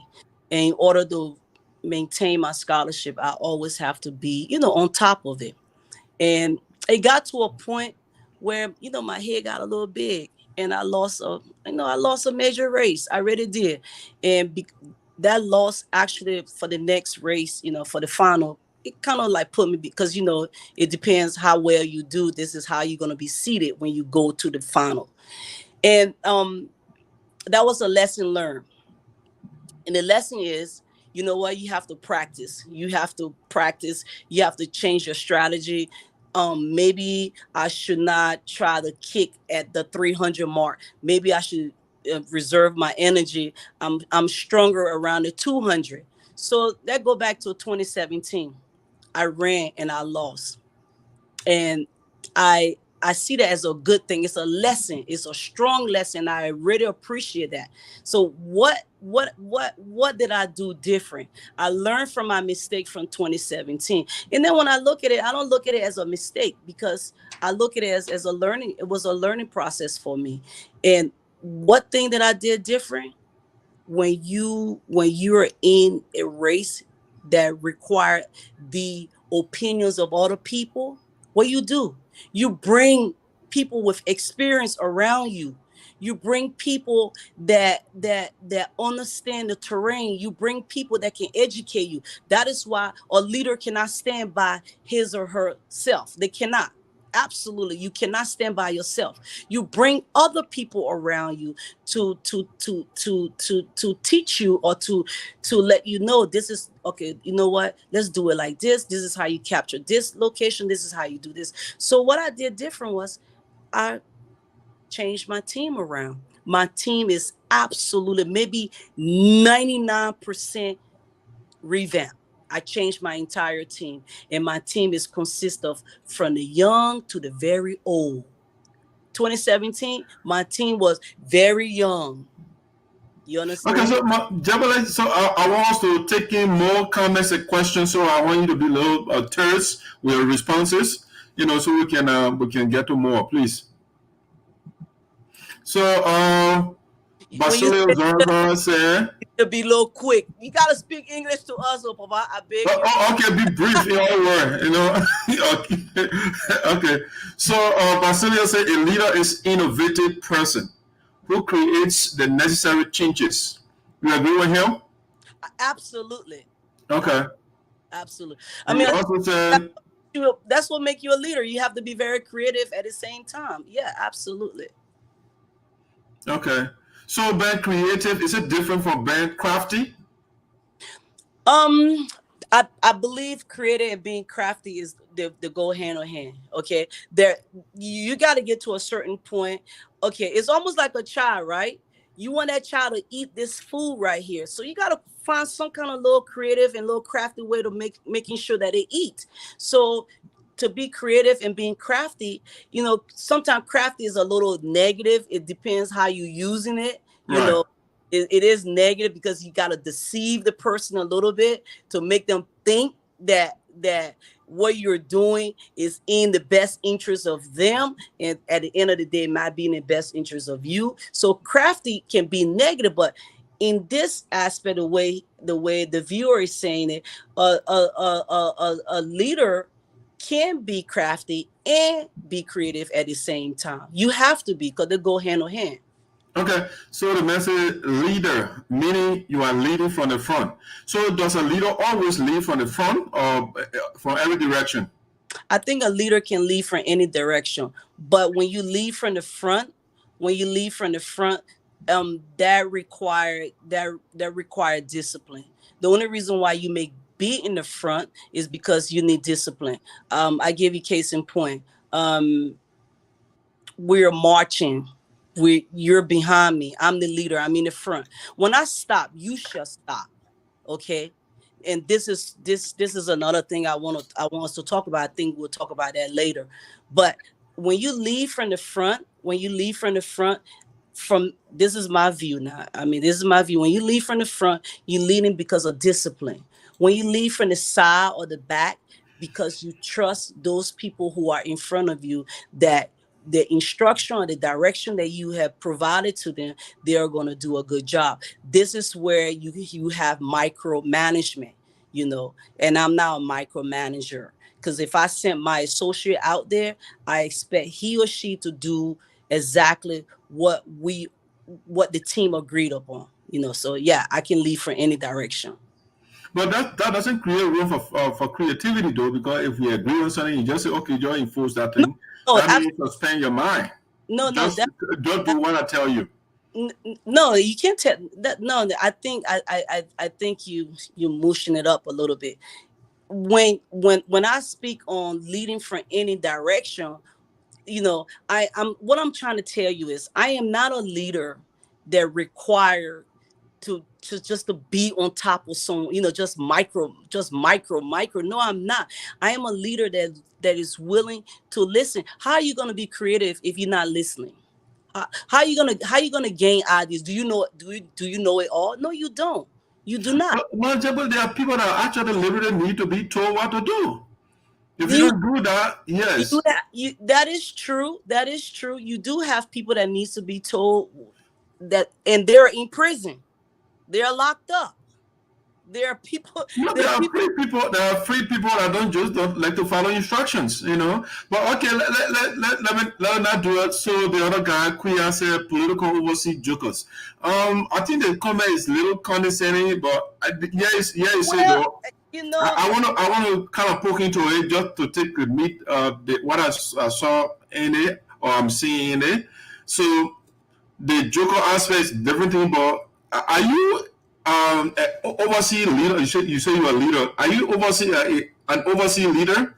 And in order to maintain my scholarship, I always have to be, on top of it. And it got to a point where, my head got a little big, and I lost a major race. I really did. And that loss actually for the next race, for the final, it kind of like put me, because, it depends how well you do. This is how you're going to be seated when you go to the final. And that was a lesson learned. And the lesson is, you know what? You have to practice. You have to practice. You have to change your strategy. Maybe I should not try to kick at the 300 mark. Maybe I should reserve my energy. I'm stronger around the 200. So that go back to 2017. I ran and I lost. And I see that as a good thing. It's a lesson. It's a strong lesson. I really appreciate that. So what did I do different? I learned from my mistake from 2017. And then when I look at it, I don't look at it as a mistake, because I look at it as a learning. It was a learning process for me. And what thing that I did different? When you're in a race that require the opinions of other people, what you do? You bring people with experience around you. You bring people that understand the terrain. You bring people that can educate you. That is why a leader cannot stand by his or herself. They cannot. Absolutely, you cannot stand by yourself. You bring other people around you to teach you, or to let you know, this is okay. You know what? Let's do it like this. This is how you capture this location. This is how you do this. So what I did different was I changed my team around. My team is absolutely maybe 99% revamped. I changed my entire team, and my team is consist of from the young to the very old. 2017, my team was very young. You understand? Okay, so Jegbadai, so I want us to take in more comments and questions. So I want you to be a little terse with your responses, so we can get to more, please. So Basilio Juarzon said, to be a little quick. You gotta speak English to us, Papa. I beg you. Okay, be brief in all word, Okay. So Basilio said a leader is innovative person who creates the necessary changes. You agree with him? Absolutely. Okay. Absolutely. I mean, also said, that's what makes you a leader. You have to be very creative at the same time. Yeah, absolutely. Okay. So being creative, is it different from being crafty? I believe creative and being crafty is they go hand in hand. Okay. You got to get to a certain point. Okay, it's almost like a child, right? You want that child to eat this food right here. So you got to find some kind of little creative and little crafty way to making sure that they eat. So to be creative and being crafty, sometimes crafty is a little negative. It depends how you're using it. Right. It is negative because you got to deceive the person a little bit to make them think that what you're doing is in the best interest of them, and at the end of the day, it might be in the best interest of you. So crafty can be negative, but in this aspect, the way the viewer is saying it, a leader can be crafty and be creative at the same time. You have to be, because they go hand in hand. Okay, so the message leader, meaning you are leading from the front. So does a leader always lead from the front or from every direction? I think a leader can lead from any direction, but when you lead from the front, that require discipline. The only reason why you may be in the front is because you need discipline. I give you case in point. We're marching. You're behind me. I'm the leader. I'm in the front. When I stop, you shall stop. Okay. And this is another thing I want us to talk about. I think we'll talk about that later. But when you lead from the front, this is my view now. I mean, this is my view. When you lead from the front, you're leading because of discipline. When you lead from the side or the back, because you trust those people who are in front of you, that the instruction or the direction that you have provided to them, they are going to do a good job. This is where you have micromanagement, and I'm not a micromanager, because if I sent my associate out there, I expect he or she to do exactly what the team agreed upon, so yeah, I can lead from any direction. But that doesn't create room for creativity, though, because if we agree on something, you just say, okay, just enforce that thing. That means suspend your mind. Just do what I tell you. No, you can't tell that. No, I think you're mushing it up a little bit. When I speak on leading from any direction, what I'm trying to tell you is I am not a leader that require to just to be on top of someone, just micro. No, I'm not. I am a leader that is willing to listen. How are you going to be creative if you're not listening? How are you gonna gain ideas? Do you know it all? No, you don't. You do not. Well, there are people that actually literally need to be told what to do. If you don't do that, yes. That is true. That is true. You do have people that needs to be told that, and they're in prison. They're locked up. There are people. No, there are free people. There are free people that don't like to follow instructions, you know. But okay, let me not do it. So the other guy, Queer, said political overseas jokers. I think the comment is a little condescending, but you say though. You know, I want to kind of poke into it just to take the meat what I saw in it or I'm seeing in it. So the joker aspect is different thing, but are you overseas leader? You say you're a leader. Are you an overseas leader?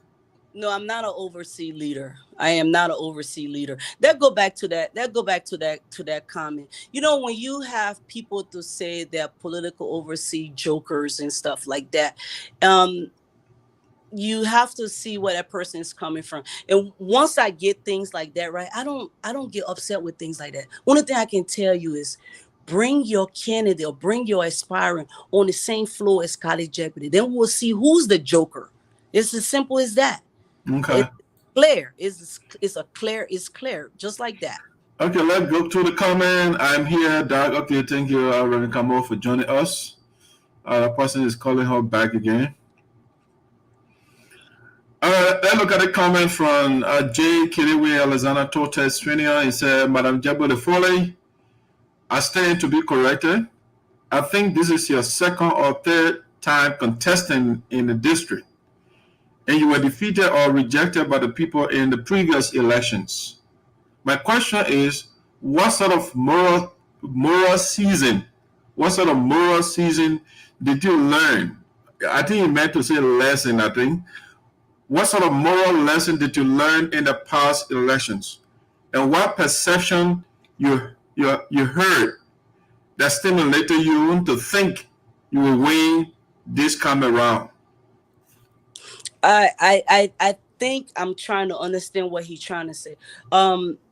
No, I'm not an overseas leader. I am not an overseas leader. That go back to that comment. You know, when you have people to say they're political overseas jokers and stuff like that, you have to see where that person is coming from. And once I get things like that, right, I don't get upset with things like that. Only thing I can tell you is bring your candidate or bring your aspirant on the same floor as Gallah Jegbadai. Then we'll see who's the joker. It's as simple as that. Okay. It's clear, just like that. Okay, let's go to the comment. I'm here, Doug. Okay, thank you, Reverend Kamo, for joining us. The person is calling her back again. Let's look at the comment from J. Kiriwe Alexander Tortes Jr. He said, Madam Jegbadai-Fully, I stand to be corrected. I think this is your second or third time contesting in the district, and you were defeated or rejected by the people in the previous elections. My question is, what sort of moral season did you learn? I think he meant to say lesson, I think. What sort of moral lesson did you learn in the past elections? And what perception you heard that stimulated you to think you will win this time around? I think I'm trying to understand what he's trying to say.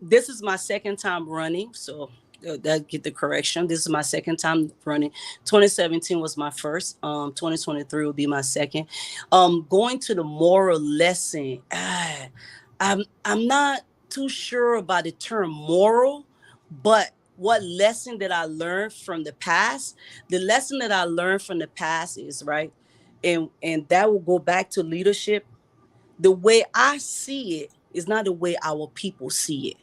This is my second time running, so that get the correction. This is my second time running. 2017 was my first. 2023 will be my second. Going to the moral lesson, I'm not too sure about the term moral, but what lesson that I learned from the past? The lesson that I learned from the past is, right, and that will go back to leadership. The way I see it is not the way our people see it.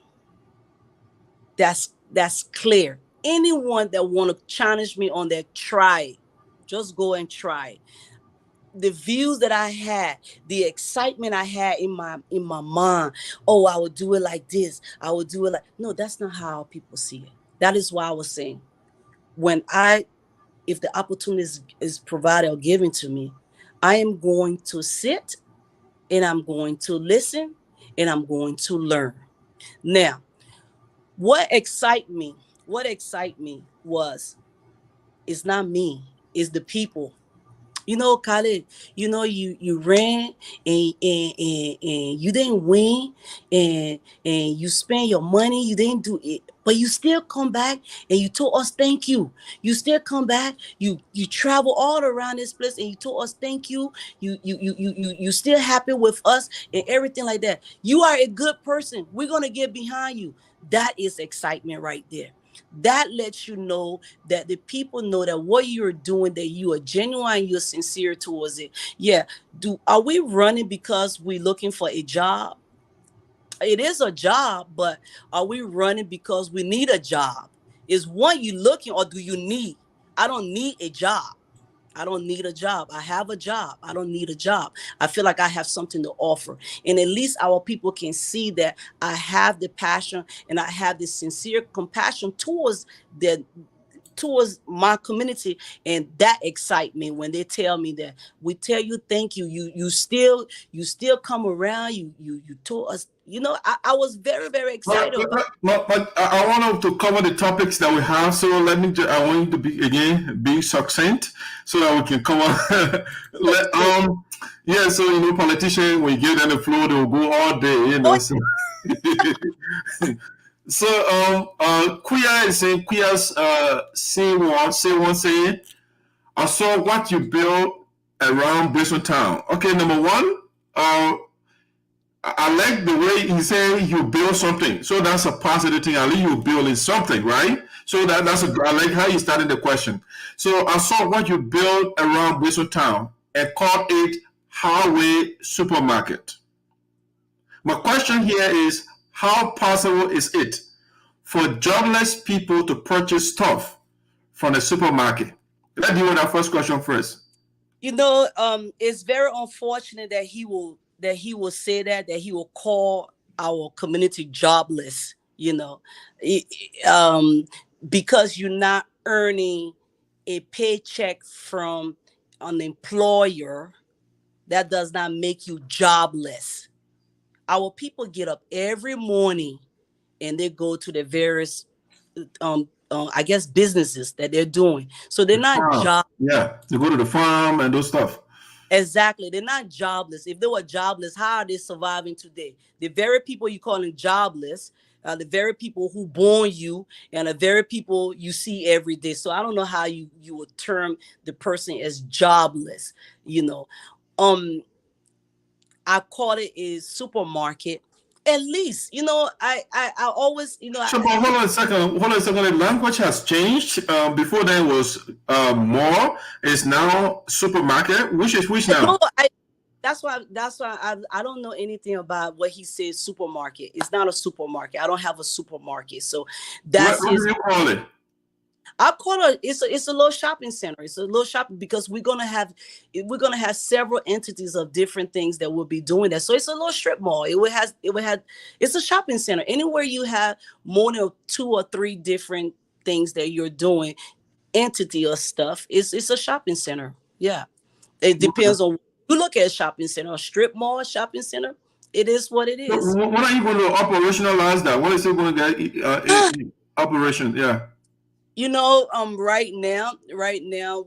That's clear. Anyone that want to challenge me on that, try it. Just go and try it. The views that I had, the excitement I had in my mind. Oh, I would do it like this. I would do it like, no, that's not how people see it. That is why I was saying, if the opportunity is provided or given to me, I am going to sit and I'm going to listen and I'm going to learn. Now, what excite me was, it's not me, it's the people. You know, Khaled, you know, you ran and you didn't win and you spent your money, you didn't do it, but you still come back and you told us thank you. You still come back, you travel all around this place and you told us thank you. You still happy with us and everything like that. You are a good person. We're gonna get behind you. That is excitement right there. That lets you know that the people know that what you're doing, that you are genuine, you're sincere towards it. Yeah. Are we running because we're looking for a job? It is a job, but are we running because we need a job? Is one you looking, or do you need? I don't need a job. I don't need a job. I have a job. I don't need a job. I feel like I have something to offer. And at least our people can see that I have the passion and I have the sincere compassion towards my community. And that excites me when they tell me that we tell you thank you. You still come around. You told us. You know, I was very, very excited. But I want to cover the topics that we have. So I want you to be succinct so that we can cover. Yeah, so, you know, politicians, when you give them the floor, they'll go all day, you know. So, Queer is saying, Queer's say, I saw what you built around Bristol Town. Okay, number one, I like the way he said you build something. So that's a positive thing. At least you building something, right? So I like how you started the question. So I saw what you built around Bristol Town and called it Highway Supermarket. My question here is, how possible is it for jobless people to purchase stuff from the supermarket? Let's deal with that first question first. You know, it's very unfortunate that he will say that he will call our community jobless, you know, because you're not earning a paycheck from an employer, that does not make you jobless. Our people get up every morning and they go to the various I guess businesses that they're doing. So they're not jobless. Yeah, they go to the farm and those stuff. Exactly. They're not jobless. If they were jobless, how are they surviving today? The very people you calling jobless are the very people who born you and the very people you see every day. So I don't know how you would term the person as jobless, you know. I call it a supermarket. At least, you know, I always, you know. So, but hold on a second. The language has changed. Before then was mall. It's now supermarket. Which is which now? No, that's why I don't know anything about what he says. Supermarket. It's not a supermarket. I don't have a supermarket. So that's what do you call it? I call it it's a little shopping center. It's a little shopping because we're gonna have several entities of different things that will be doing that. So it's a little strip mall. It's a shopping center. Anywhere you have more than 2 or 3 different things that you're doing, entity or stuff, it's a shopping center. Yeah, it depends on you look at a shopping center, a strip mall, a shopping center. It is what it is. So when are you going to operationalize that? When is it going to get operation? Yeah. You know, right now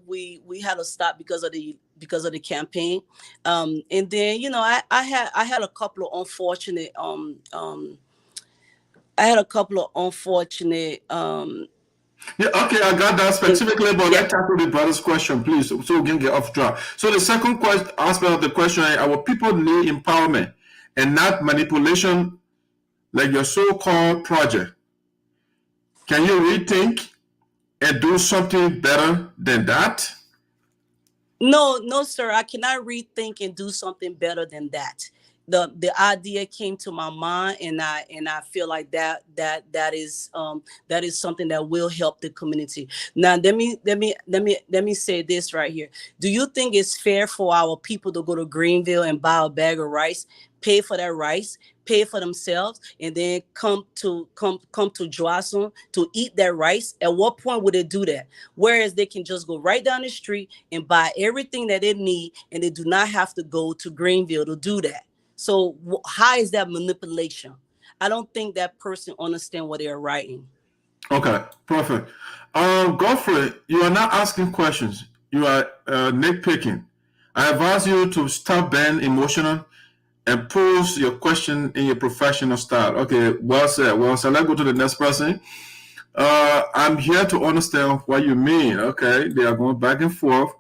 we had to stop because of the campaign, and then, you know, I had a couple of unfortunate Yeah, okay, I got that specifically, but let's tackle the brother's question, please, so we can get off track. So the second aspect of the question is, our people need empowerment and not manipulation, like your so-called project. Can you rethink and do something better than that? No, sir. I cannot rethink and do something better than that. The idea came to my mind, and I feel like that is something that will help the community. Now, let me say this right here. Do you think it's fair for our people to go to Greenville and buy a bag of rice, pay for that rice, pay for themselves, and then come to Juarzon to eat that rice? At what point would they do that? Whereas they can just go right down the street and buy everything that they need, and they do not have to go to Greenville to do that. So how is that manipulation? I don't think that person understands what they're writing. Okay, perfect. Godfrey, you are not asking questions. You are nitpicking. I advise you to stop being emotional and pose your question in your professional style. Okay, well said. Let's go to the next person. I'm here to understand what you mean. Okay, they are going back and forth.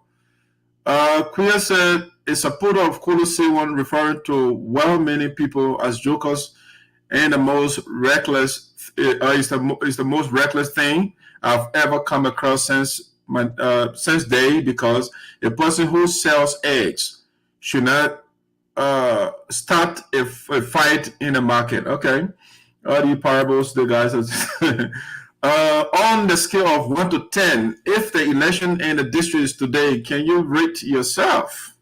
Queer said, a supporter of Kolo C1 referring to well-meaning people as jokers and the most reckless is the most reckless thing I've ever come across since day, because a person who sells eggs should not start a fight in the market. Okay, all the parables the guys are on the scale of 1 to 10, if the election in the district is today, can you rate yourself?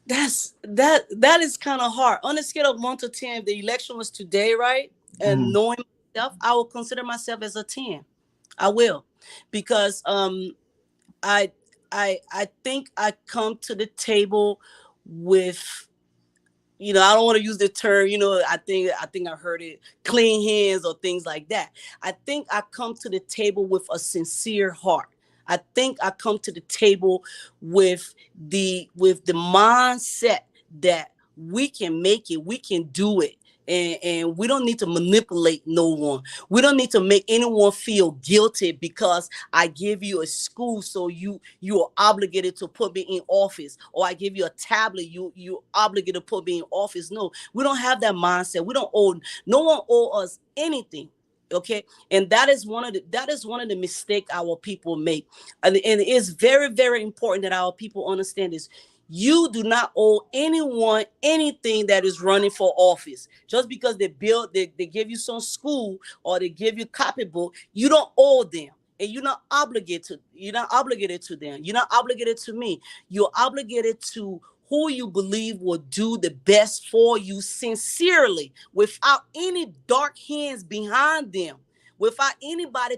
That is kind of hard. On a scale of 1 to 10, if the election was today, right? And knowing myself, I will consider myself as a 10. I will, because I think I come to the table with, you know, I don't want to use the term, you know, I think I heard it, clean hands or things like that. I think I come to the table with a sincere heart. I think I come to the table with the mindset that we can make it, we can do it. And we don't need to manipulate no one. We don't need to make anyone feel guilty because I give you a school, so you are obligated to put me in office, or I give you a tablet, you obligated to put me in office. No, we don't have that mindset. We don't owe no one owe us anything. Okay, and that is one of the mistakes our people make, and it's very, very important that our people understand this. You do not owe anyone anything that is running for office. Just because they give you some school or they give you copybook, you don't owe them. And you're not obligated to them. You're not obligated to me. You're obligated to who you believe will do the best for you sincerely, without any dark hands behind them, without anybody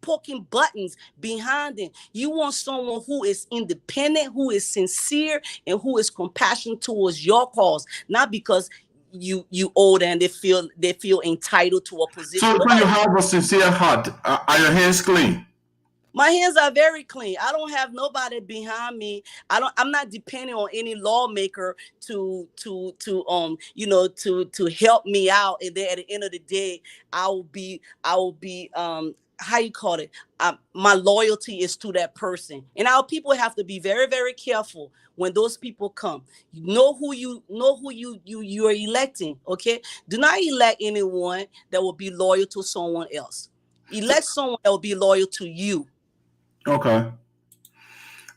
poking buttons behind them. You want someone who is independent, who is sincere, and who is compassionate towards your cause, not because you owe them, they feel entitled to a position. So when you have a sincere heart, are your hands clean? My hands are very clean. I don't have nobody behind me. I'm not depending on any lawmaker to help me out. And then at the end of the day, I will be how you call it? My loyalty is to that person. And our people have to be very, very careful when those people come. You know who you are electing. Okay, do not elect anyone that will be loyal to someone else. Elect someone that will be loyal to you. Okay.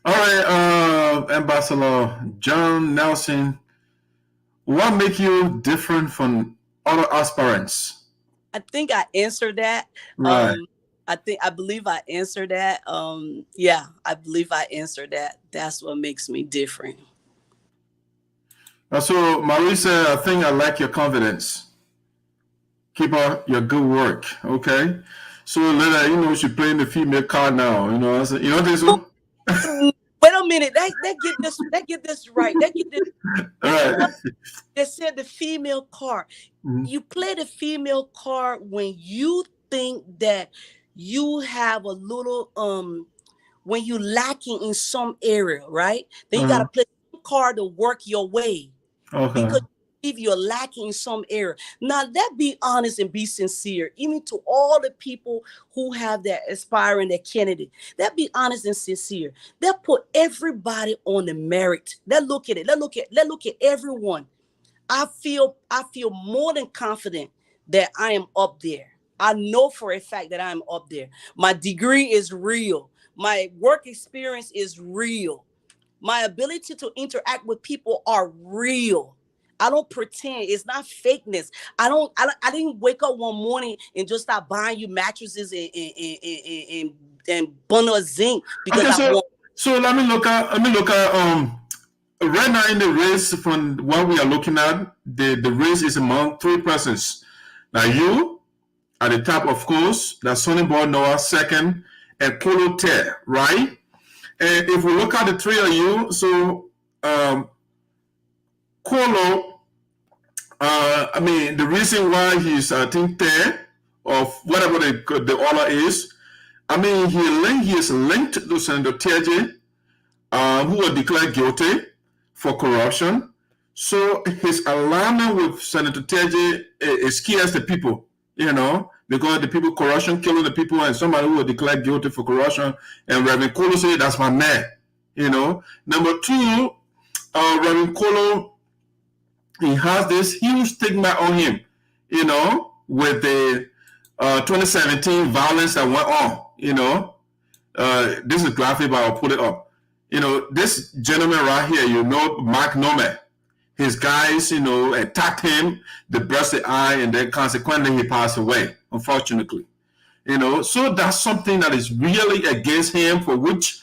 All right, Ambassador John Nelson, what makes you different from other aspirants? I think I answered that. Right. I believe I answered that. Yeah, I believe I answered that. That's what makes me different. So Marie said, I think I like your confidence. Keep up your good work. Okay. So later, she's playing the female card now. This one. Wait a minute. They get this right. Right. They said the female card. Mm-hmm. You play the female card when you think that you have a little when you lacking in some area, right? Then you gotta play the card to work your way. Okay. Because if you're lacking in some area. Now, let's be honest and be sincere, even to all the people who have that aspiring, that candidate. Let's be honest and sincere. Let's put everybody on the merit. Let's look at it. Let's look at everyone. I feel more than confident that I am up there. I know for a fact that I'm up there. My degree is real. My work experience is real. My ability to interact with people are real. I don't pretend. It's not fakeness. I didn't wake up one morning and just start buying you mattresses and bundle of zinc because So let me look at right now in the race from what we are looking at, the race is among three persons. Now you at the top, of course, that's Sonnyboy Noah second, and Kolo Teahjay, right? And if we look at the three of you, so Kolo, the reason why he's, I think, there, of whatever the order is, he is linked to Senator Teahjay, who was declared guilty for corruption. So his alignment with Senator Teahjay scares the people, because the people corruption, killing the people, and somebody who was declared guilty for corruption, and Reverend Kolo said, that's my man, Number two, Reverend Kolo, he has this huge stigma on him, with the 2017 violence that went on, this is graphic, but I'll put it up. This gentleman right here, Mark Norman, his guys, attacked him, they burst the eye, and then consequently he passed away, unfortunately. So that's something that is really against him, for which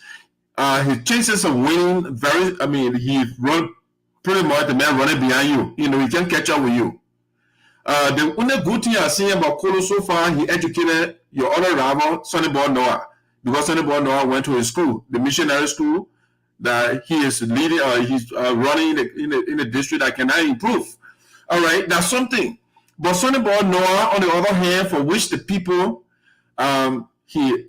his chances of winning he run pretty much the man running behind you. He can't catch up with you. The only good thing I see about Kolo so far, he educated your other rival, Sonnyboy Noah, because Sonnyboy Noah went to his school, the missionary school that he is leading, he's running in the district that cannot improve. All right, that's something. But Sonnyboy Noah, on the other hand, for which the people, I think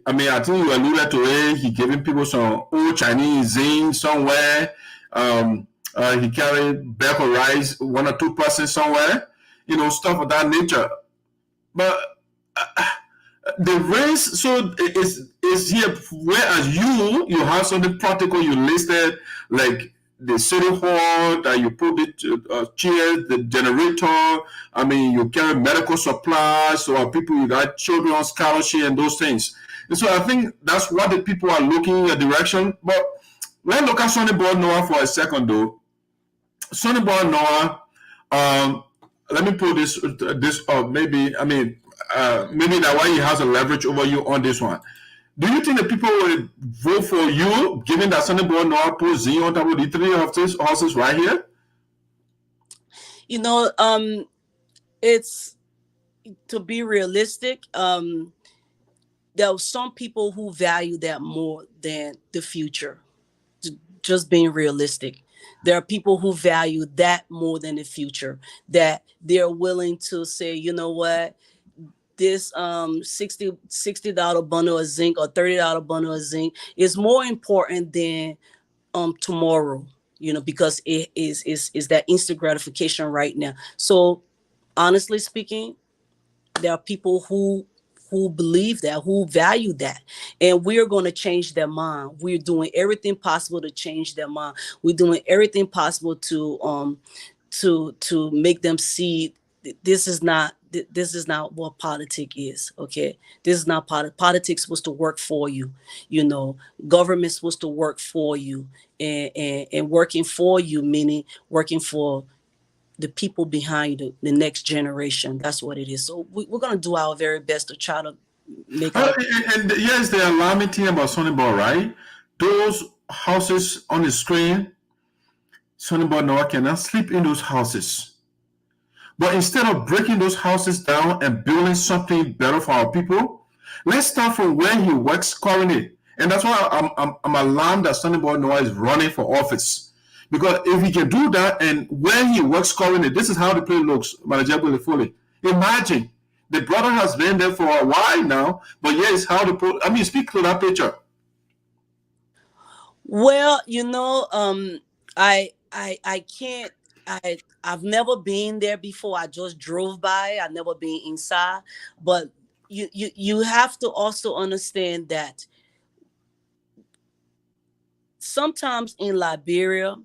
you alluded to it, he giving people some old Chinese zinc somewhere. He carried bag of rice, 1 or 2 persons somewhere. stuff of that nature. But the race, so is here, whereas you have something practical you listed, like the city hall that you put the chairs, the generator. I mean, you carry medical supplies, or people you got children on scholarship and those things. And so I think that's what the people are looking in your direction. But let's look at Sonnyboy Noah for a second, though. Sonnyboy Noah, let me put this up. Maybe that why he has a leverage over you on this one. Do you think the people will vote for you, given that Sonnyboy Noah put Z on top of the three horses right here? It's, to be realistic, there are some people who value that more than the future. Just being realistic. There are people who value that more than the future, that they're willing to say, you know what, this $60 bundle of zinc or $30 bundle of zinc is more important than tomorrow, because it is that instant gratification right now. So honestly speaking, there are people who believe that, who value that, and we're going to change their mind. We're doing everything possible to change their mind. We're doing everything possible to make them see this is not what politics is. Okay, this is not politics. Supposed to work for you. Government's supposed to work for you, and working for you meaning working for the people behind the next generation. That's what it is. So we're going to do our very best to try to make and yes, the alarming thing about Sonnyboy, right? Those houses on the screen, Sonnyboy Noah cannot sleep in those houses. But instead of breaking those houses down and building something better for our people, let's start from where he works currently. And that's why I'm alarmed that Sonnyboy Noah is running for office. Because if he can do that, and where he works currently, this is how the place looks, Jegbadai-Fully. Imagine, the brother has been there for a while now, but yes, how the speak to that picture. Well, I can't. I've never been there before. I just drove by. I've never been inside. But you have to also understand that sometimes in Liberia,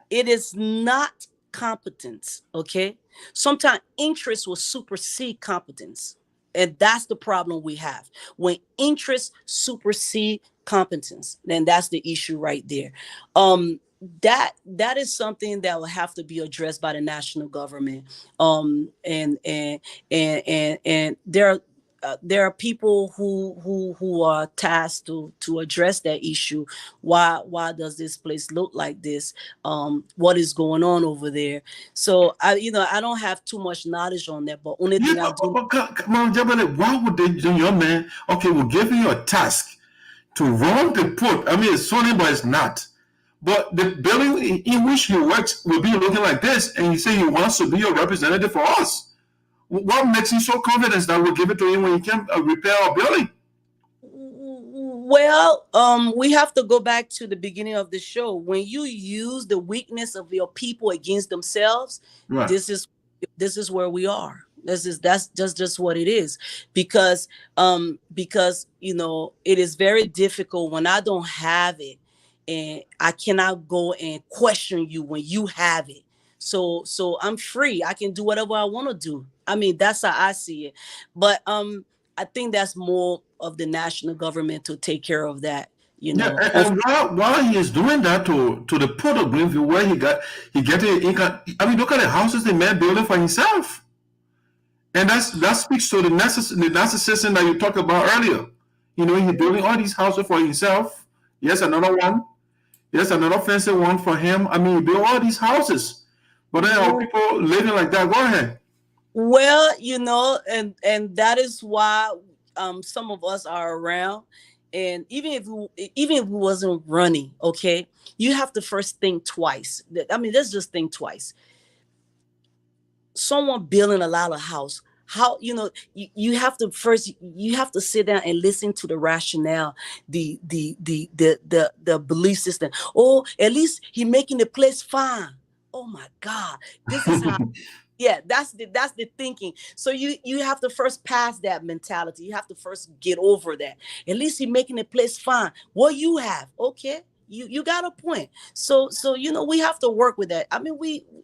it is not competence, okay? Sometimes interest will supersede competence. And that's the problem we have. When interest supersede competence, then that's the issue right there. That is something that will have to be addressed by the national government. And there are people who are tasked to address that issue. Why does this place look like this? What is going on over there? So I don't have too much knowledge on that, but only thing I do. Why would they do, your man? Okay, we'll give you a task to run the port. I mean, it's funny, but it's not. But the building in which he works will be looking like this, and he say he wants to be a representative for us. What makes him so confident that we'll give it to him when he can repair our building? Well, we have to go back to the beginning of the show. When you use the weakness of your people against themselves, right. This is where we are. That's just what it is. Because it is very difficult when I don't have it, and I cannot go and question you when you have it. So I'm free. I can do whatever I want to do. I mean, that's how I see it. But I think that's more of the national government to take care of that. Yeah, and while he is doing that to the Port of Greenville, where he get it income. I mean, look at the houses the man building for himself, and that speaks to the narcissism that you talked about earlier. He's building all these houses for himself. Yes, another one. Yes, another fancy one for him. I mean, he built all these houses, but there are people living like that. Go ahead. Well, and that is why some of us are around. And even if we wasn't running, okay, you have to first think twice. I mean, let's just think twice. Someone building a lot of house. How you have to sit down and listen to the rationale, the belief system. Oh, at least he making the place fine. Oh my God, this is how Yeah, that's the thinking. So you have to first pass that mentality. You have to first get over that. At least you're making the place fine. What you have, okay, you got a point. So we have to work with that. I mean,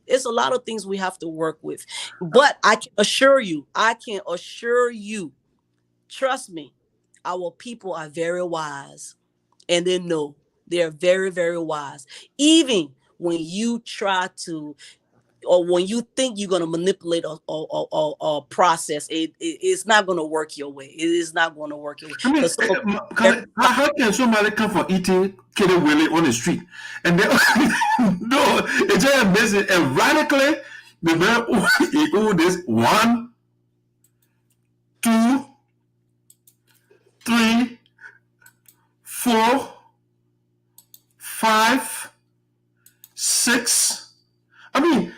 it's a lot of things we have to work with, but I can assure you, trust me, our people are very wise, and they know they're very, very wise. Even when you try to, or when you think you're going to manipulate a process, it's not going to work your way. It is not going to work your way. I mean, how can somebody come for eating Kele Willy on the street? And then, no, it's just amazing. And radically, the man who this 1, 2, 3, 4, 5, 6. I mean,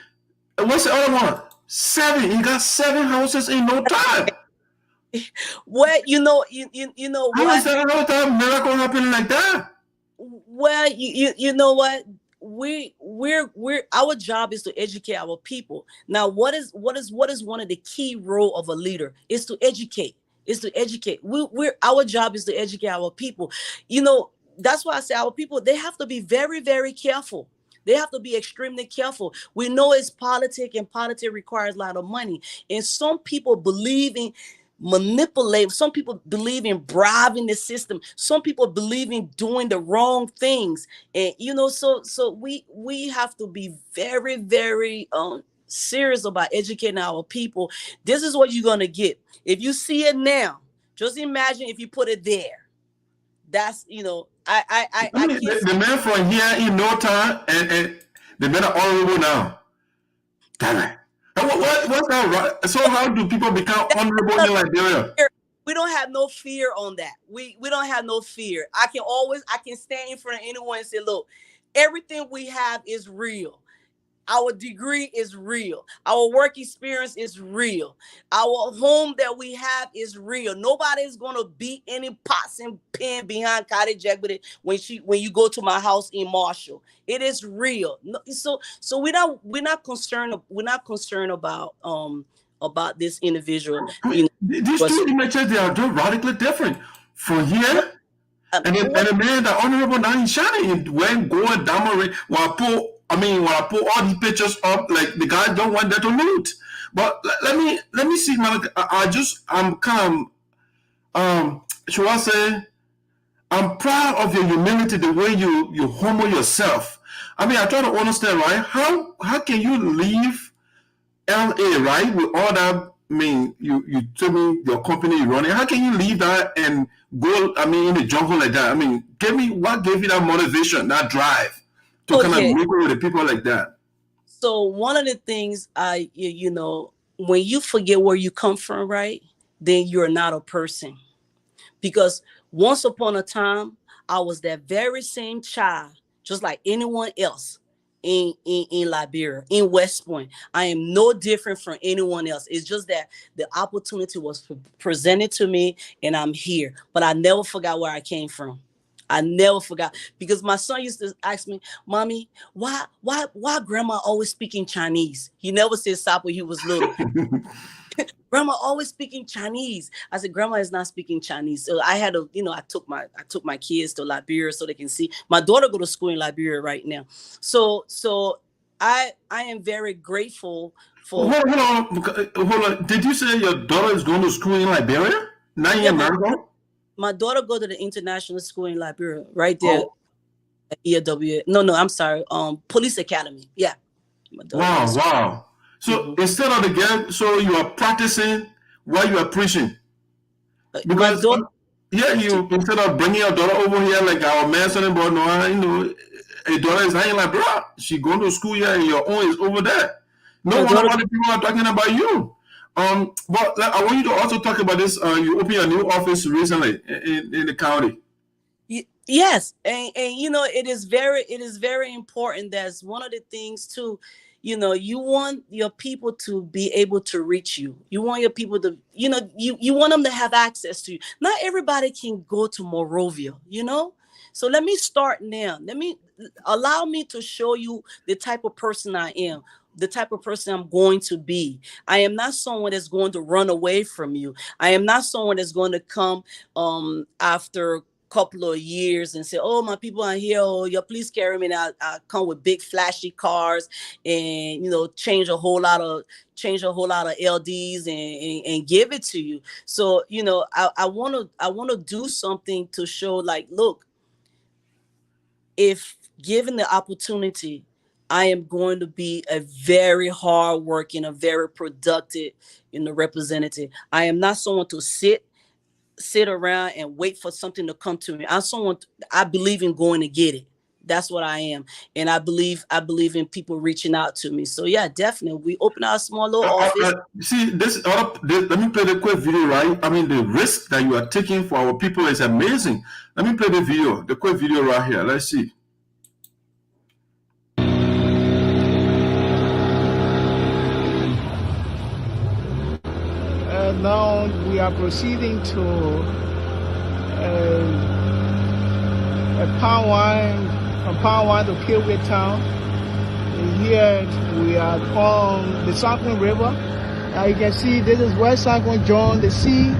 what's the other one? 7. He got 7 houses in no time. Well, you know How is that no time miracle happening like that? Well, you know what? We're our job is to educate our people. Now, what is one of the key role of a leader is to educate. Our job is to educate our people. That's why I say our people, they have to be very, very careful. They have to be extremely careful. We know it's politics, and politics requires a lot of money. And some people believe in manipulate. Some people believe in bribing the system. Some people believe in doing the wrong things. And so we have to be very, very serious about educating our people. This is what you're gonna get. If you see it now, just imagine if you put it there. That's I mean, the man from here in no time, and the men are honorable now. Damn it. What's that right? So how do people become honorable in Liberia? We don't have no fear on that. We don't have no fear. I can stand in front of anyone and say, look, everything we have is real. Our degree is real. Our work experience is real. Our home that we have is real. Nobody is going to beat any pots and pan behind Gallah Jegbadai when you go to my house in Marshall. It is real. So we're not concerned about this individual. These two images, they are just radically different. From here, and the man, the honorable, now he's shining, wearing gold diamond ring. When I pull all these pictures up, like the guy don't want that to loot. But let me see, man. I'm kind of should I say, I'm proud of your humility, the way you humble yourself. I mean, I try to understand, right? How can you leave LA, right, with all that? I mean, you told me your company you're running. How can you leave that and go, in the jungle like that? I mean, what gave you that motivation, that drive to kind of meet with the people like that? So one of the things when you forget where you come from, right, then you're not a person. Because once upon a time, I was that very same child, just like anyone else in Liberia, in West Point. I am no different from anyone else. It's just that the opportunity was presented to me and I'm here. But I never forgot where I came from. I never forgot, because my son used to ask me, Mommy, why grandma always speaking Chinese? He never said Sapo, he was little. Grandma always speaking Chinese. I said, Grandma is not speaking Chinese. So I had to, I took my kids to Liberia so they can see. My daughter go to school in Liberia right now. So I am very grateful for. Hold on. Did you say your daughter is going to school in Liberia? Not in America? My daughter go to the international school in Liberia, right there. EW. No, I'm sorry. Police Academy. Yeah. Wow. So instead of the game, so you are practicing while you are preaching. Because you instead of bringing your daughter over here like our man Sonnyboy Noah, a daughter is hanging like, bro, she going to school here and your own is over there. No one other people are talking about you. But I want you to also talk about this. You opened a new office recently in the county. Yes, and it is very important. That's one of the things too. You want your people to be able to reach you. You want your people to, you want them to have access to you. Not everybody can go to Monrovia, So let me start now. Allow me to show you the type of person I am. the type of person I'm going to be. I am not someone that's going to run away from you. I am not someone that's going to come after a couple of years and say, oh, my people are here, oh, yeah, please carry me. And I come with big flashy cars and, you know, change a whole lot of LDs and give it to you. So, you know, I want to do something to show, like, look, if given the opportunity, I am going to be a very hardworking, a very productive, representative. I am not someone to sit around and wait for something to come to me. I believe in going to get it. That's what I am, and I believe in people reaching out to me. So yeah, definitely, we open our small little office. See this. Let me play the quick video, right? I mean, the risk that you are taking for our people is amazing. Let me play the quick video right here. Let's see. Now we are proceeding to Pound One, from Pound One to Kilway Town. And here we are on the Sanquin River. You can see this is where Sanquin joined the sea.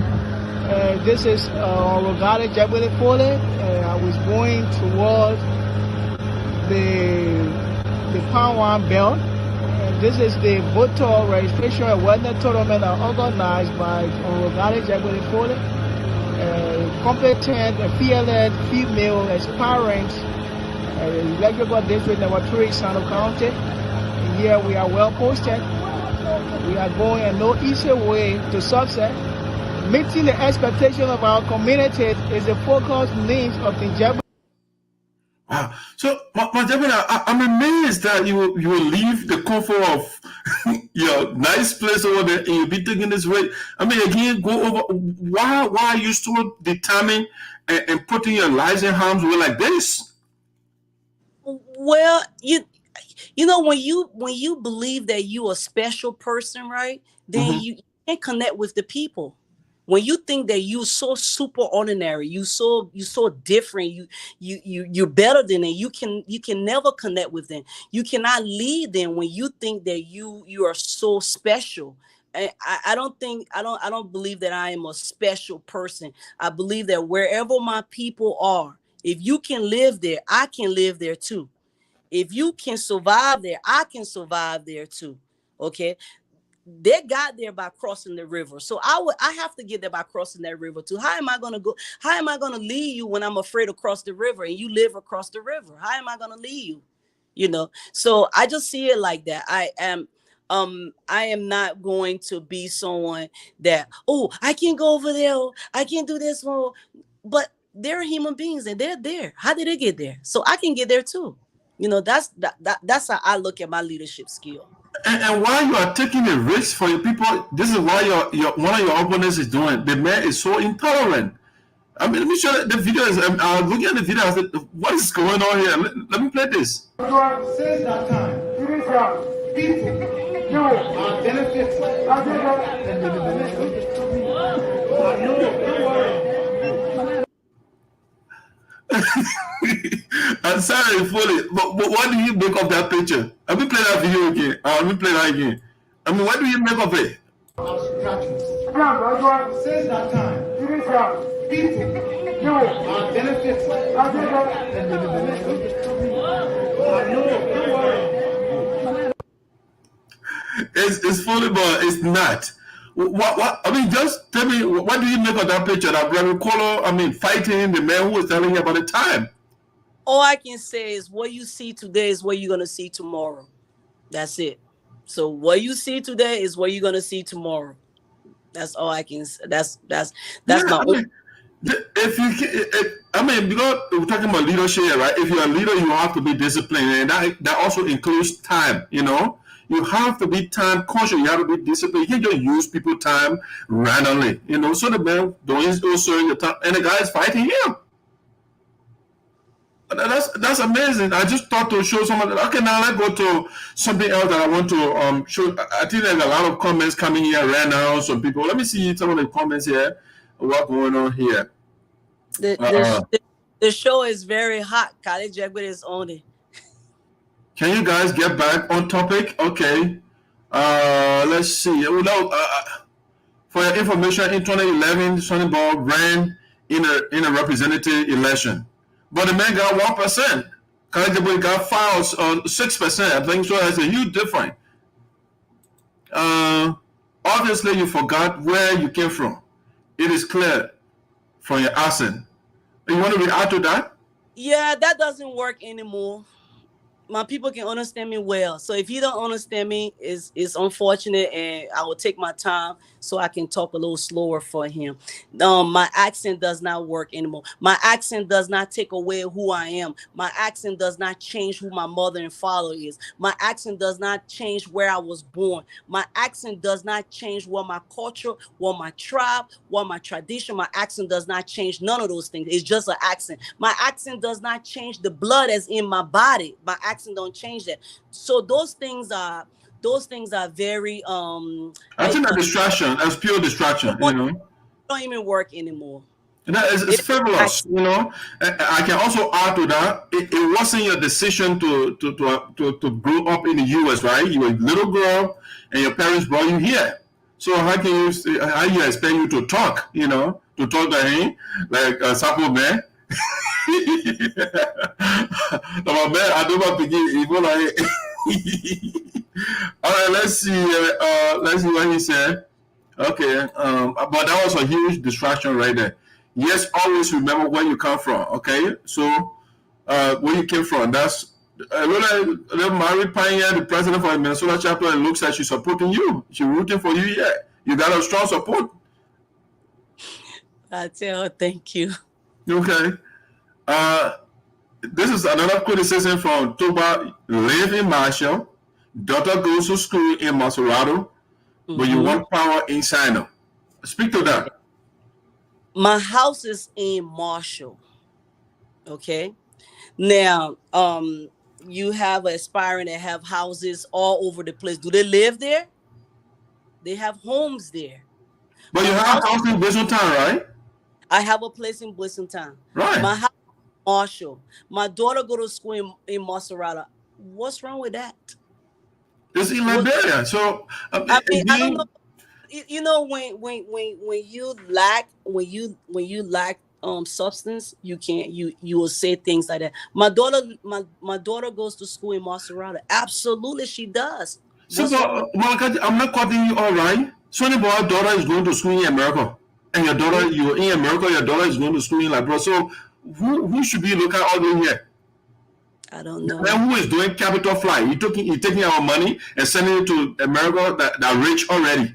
This is Gallah Jegbadai-Fully. I was going towards the Pound One belt. This is the voter registration awareness tournament organized by Gallah Jegbadai-Fully. Competent and fearless female aspirants, Electoral District number 3, Sinoe County. And here we are well posted. We are going a no easy way to success. Meeting the expectation of our community is the focus needs of the Jegbadai. Wow. So, Jegbadai, I'm amazed that you will leave the comfort of your nice place over there and you'll be taking this way. I mean, again, go over. Why are you so determined and putting your lives in harm's way like this? Well, you know, when you believe that you're a special person, right? Then you can't connect with the people. When you think that you're so super ordinary, you're so different, you're better than them, you can never connect with them. You cannot lead them when you think that you are so special. I don't believe that I am a special person. I believe that wherever my people are, if you can live there, I can live there too. If you can survive there, I can survive there too. Okay. They got there by crossing the river. So I have to get there by crossing that river too. How am I going to go? How am I going to lead you when I'm afraid to cross the river and you live across the river? How am I going to lead you? You know? So I just see it like that. I am not going to be someone that, oh, I can't go over there. I can't do this one. But they're human beings and they're there. How did they get there? So I can get there too. You know, that's how I look at my leadership skill. And while you are taking a risk for your people, this is why your one of your opponents is doing. The man is so intolerant. I mean, let me show you the video. I was looking at the video. I said, what is going on here? Let me play this. Since that time, people are benefiting. I'm sorry, fully, but what do you make of that picture? Let me play that video again. Let me play that again. I mean, what do you make of it? Since that time, people are benefiting. It's fully, but it's not. What? I mean, just tell me, what do you make of that picture? That brother Kolo, I mean, fighting the man who was telling you about the time. All I can say is what you see today is what you're going to see tomorrow. That's it. So what you see today is what you're going to see tomorrow. That's all I can say. That's my own. I mean, because we're talking about leadership, right? If you're a leader, you have to be disciplined, and that also includes time. You know, you have to be time conscious. You have to be disciplined. You can't just use people's time randomly. You know, so the man doing also your time, and the guy is fighting him. That's amazing. I just thought to show someone. Okay, now let's go to something else that I want to show. I think there's a lot of comments coming here right now. Some people. Let me see some of the comments here. What's going on here? The show is very hot. Gallah Jegbadai is on it. Can you guys get back on topic? Okay. Let's see. For your information, in 2011, Sonnyboy ran in a representative election, but the man got 1%. Gallah Jegbadai got 5 or 6%. I think so. That's a huge difference. Obviously, you forgot where you came from. It is clear from your accent. You want to react to that? Yeah, that doesn't work anymore. My people can understand me well. So if you don't understand me, it's unfortunate, and I will take my time so I can talk a little slower for him. My accent does not work anymore. My accent does not take away who I am. My accent does not change who my mother and father is. My accent does not change where I was born. My accent does not change what my culture, what my tribe, what my tradition. My accent does not change none of those things. It's just an accent. My accent does not change the blood that's in my body. My accent don't change that. So those things are very I think a distraction, as pure distraction, don't even work anymore. It's frivolous, I can also add to that. It wasn't your decision to grow up in the U.S., right? You were a little girl, and your parents brought you here. So how you expect you to talk? To talk to him like Sapo man. I don't begin. All right, let's see what he said. Okay, but that was a huge distraction right there. Yes, always remember where you come from. Okay, so where you came from. That's little Mary Pioneer, the president for the Minnesota chapter, and looks like she's supporting you. She's rooting for you. Yeah, you got a strong support. I tell her thank you. Okay. This is another criticism from Toba. Live in Marshall. Daughter goes to school in Maserado, but you want power in Sinoe. Speak to that. My house is in Marshall. Okay. Now, you have Aspirant that have houses all over the place. Do they live there? They have homes there. But you have a house in Blissington, right? I have a place in Blissington. Right. My house is in Marshall. My daughter go to school in Maserado. What's wrong with that? It's in Liberia. So I don't know. When you lack substance, you will say things like that. My daughter goes to school in Maserado. Absolutely, she does. So, Malaka, I'm not cutting you, all right? Sonnyboy's daughter is going to school in America, and your daughter, you're in America. Your daughter is going to school in Liberia. So, who should be looking all the here? I don't know. And who is doing capital flight? You're taking our money and sending it to America that rich already.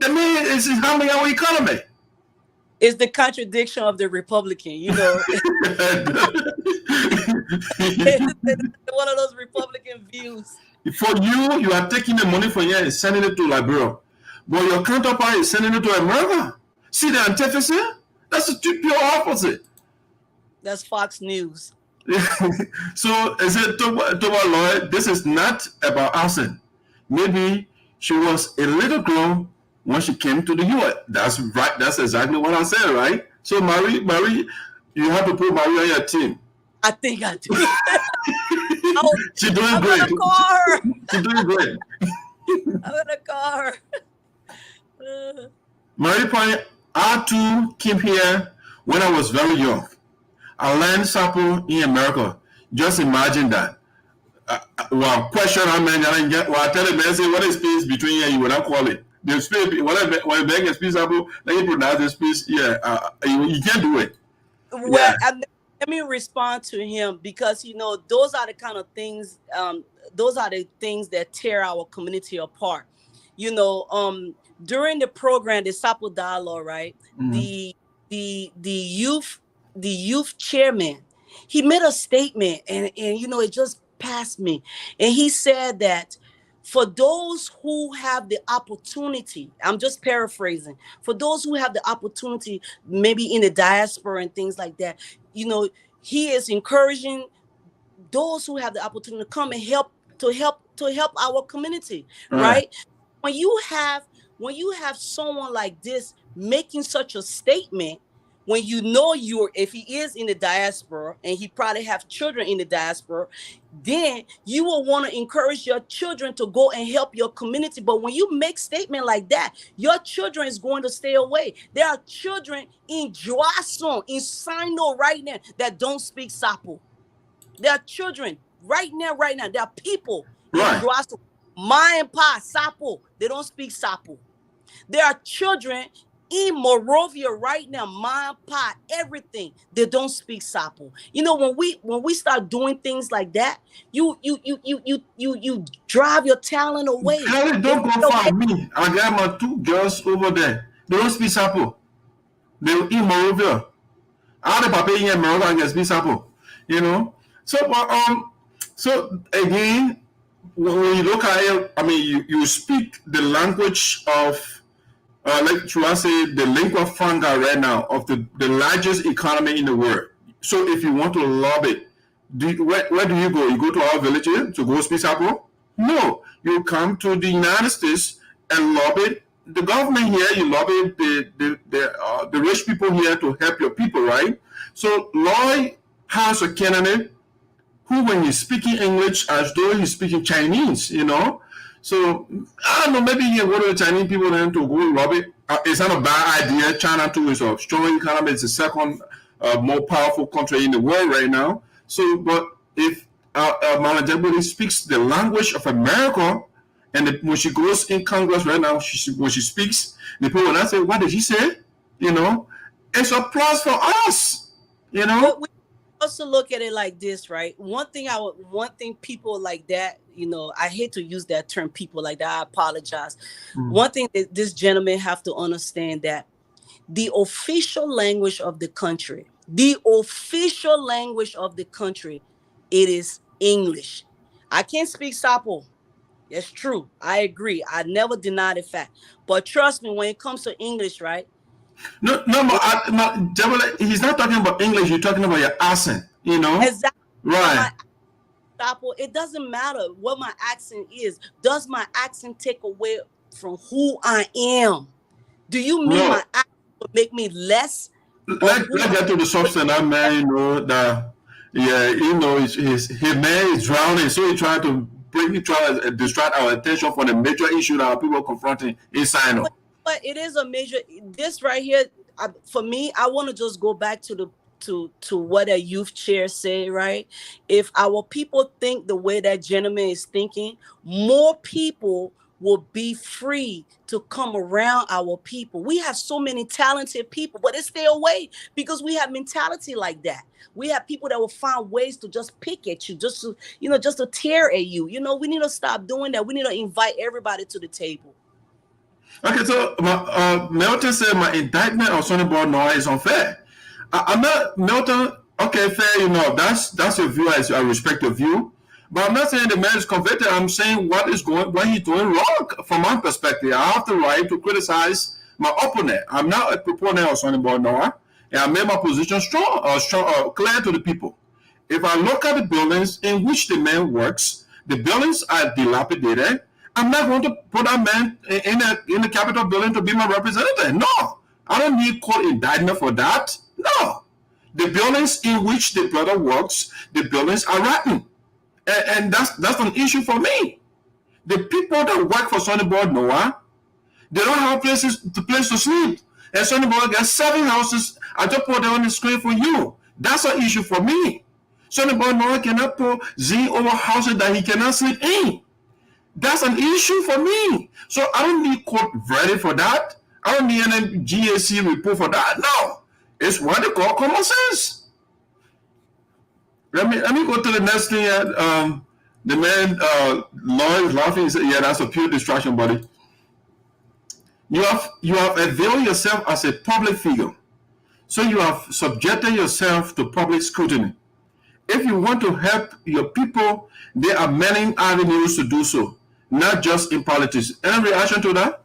The man is harming our economy. It's the contradiction of the Republican, One of those Republican views. For you are taking the money from here and sending it to Liberia. But your counterpart is sending it to America. See the antithesis? That's the pure opposite. That's Fox News. So, is it Toba Lloyd? This is not about arson. Maybe she was a little girl when she came to the U.S. That's right. That's exactly what I said, right? So, Marie, you have to put Marie on your team. I think I do. She's doing great. I'm gonna call her. She's doing great. I'm gonna call her. Marie Pioneer, I too came here when I was very young. I learned Sapo in America. Just imagine that. Question how many I get. I tell the man, say, what is space between here? You will not call it. The space, when beg a space Sapo, let me pronounce the space. Yeah, you can't do it. Well, let me respond to him because those are the kind of things. Those are the things that tear our community apart. During the program, the Sapo Dialogue, right? Mm-hmm. The youth chairman, he made a statement and it just passed me. And he said that for those who have the opportunity, I'm just paraphrasing, for those who have the opportunity, maybe in the diaspora and things like that, he is encouraging those who have the opportunity to come and help our community, right? When you have someone like this making such a statement, when you know if he is in the diaspora and he probably have children in the diaspora, then you will want to encourage your children to go and help your community. But when you make statement like that, your children is going to stay away. There are children in Juarzon, in Sinoe right now that don't speak Sapo. There are children right now. There are people in Juarzon, Ma and Pa, Sapo. They don't speak Sapo. There are children in Morovia right now, Ma and Pa, everything. They don't speak Sapo. You know, when we start doing things like that, you drive your talent away. Don't go far. Me, I got my 2 girls over there. They don't speak Sapo. They're in Morovia. All the papa in Morovia can speak Sapo. You know. So again, when you look at it, I mean, you speak the language of, like you say, the lingua franca right now of the largest economy in the world. So if you want to lobby, where do you go? You go to our village to go speak Sapo? No, you come to the United States and lobby the government here. You lobby the rich people here to help your people, right? So Lloyd has a candidate who, when he's speaking English, as though he's speaking Chinese, you know. So I don't know, maybe he go to the Chinese people then to go lobby. It's not a bad idea. China too is a strong economy. It's the second more powerful country in the world right now. So, but if Mama Jegbadai speaks the language of America, and when she goes in Congress right now, when she speaks, the people will not say, "What did she say?" You know, it's a plus for us. You know. Also look at it like this, right? One thing people like that, you know, I hate to use that term, people like that, I apologize. One thing that this gentleman have to understand, that the official language of the country, it is English. I can't speak Sapo. It's true. I agree. I never deny the fact. But trust me, when it comes to English, right? No, he's not talking about English. You're talking about your accent, you know? Exactly. Right. It doesn't matter what my accent is. Does my accent take away from who I am? Do you mean my accent will make me less? Let's get to the substance. That man, you know, that, yeah, you know, his man is drowning, so he trying to distract our attention from the major issue that our people are confronting in Sinoe. But it is a major, this right here, for me, I want to just go back to what a youth chair said, right? If our people think the way that gentleman is thinking, more people will be free to come around our people. We have so many talented people, but they stay away because we have mentality like that. We have people that will find ways to just pick at you, just to tear at you. You know, we need to stop doing that. We need to invite everybody to the table. Okay, so Milton said my indictment of Sonnyboy Noah is unfair. I'm not, Milton. Okay, fair enough. That's your view. I respect your view, but I'm not saying the man is convicted. I'm saying what he's doing wrong from my perspective. I have the right to criticize my opponent. I'm not a proponent of Sonnyboy Noah, and I made my position clear to the people. If I look at the buildings in which the man works, the buildings are dilapidated. I'm not going to put that man in the Capitol building to be my representative. No, I don't need court indictment for that. No, the buildings in which the brother works, the buildings are rotten, and that's an issue for me. The people that work for Sonnyboy Noah, they don't have place to sleep. And Sonnyboy got 7 houses. I just put them on the screen for you. That's an issue for me. Sonnyboy Noah cannot put Z over houses that he cannot sleep in. That's an issue for me. So I don't need court verdict for that. I don't need any GAC report for that. No. It's what they call common sense. Let me go to the next thing. The man, Lloyd is laughing. He said, yeah, that's a pure distraction, buddy. You have availed yourself as a public figure. So you have subjected yourself to public scrutiny. If you want to help your people, there are many avenues to do so. Not just in politics. Any reaction to that?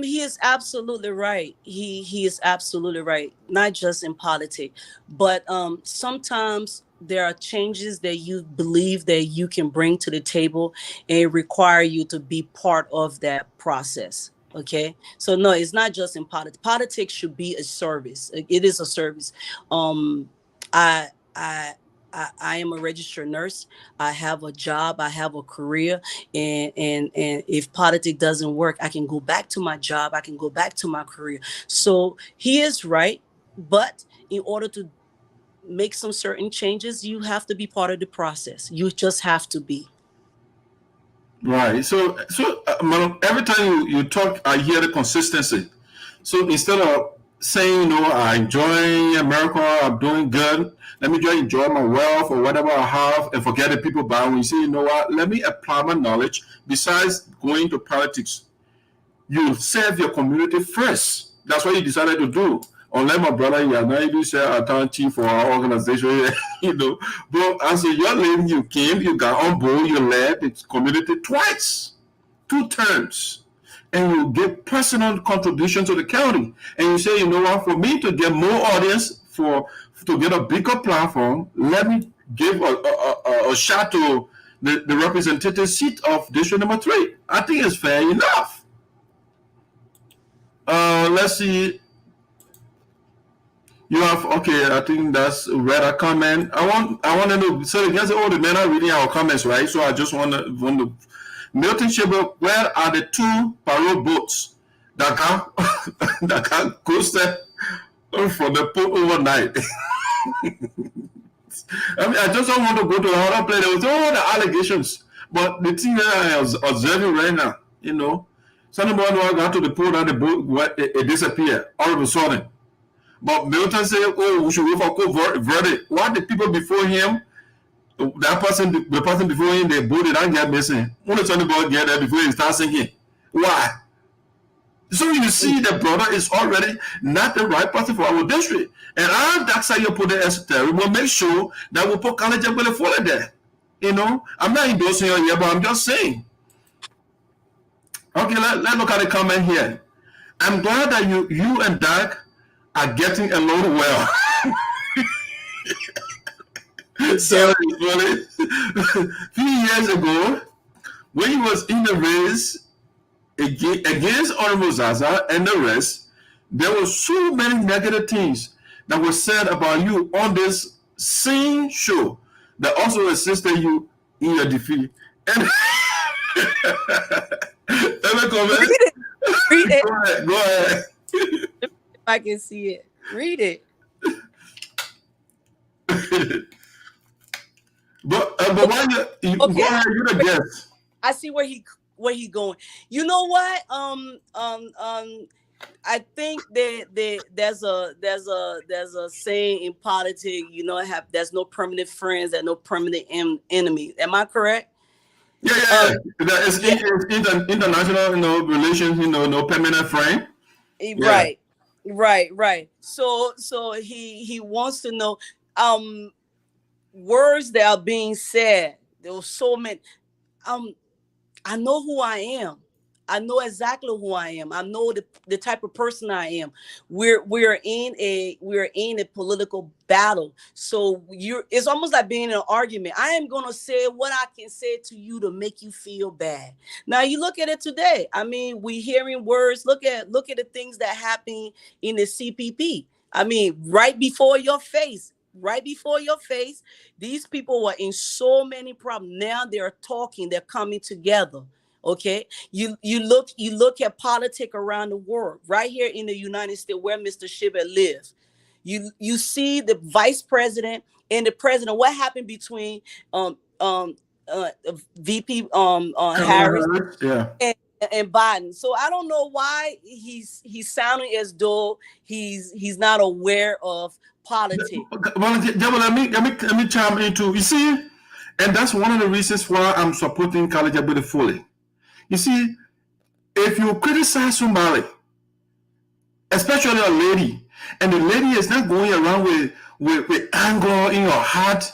He is absolutely right. He is absolutely right. Not just in politics, but sometimes there are changes that you believe that you can bring to the table and require you to be part of that process. Okay, so no, it's not just in politics. Politics should be a service. It is a service. I I I am a registered nurse. I have a job. I have a career, and if politics doesn't work, I can go back to my job. I can go back to my career. So he is right, but in order to make some certain changes, you have to be part of the process. You just have to be. Right. So Madam, every time you talk, I hear the consistency. So instead of saying, I enjoy America, I'm doing good, let me just enjoy my wealth or whatever I have and forget the people by when you say, what, let me apply my knowledge. Besides going to politics, you serve your community first. That's what you decided to do. Unlike my brother, now you do say I'm chief for our organization, But as a young lady, you came, you got on board, you led the community twice, 2 terms, and you give personal contribution to the county. And you say, what, for me to get more audience, to get a bigger platform, let me give a shot to the representative seat of district number 3. I think it's fair enough. Let's see. You have, okay, I think that's read a comment. I want to know, so you guys, the men are reading our comments, right? So I just want to Milton Teahjay, where are the 2 parole boats that got coasted from the port overnight? I just don't want to go to another place. There was all the allegations. But the thing that I was observing right now, Sonnyboy Noah got to the port and the boat it disappeared all of a sudden. But Milton said, we should go for verdict. What the people before him, the person before him, the boat did not get missing. Only Sonnyboy get there before he starts sinking. Why? So you see the brother is already not the right person for our district. And that's how you put the esoteric. We'll make sure that we put Gallah Jegbadai-Fully there. I'm not endorsing you here, but I'm just saying. Okay, let's look at the comment here. I'm glad that you and Doug are getting along well. Sorry, really. A few years ago, when he was in the race against Honorable Zaza and the rest, there were so many negative things that were said about you on this same show that also assisted you in your defeat. And any comments? Read it. Go ahead. If I can see it. Read it. But why you Okay. go ahead, you're the guest. I see where he going. You know what? I think that there's a saying in politics. There's no permanent friends and no permanent enemy. Am I correct? Yeah. It's international, relations. No permanent friend. Right. So he wants to know words that are being said. There were so many. I know who I am. I know exactly who I am. I know the type of person I am. We're in a political battle. So it's almost like being in an argument. I am gonna say what I can say to you to make you feel bad. Now you look at it today. I mean, we hearing words. Look at the things that happen in the CPP. I mean, right before your face, these people were in so many problems. Now they're talking. They're coming together. Okay, you look at politics around the world. Right here in the United States, where Mr. Shibet lives, you see the vice president and the president. What happened between VP Harris and Biden? So I don't know why he's sounding as though he's not aware of politics. Well, let me chime in too. You see, and that's one of the reasons why I'm supporting Gallah Jegbadai-Fully. You see, if you criticize somebody, especially a lady, and the lady is not going around with anger in her heart,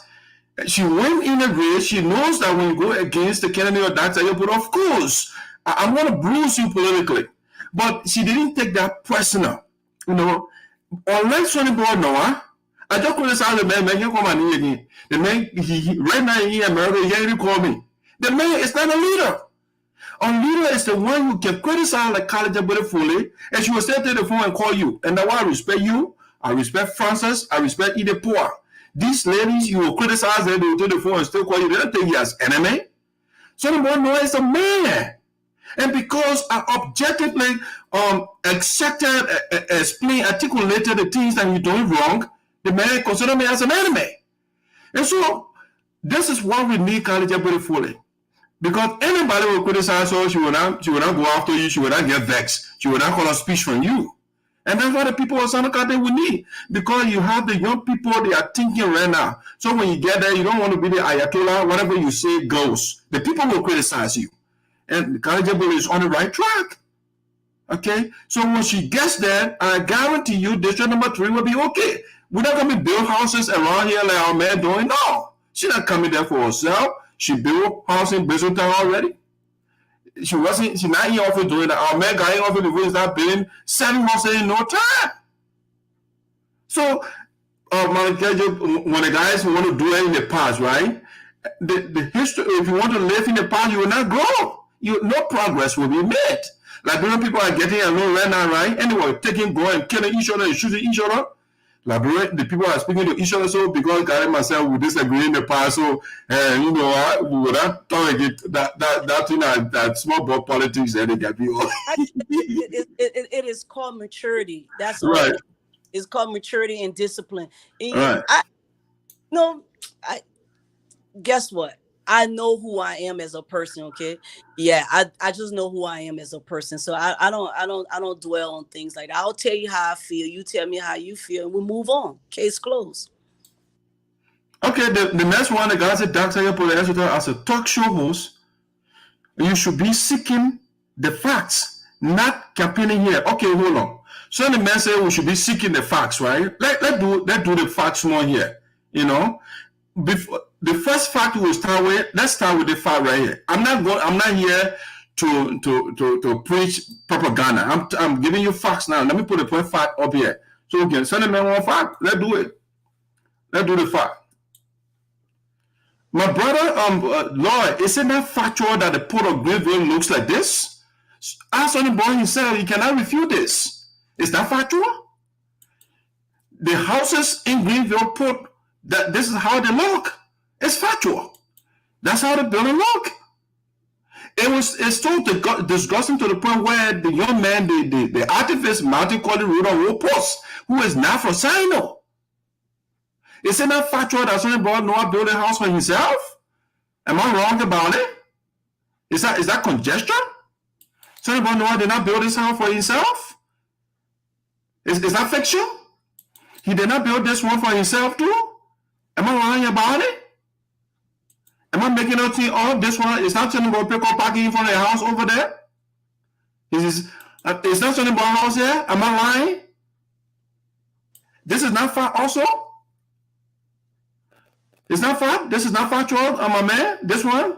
she went in a race, she knows that when you go against the candidate or that, but of course, I'm going to bruise you politically. But she didn't take that personal. Unlike Sonnyboy Noah, I just criticize the man, you come and again. The man, right now in America, he didn't call me. The man is not a leader. A leader is the one who can criticize like Gallah Jegbadai-Fully, and she will still take the phone and call you. And that's why I respect you. I respect Francis. I respect ESOTERIC. These ladies, you will criticize them, they will take the phone and still call you. They don't take you as enemy. Sonnyboy Noah is a man. And because I objectively accepted, explained, articulated the things that you're doing wrong, the man considered me as an enemy. And so, this is what we need Gallah Jegbadai-Fully. Because anybody will criticize her, she will not go after you, she will not get vexed, she will not call a speech from you. And that's what the people of Senegal will need. Because you have the young people, they are thinking right now. So when you get there, you don't want to be the Ayatollah, whatever you say goes. The people will criticize you. And Gallah Jegbadai is on the right track. Okay? So when she gets there, I guarantee you district number 3 will be okay. We're not going to build houses around here like our man doing. No. She's not coming there for herself. She built house in Brazil already. She's not in office doing that. Our man got in office before he started building 7 houses in no time. So, when the guys want to do it in the past, right? The history, if you want to live in the past, you will not grow. No progress will be made. Liberian people are getting along right now, right? Anyway, taking, going, killing each other and shooting each other. The people are speaking to each other, so because Gary and myself we disagree in the past, so we would not tolerate that thing that small ball politics that they get people. It is called maturity. That's right. All. It's called maturity and discipline. And right. Guess what? I know who I am as a person, okay? Yeah, I just know who I am as a person. So I don't dwell on things like that. I'll tell you how I feel. You tell me how you feel, and we'll move on. Case closed. Okay, the next one, the guy said, as a talk show host, you should be seeking the facts, not campaigning here. Okay, hold on. So the man said we should be seeking the facts, right? Let's do the facts more here. Before the first fact we'll start with, let's start with the fact right here. I'm not here to preach propaganda. I'm giving you facts now. Let me put the point fact up here. So we can send the man one fact. Let's do it. Let's do the fact. My brother, Lord, isn't that factual that the port of Greenville looks like this? Ask Sonnyboy himself, he cannot refute this. Is that factual? The houses in Greenville port, that this is how they look. It's factual. That's how the building look. It's so disgusting to the point where the young man, the activist Martin Colley wrote on World Post, who is now for Sinoe. Isn't that factual that Sonnyboy Noah built a house for himself? Am I wrong about it? Is that congestion? Sonnyboy Noah did not build this house for himself? Is that fiction? He did not build this one for himself too? Am I lying about it? Am I making a thing up? This one is not something about people parking in front of the house over there? Is not something about house here? Am I lying? This is not fact also? It's not fact? This is not factual, my man? This one?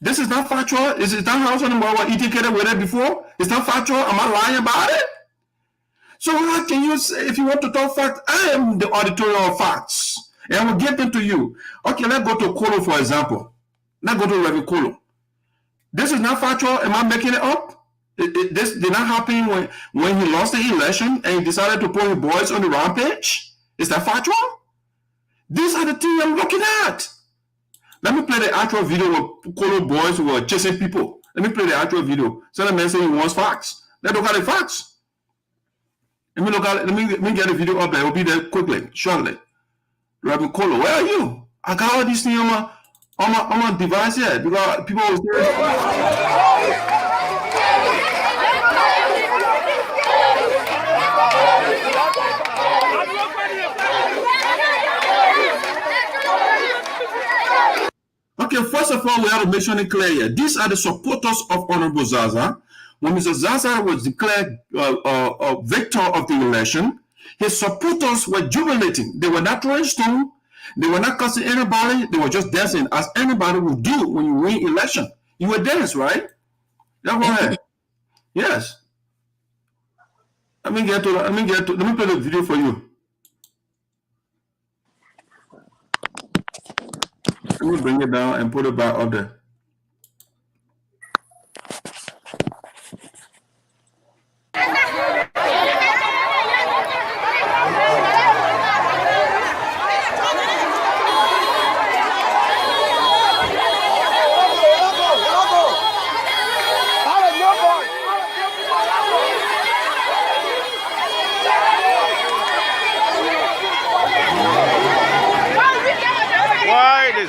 This is not factual? Is it not house anymore? What indicated with it before? It's not factual? Am I lying about it? So how can you say, if you want to talk fact, I am the auditorium of facts. And I will give them to you. Okay, let's go to Kolo, for example. Let's go to Reverend Kolo. This is not factual. Am I making it up? This did not happen when he lost the election and he decided to put his boys on the rampage. Is that factual? These are the things I'm looking at. Let me play the actual video with Kolo boys who were chasing people. Let me play the actual video. So the man saying he wants facts. Let's look at the facts. Let me get the video up there. It will be there quickly, shortly. Reverend Kolo, where are you? I got all these things on my device here because people was there. Okay, first of all, we have to make sure it clear here. These are the supporters of Honorable Zaza. When Mr. Zaza was declared victor of the election, his supporters were jubilating. They were not throwing stone. They were not cussing anybody. They were just dancing as anybody would do when you win election. You would dance, right? That's right. Yes. Let me play the video for you. Let me bring it down and put it back up there.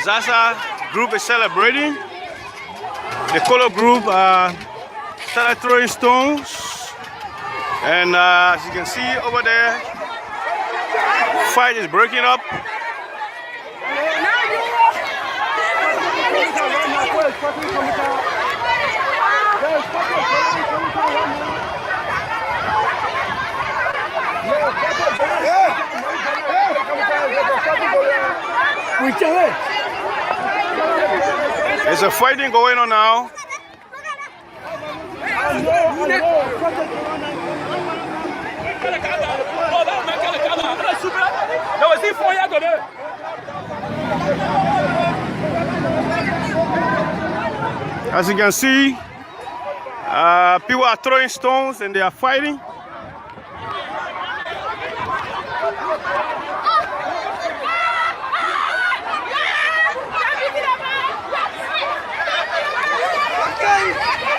Zaza group is celebrating. The Kolo group started throwing stones. And as you can see over there, fight is breaking up. There's a fighting going on now. As you can see, people are throwing stones and they are fighting.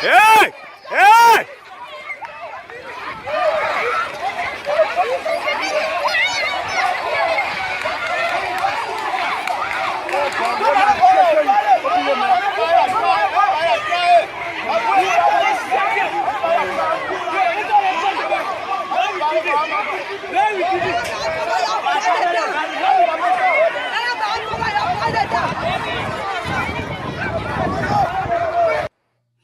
Hey! Hey!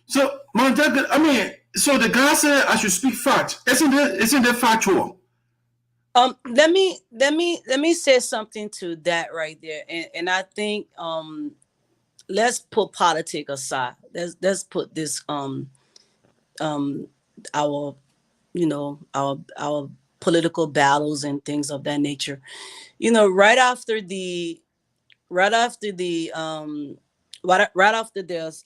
So, I mean, so the guy said I should speak fact. Isn't that factual? Let me say something to that right there, and I think let's put politics aside. Let's put this our political battles and things of that nature. Right after this,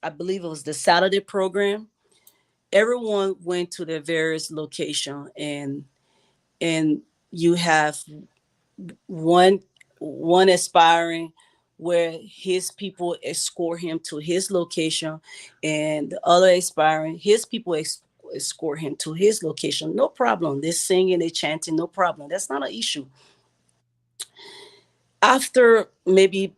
I believe it was the Saturday program, everyone went to their various location, and you have one aspiring where his people escort him to his location, and the other aspiring, his people escort him to his location. No problem. They're singing, they're chanting, no problem. That's not an issue. After maybe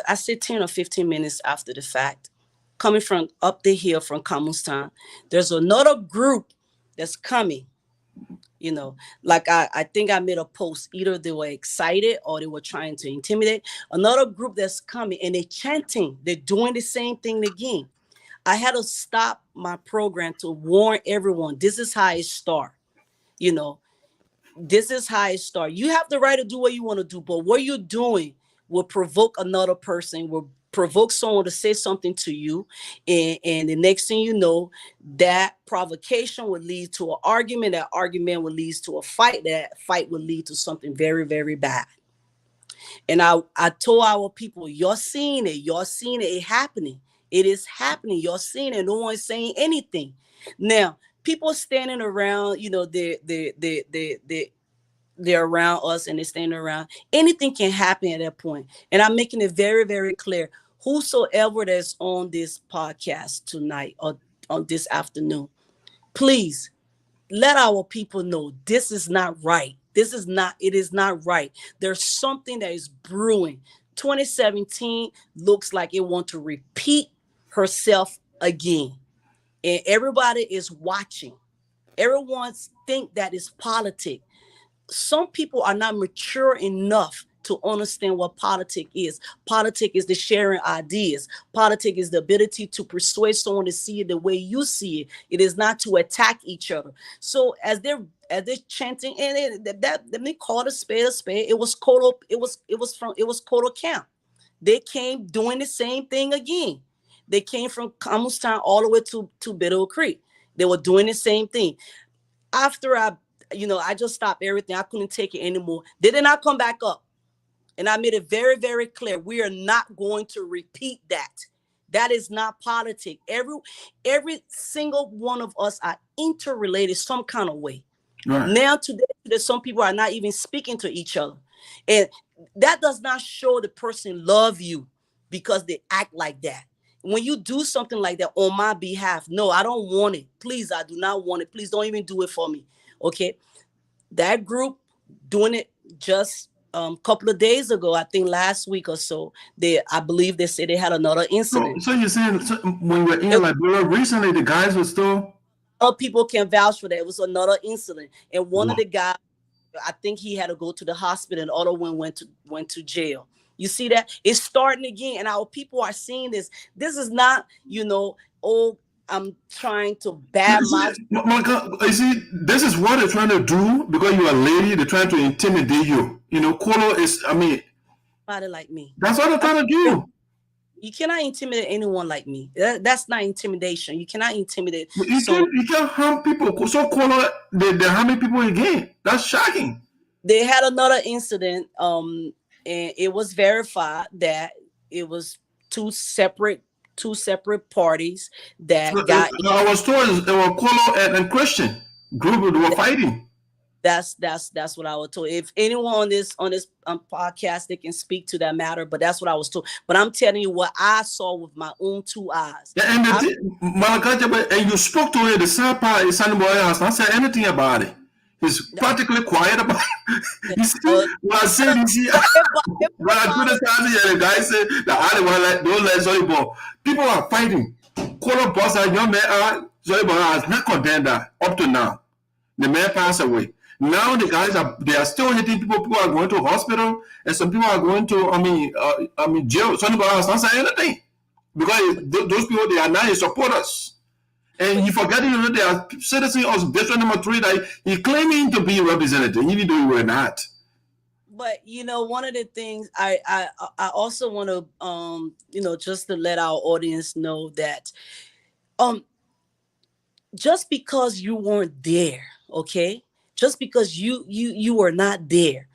I say 10 or 15 minutes after the fact, coming from up the hill from Kamustan, there's another group that's coming. Like I think I made a post, either they were excited or they were trying to intimidate. Another group that's coming and they're chanting, they're doing the same thing again. I had to stop my program to warn everyone, this is how it starts. This is how it starts. You have the right to do what you want to do, but what you're doing will provoke another person, will provoke someone to say something to you, and the next thing you know, that provocation would lead to an argument. That argument would lead to a fight. That fight would lead to something very, very bad. And I told our people, you're seeing it happening. It is happening. You're seeing it. No one's saying anything. Now, people standing around, they're around us and they're standing around. Anything can happen at that point. And I'm making it very, very clear. Whosoever that's on this podcast tonight or on this afternoon, please let our people know this is not right. It is not right. There's something that is brewing. 2017 looks like it wants to repeat herself again. And everybody is watching. Everyone think that is politics. Some people are not mature enough to understand what politics is. Politics is the sharing ideas. Politics is the ability to persuade someone to see it the way you see it. It is not to attack each other. So as they're chanting, and let me call it a spade. It was Kolo. It was Kolo camp. They came doing the same thing again. They came from Kamustan all the way to Biddle Creek. They were doing the same thing. After I just stopped everything. I couldn't take it anymore. They did not come back up. And I made it very, very clear. We are not going to repeat that. That is not politics. Every single one of us are interrelated some kind of way. Right. Now today, some people are not even speaking to each other. And that does not show the person love you because they act like that. When you do something like that on my behalf, no, I don't want it. Please, I do not want it. Please don't even do it for me. Okay. That group doing it just couple of days ago, I think last week or so, I believe they said they had another incident. So you're saying when we were in Liberia recently, the guys were still... Other people can vouch for that. It was another incident. And one of the guys, I think he had to go to the hospital, and the other one went to jail. You see that? It's starting again, and our people are seeing this. This is not, I'm trying to badmouth. My God, you see, this is what they're trying to do because you're a lady. They're trying to intimidate you. Kolo is, Somebody like me. That's what they're trying to do. You cannot intimidate anyone like me. That's not intimidation. You cannot intimidate. You can't harm people. So Kolo, they're harming people again. That's shocking. They had another incident, and it was verified that it was two separate parties that got. I was told it was Kolo and Christian group that were fighting. That's what I was told. If anyone on this podcast, they can speak to that matter, but that's what I was told. But I'm telling you what I saw with my own 2 eyes. Yeah, and you spoke to her. The sad part is Sonnyboy has not said anything about it. He's practically quiet about it. You see, when I said when I do this, the guy said the other don't let Sonnyboy. People are fighting. Kolo boss, a young man, Sonnyboy has not condemned that up to now. The man passed away. Now the guys are still hitting people. People are going to hospital, and some people are going to jail. Sonnyboy has not said anything because those people, they are not his supporters. And you forget, they are citizens of district number 3 that he claiming to be representative, even though you were not. But one of the things I also want to just to let our audience know that just because you weren't there, okay, just because you were not there,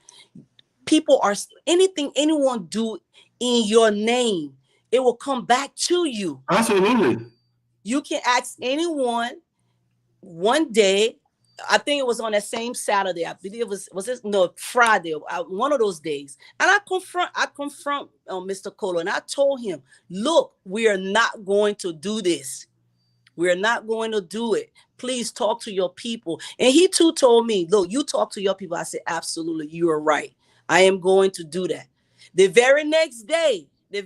people are anything anyone do in your name, it will come back to you. Absolutely. You can ask anyone one day. I think it was on that same Saturday. I believe it was Friday, one of those days. And I confront Mr. Kolo, and I told him, look, we are not going to do this. We're not going to do it. Please talk to your people. And he too told me, look, you talk to your people. I said, absolutely, you are right. I am going to do that. The very next day, that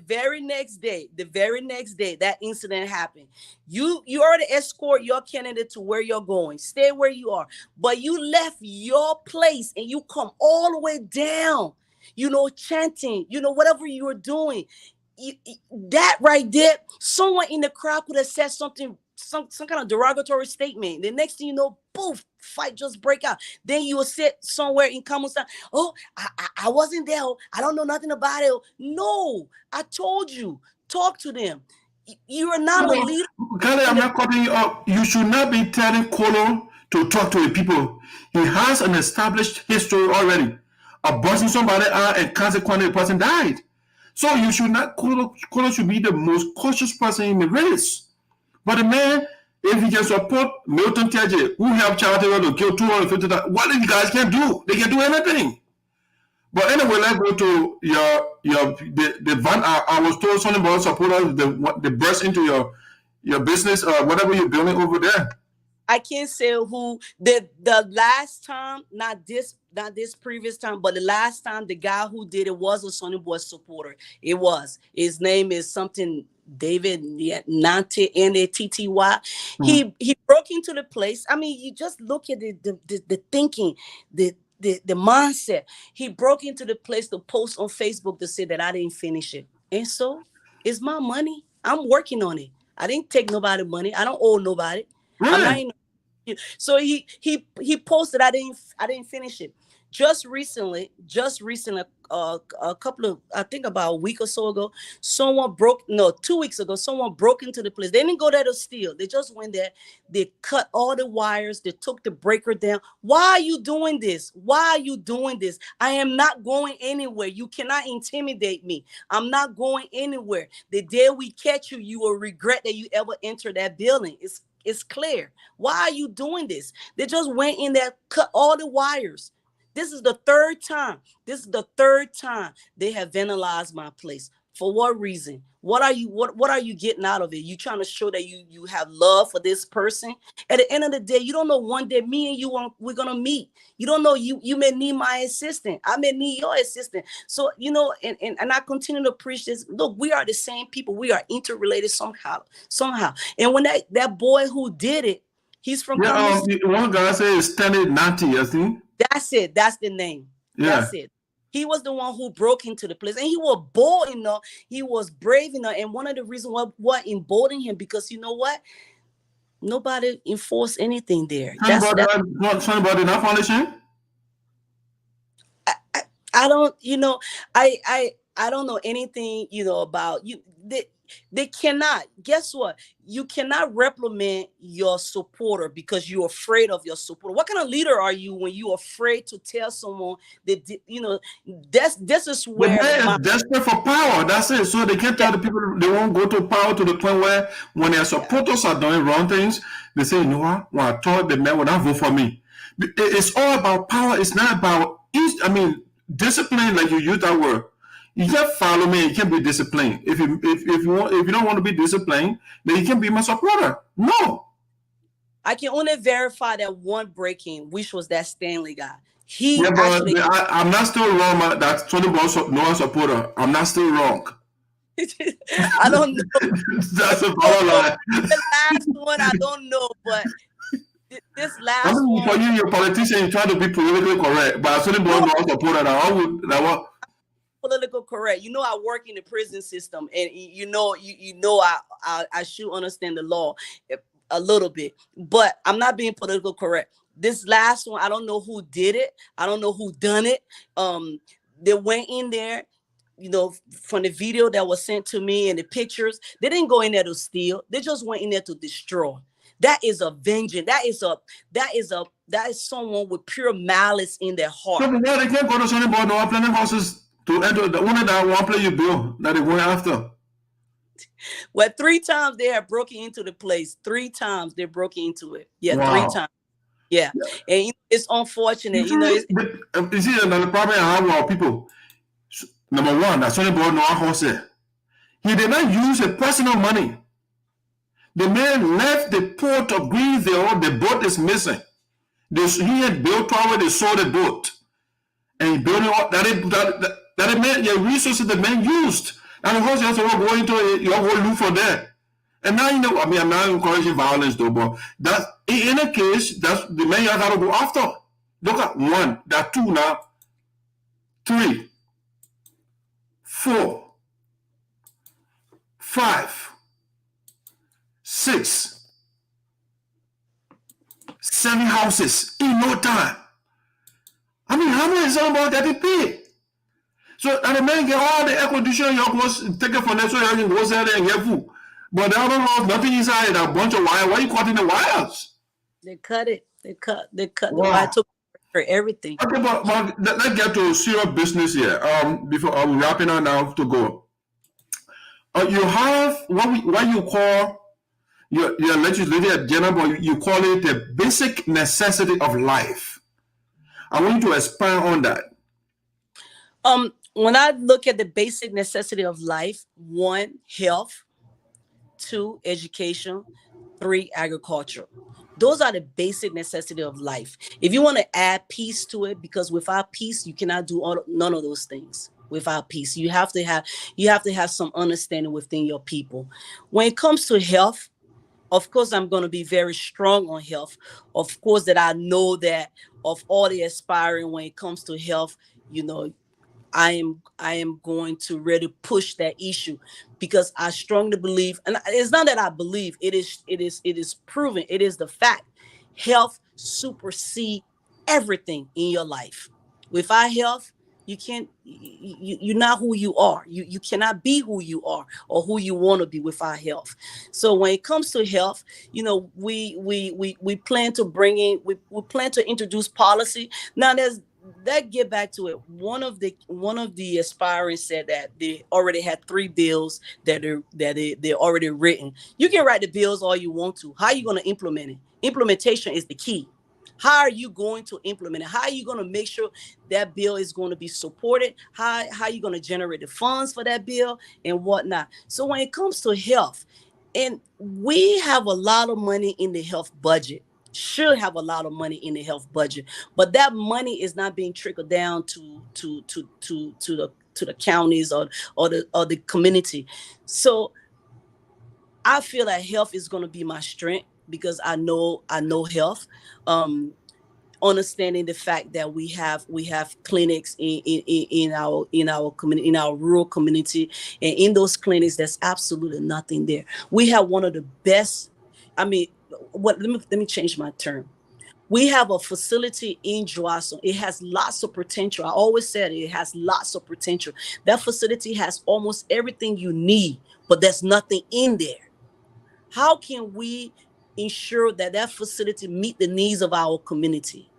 incident happened. You already escort your candidate to where you're going. Stay where you are. But you left your place and you come all the way down, chanting, whatever you were doing. That right there, someone in the crowd could have said something, some kind of derogatory statement. The next thing you know, poof, fight just break out. Then you will sit somewhere in comments. Oh, I wasn't there. I don't know nothing about it. No, I told you, talk to them. You are not a leader. Gallah, I'm not cutting you up. You should not be telling Kolo to talk to the people. He has an established history already of busting somebody out, and consequently the person died. So you should not, Kolo should be the most cautious person in the race. But the man, if he can support Milton Teahjay, who helped charity to kill 250,000, what you guys can do? They can do anything. But anyway, let's go to the van. I was told Sonnyboy supporters they burst into your business or whatever you're building over there. I can't say who the last time, not this previous time, but the last time the guy who did it was a Sonnyboy supporter. It was. His name is something David Nante Natty. He broke into the place. I mean, you just look at the thinking, the mindset. He broke into the place to post on Facebook to say that I didn't finish it. And so it's my money. I'm working on it. I didn't take nobody's money. I don't owe nobody. Really? So he posted I didn't finish it. Just recently, a couple of, I think about a week or so ago, 2 weeks ago, someone broke into the place. They didn't go there to steal. They just went there. They cut all the wires. They took the breaker down. Why are you doing this? Why are you doing this? I am not going anywhere. You cannot intimidate me. I'm not going anywhere. The day we catch you, you will regret that you ever entered that building. It's clear. Why are you doing this? They just went in there, cut all the wires. This is the third time. They have vandalized my place. For what reason? What are you getting out of it? You trying to show that you have love for this person? At the end of the day, you don't know, one day me and you we're gonna meet. You don't know, you may need my assistant. I may need your assistant. So, you know, and I continue to preach this. Look, we are the same people. We are interrelated somehow. And when that boy who did it, he's from one guy says Stanley Natty, I think. That's it. That's the name. Yeah. That's it. He was the one who broke into the place, and he was bold enough. He was brave enough. And one of the reasons what emboldened him, because you know what? Nobody enforced anything there. Something about the foundation? I don't, you know, I don't know anything, you know, about you. They cannot. Guess what? You cannot reprimand your supporter because you're afraid of your supporter. What kind of leader are you when you're afraid to tell someone that, you know, this is where the man is desperate for power. That's it. So they can't tell the people they won't go to power to the point where when their supporters are doing wrong things, they say, you know what? When I told the man will not vote for me. It's all about power. It's not about, discipline. Like you use that word. You can't follow me. You can't be disciplined. If you don't want to be disciplined, then you can't be my supporter. No. I can only verify that one break-in, which was that Stanley guy. I'm not still wrong. That's Sonnyboy Noah supporter. I'm not still wrong. I don't know. That's a power line. The last one, I don't know, but this last one. For you, you're a politician. You try to be politically correct, but Sonnyboy Noah supporter. That political correct. You know, I work in the prison system, and you know I should understand the law a little bit, but I'm not being political correct. This last one, I don't know who did it. I don't know who done it. They went in there, you know, from the video that was sent to me and the pictures. They didn't go in there to steal. They just went in there to destroy. That is a vengeance. That is someone with pure malice in their heart. So they can't go to Sonnyboy Noah planning houses to enter the one that one play you build that they going after. Well, 3 times they have broken into the place. 3 times they broke into it. Yeah, wow. 3 times. Yeah. And it's unfortunate. You know, you see, the problem I have with our people. Number one, that Sonnyboy Noah house. He did not use his personal money. The man left the port of Greenville. The boat is missing. He had built already. They sold the boat, and he built it up. That the man, the resources the man used, and the horse also go into your whole loop for that. And now, you know, I mean, I'm not encouraging violence though, but that in a case, that's the man you have to go after. Look at 1, that 2 now, 3, 4, 5, 6, 7 houses in no time. I mean, how many is about that they pay? So, and the man get all the air conditioning, your clothes, take it from there so you can go there and get food. But the other house, nothing inside, a bunch of wire. Why are you cutting the wires? They cut it. They cut the wire. Took for everything. Okay, but let's get to serious business here. Before I'm wrapping up now to go. You have what you call your legislative agenda, but you call it the basic necessity of life. I want you to expand on that. When I look at the basic necessity of life, 1, health, 2, education, 3, agriculture. Those are the basic necessity of life. If you want to add peace to it, because without peace, you cannot do none of those things. Without peace, you have to have some understanding within your people. When it comes to health, of course, I'm going to be very strong on health. Of course, that I know that of all the aspiring when it comes to health, you know, I am going to really push that issue because I strongly believe, and it's not that I believe, it is proven, it is the fact. Health supersedes everything in your life. Without health, you're not who you are. You cannot be who you are or who you want to be without health. So when it comes to health, you know, we plan to bring in, we plan to introduce policy. Now that get back to it. One of the aspirants said that they already had 3 bills that they're already written. You can write the bills all you want to. How are you going to implement it? Implementation is the key. How are you going to implement it? How are you going to make sure that bill is going to be supported? How are you going to generate the funds for that bill and whatnot? So when it comes to health, and we have a lot of money in the health budget, should have a lot of money in the health budget, but that money is not being trickled down to the counties or the community. So I feel that health is going to be my strength because I know health. Understanding the fact that we have clinics in our community, in our rural community, and in those clinics there's absolutely nothing there. We have one of the best. I mean, let me change my term. We have a facility in Juarzon. It has lots of potential. I always said it has lots of potential. That facility has almost everything you need, but there's nothing in there. How can we ensure that that facility meet the needs of our community?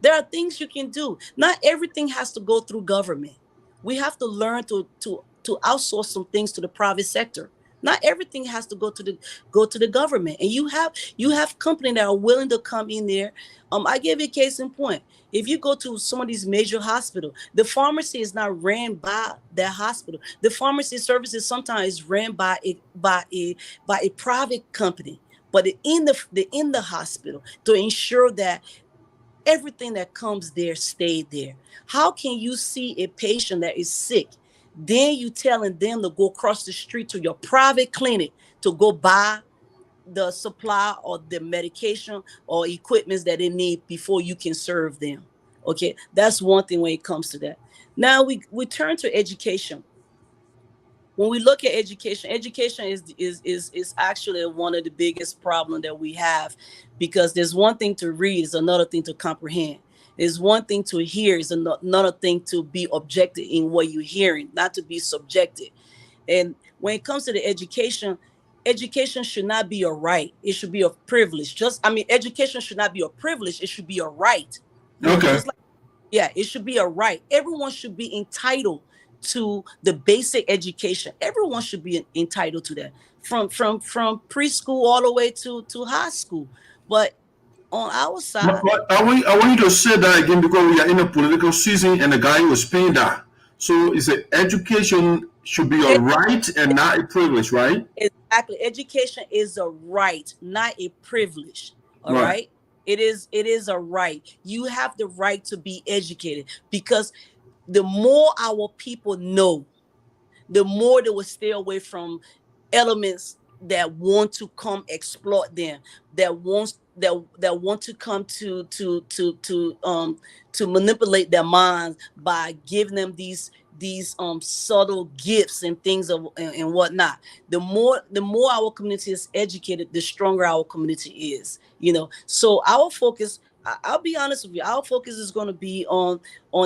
There are things you can do. Not everything has to go through government. We have to learn to outsource some things to the private sector. Not everything has to go to the government. And you have companies that are willing to come in there. I give you a case in point. If you go to some of these major hospitals, the pharmacy is not ran by that hospital. The pharmacy services sometimes is ran by a private company, but in the hospital to ensure that everything that comes there stayed there. How can you see a patient that is sick, then you telling them to go across the street to your private clinic to go buy the supply or the medication or equipment that they need before you can serve them? Okay, that's one thing when it comes to that. Now we turn to education. When we look at education is actually one of the biggest problems that we have, because there's one thing to read, is another thing to comprehend. There's one thing to hear, is another thing to be objective in what you're hearing, not to be subjective. And when it comes to the education should not be a right. It should be a privilege. Education should not be a privilege. It should be a right. Okay. Just like, yeah, it should be a right. Everyone should be entitled to the basic education. Everyone should be entitled to that, from preschool all the way to high school. But on our side, but I want you to say that again, because we are in a political season and the guy was paying that. So it's a education should be a right and not a privilege, right? Exactly. Education is a right, not a privilege. All right. It is a right. You have the right to be educated, because the more our people know, the more they will stay away from elements that want to come exploit them, that want to come to manipulate their minds by giving them these subtle gifts and things and whatnot. The more our community is educated, the stronger our community is. So our focus, I'll be honest with you, our focus is going to be on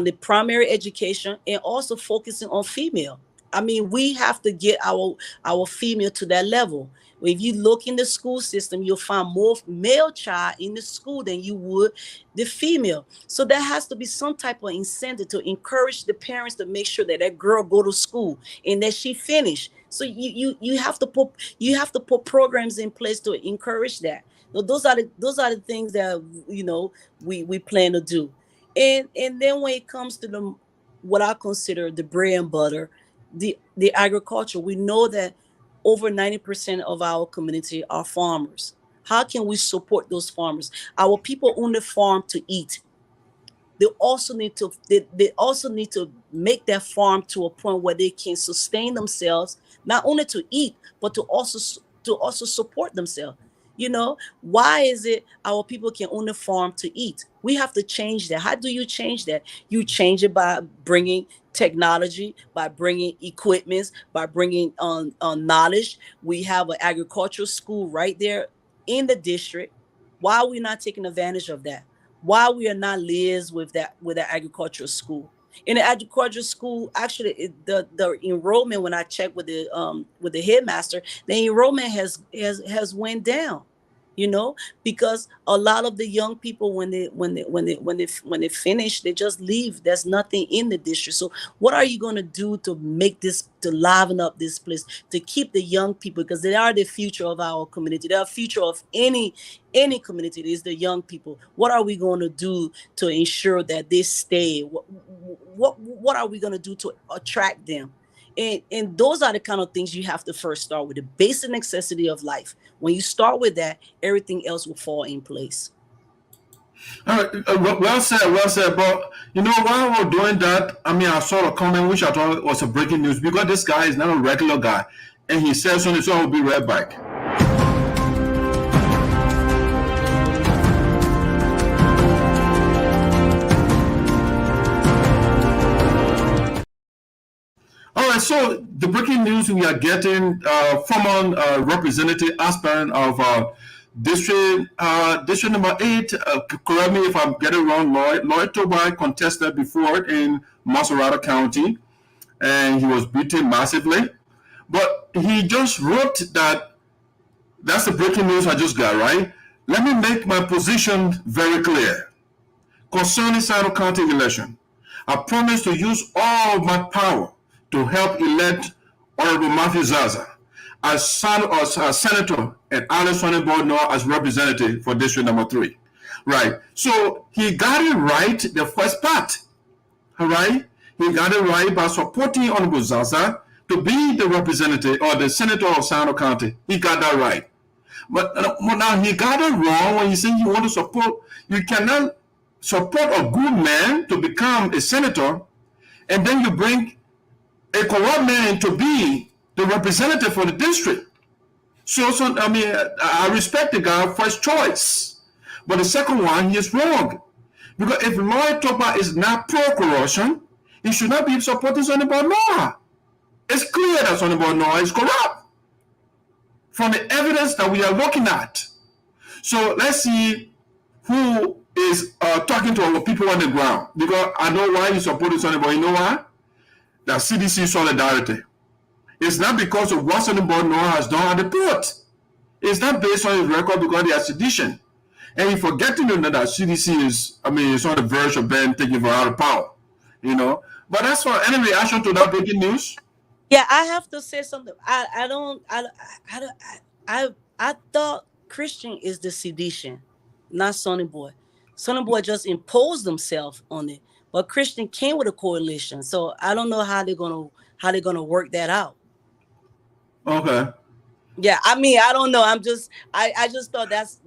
the primary education and also focusing on female. I mean, we have to get our female to that level. If you look in the school system, you'll find more male child in the school than you would the female. So there has to be some type of incentive to encourage the parents to make sure that girl go to school and that she finish. So you have to put programs in place to encourage that. So those are the things that we plan to do. And then when it comes to what I consider the bread and butter, the agriculture, we know that over 90% of our community are farmers. How can we support those farmers? Our people own the farm to eat. They also need to make their farm to a point where they can sustain themselves, not only to eat, but to also support themselves. Why is it our people can own a farm to eat? We have to change that. How do you change that? You change it by bringing technology, by bringing equipments, by bringing knowledge. We have an agricultural school right there in the district. Why are we not taking advantage of that? Why we are not liaised with the agricultural school? In the agricultural school, actually, the enrollment, when I checked with the headmaster, the enrollment has went down. you know, because a lot of the young people, when they finish, they just leave. There's nothing in the district. So what are you going to do to make this, to liven up this place, to keep the young people, because they are the future of our community. They are the future of any community. It is the young people. What are we going to do to ensure that they stay? What are we going to do to attract them? And those are the kind of things you have to first start with, the basic necessity of life. When you start with that, everything else will fall in place. All right, well said. But you know, while we're doing that, I mean, I saw a comment which I thought was a breaking news, because this guy is not a regular guy, and he says something, so I'll be right back. All right, so the breaking news we are getting, former representative aspirant of district number 8, correct me if I'm getting wrong, Lloyd Tobai contested before in Maserati County, and he was beaten massively. But he just wrote that, that's the breaking news I just got, right? Let me make my position very clear. Concerning Sinoe County election, I promise to use all of my power to help elect Honorable Matthew Zaza as Senator and Alice Sonnyboy Noah as representative for District number 3. Right. So he got it right the first part. All right. He got it right by supporting Honorable Zaza to be the representative or the senator of Sinoe County. He got that right. But now he got it wrong when he said you want to support, you cannot support a good man to become a senator, and then you bring a corrupt man to be the representative for the district. So I mean, I respect the guy first choice, but the second one, he is wrong. Because if Lloyd Tobai is not pro-corruption, he should not be supporting Sonnyboy Noah. It's clear that Sonnyboy Noah is corrupt from the evidence that we are looking at. So let's see who is talking to our people on the ground. Because I know why he's supporting Sonnyboy. You know why? That CDC solidarity. It's not because of what Sonnyboy Noah has done at the port. It's not based on his record because they are sedition. And you're forgetting that CDC is, I mean, it's on the verge of being taken out of power, you know. But that's for any reaction to that breaking news. Yeah, I have to say something. I thought Christian is the sedition, not Sonnyboy. Sonnyboy just imposed himself on it. But Christian came with a coalition, so I don't know how they're gonna work that out. Okay. Yeah, I mean, I don't know. I just thought that's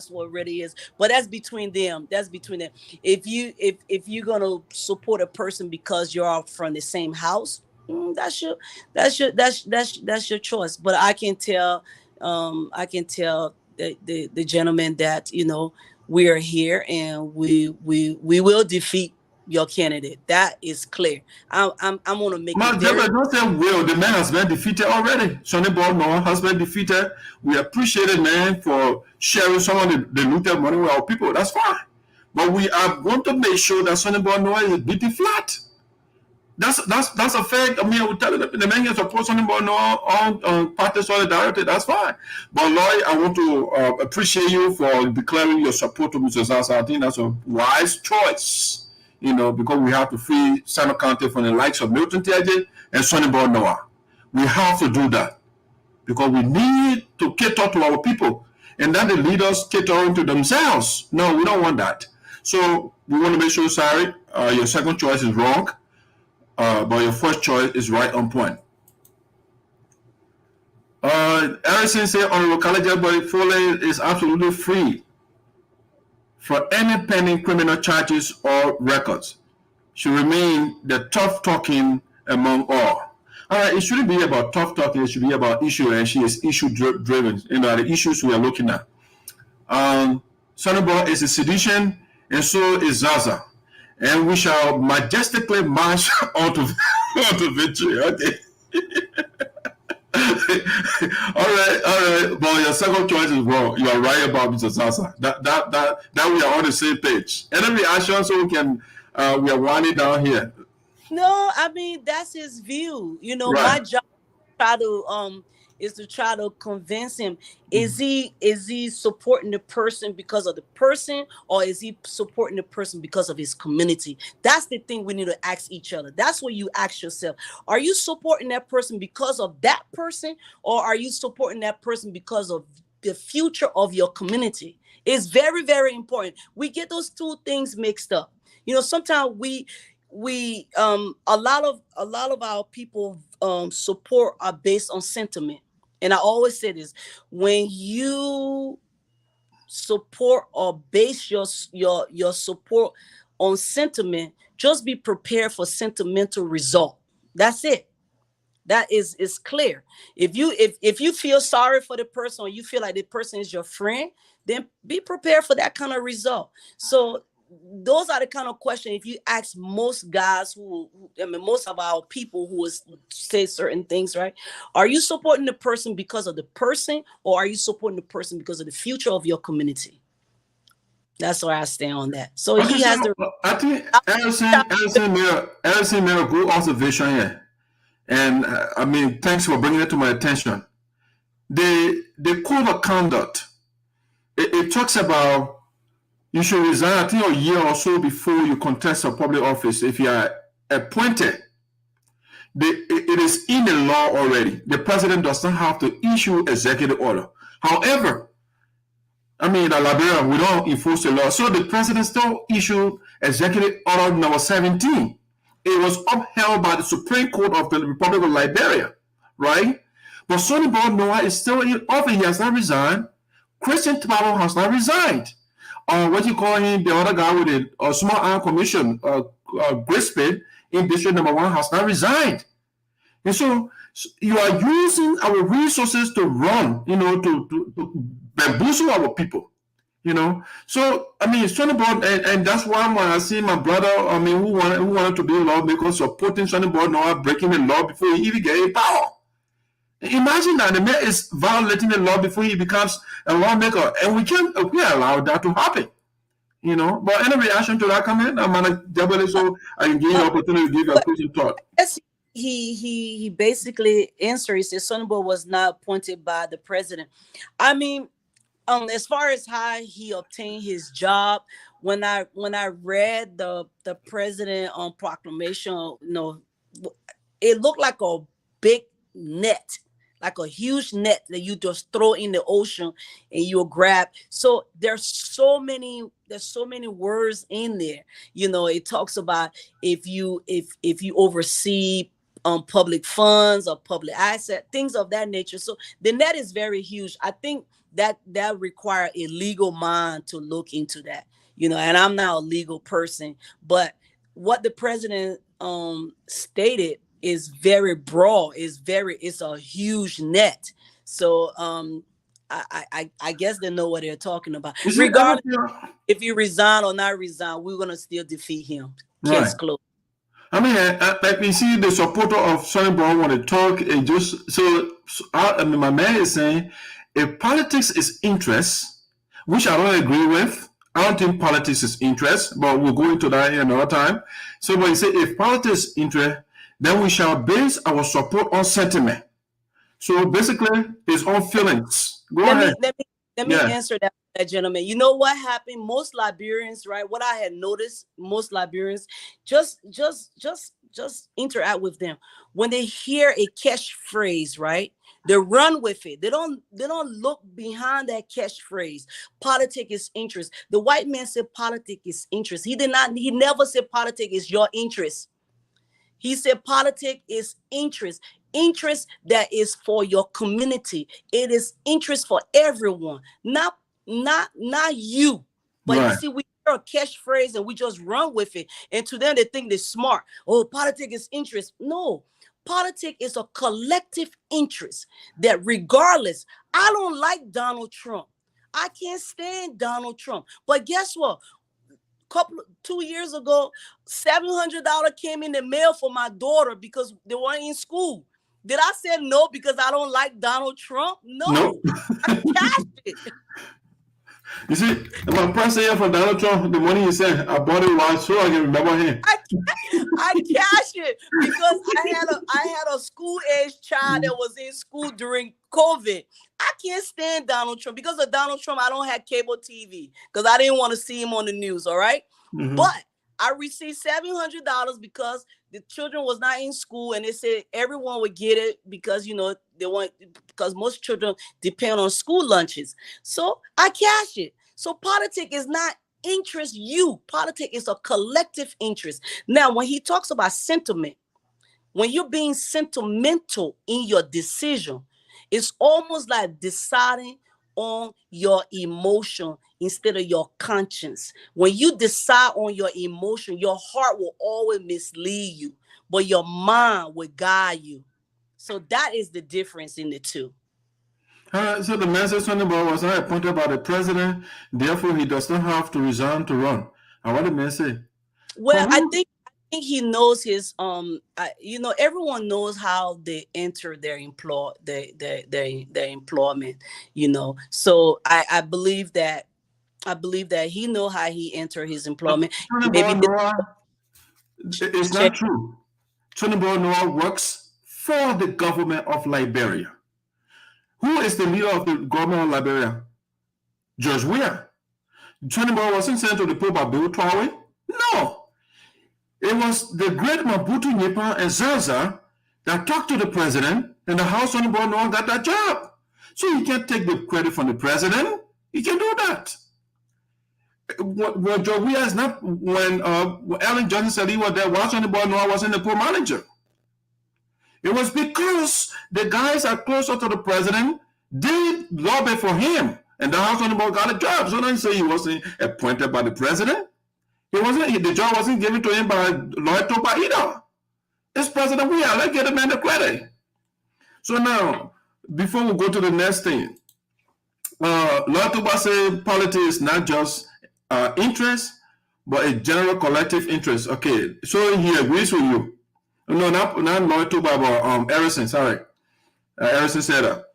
what it really is. But that's between them. That's between them. If you're gonna support a person because you're all from the same house, that's your choice. But I can tell the gentleman that, you know, we are here and we will defeat your candidate. That is clear. I'm gonna make it very... Don't say will. The man has been defeated already. Sonnyboy Noah has been defeated. We appreciate it, man, for sharing some of the looted money with our people. That's fine. But we are going to make sure that Sonnyboy Noah is beaten flat. That's a fact. I mean, I would tell you that the man can support Sonnyboy Noah on party solidarity. That's fine. But Lloyd, I want to appreciate you for declaring your support to Mr. Zaza. I think that's a wise choice, you know, because we have to free Sinoe County from the likes of Milton Teahjay and Sonnyboy Noah. We have to do that because we need to cater to our people, and then the leaders catering to themselves. No, we don't want that. So we want to make sure, sorry, your second choice is wrong. But your first choice is right on point. Harrison said Honorable Gallah Jegbadai-Fully is absolutely free for any pending criminal charges or records. She remain the tough talking among all. All right, it shouldn't be about tough talking. It should be about issue, and she is issue driven. You know, the issues we are looking at. Sonnyboy is a sedition, and so is Zaza. And we shall majestically march on to victory. Okay. All right. But your second choice is wrong. You are right about Mr. Zaza. That we are on the same page. Any reaction so we can we are winding down here. No, I mean that's his view. You know, right. My job try to convince him. Is he supporting the person because of the person, or is he supporting the person because of his community? That's the thing we need to ask each other. That's what you ask yourself. Are you supporting that person because of that person, or are you supporting that person because of the future of your community? It's very, very important. We get those two things mixed up. Sometimes we a lot of our people support are based on sentiment. And I always say this: when you support or base your support on sentiment, just be prepared for sentimental result. That's it. That is clear. If you feel sorry for the person, or you feel like the person is your friend, then be prepared for that kind of result. So those are the kind of questions, if you ask most guys most of our people who say certain things, right? Are you supporting the person because of the person, or are you supporting the person because of the future of your community? That's where I stand on that. So he has to. I think Ellison made a good observation here. And I mean, thanks for bringing it to my attention. The code of conduct, it talks about you should resign, I think, a year or so before you contest a public office. If you are appointed, it is in the law already. The president does not have to issue executive order. However, I mean, in Liberia, we don't enforce the law. So the president still issued executive order number 17. It was upheld by the Supreme Court of the Republic of Liberia, right? But Sonnyboy Noah is still in office. He has not resigned. Christian has not resigned. What you call him, the other guy with a small arm commission, Grispin, in District Number 1 has not resigned. And so you are using our resources to run, to bamboozle our people, So, I mean, Sonnyboy, and that's why when I see my brother, I mean, who wanted to be a lawmaker, supporting Sonnyboy Noah, breaking the law before he even gets power. Imagine that the man is violating the law before he becomes a lawmaker, and we allow that to happen, But any reaction to that comment, I'm gonna double it so I can give you an opportunity to give your closing thought. Yes, he basically answered. He said Sonnyboy was not appointed by the president. I mean, as far as how he obtained his job, when I read the president on proclamation, it looked like a big net. Like a huge net that you just throw in the ocean and you'll grab. So there's so many words in there. It talks about if you oversee public funds or public asset, things of that nature. So the net is very huge. I think that require a legal mind to look into that. And I'm not a legal person, but what the president stated is very broad. It's a huge net. So I guess they know what they're talking about. Regardless if you resign or not resign, we're gonna still defeat him. Case closed. I mean, like we see the supporter of Sonnyboy want to talk, and just my man is saying, if politics is interest, which I don't agree with. I don't think politics is interest, but we'll go into that another time. So when you say if politics is interest, then we shall base our support on sentiment. So basically, it's on feelings. Let me answer that, gentleman. You know what happened? Most Liberians, right? What I had noticed, most Liberians just interact with them when they hear a catchphrase, right? They run with it. They don't look behind that catchphrase. Politics is interest. The white man said politics is interest. He never said politics is your interest. He said politics is interest that is for your community. It is interest for everyone, not you. But right. You see, we hear a catchphrase and we just run with it. And to them, they think they're smart. Oh, politics is interest. No, politics is a collective interest that regardless, I don't like Donald Trump. I can't stand Donald Trump. But guess what? 2 years ago, $700 came in the mail for my daughter because they weren't in school. Did I say no because I don't like Donald Trump? No. I cashed it. You see, my price here for Donald Trump, the money he said, I bought it once so I can remember him. I cashed it because I had a school age child child that was in school during COVID. I can't stand Donald Trump. Because of Donald Trump, I don't have cable TV because I didn't want to see him on the news, all right? But I received $700 because the children was not in school, and they said everyone would get it because, you know, because most children depend on school lunches. So I cashed it. So politics is not interest you. Politics is a collective interest. Now, when he talks about sentiment, when you're being sentimental in your decision, it's almost like deciding on your emotion instead of your conscience. When you decide on your emotion, your heart will always mislead you, but your mind will guide you. So that is the difference in the two. So the man said Sonnyboy was not appointed by the president, therefore he does not have to resign to run. And what did the man say? Well, I think he knows his you know, everyone knows how they enter their employment, you know. So I believe that he know how he entered his employment. Maybe Noah, it's not true. Sonnyboy Noah works for the government of Liberia. Who is the leader of the government of Liberia? George Weah. Sonnyboy wasn't sent to the Pope by Bill Traore. No. It was the great Mabutu Nyepa and Zaza that talked to the president, and the House Sonnyboy Noah got that job. So you can't take the credit from the president. You can do that. When George Weah is not, when Ellen Johnson said he was there, why Sonnyboy Noah wasn't the poor manager? It was because the guys are closer to the president, they lobby for him, and the House Sonnyboy got a job. So don't say he wasn't appointed by the president. He wasn't. The job wasn't given to him by Lloyd Topa either. It's President Weah. Let's get the man the credit. So now, before we go to the next thing, Lloyd Topa said politics is not just interest, but a general collective interest. Okay, so he agrees with you. No, not Lloyd Topa, but Harrison. Sorry, Harrison said that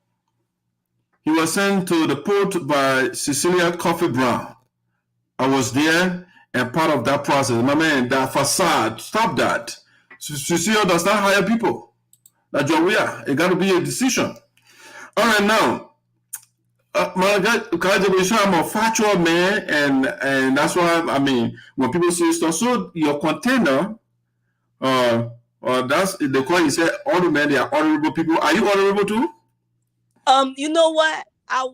he was sent to the port by Cecilia Coffee Brown. I was there. And part of that process, my man, that facade, stop that. Cecilia does not hire people. Like George Weah, it got to be a decision. All right, now, my God, I'm a factual man, and that's why, I mean, when people say stuff, so your container, that's the call you say, all the men, they are honorable people. Are you honorable too? You know what? I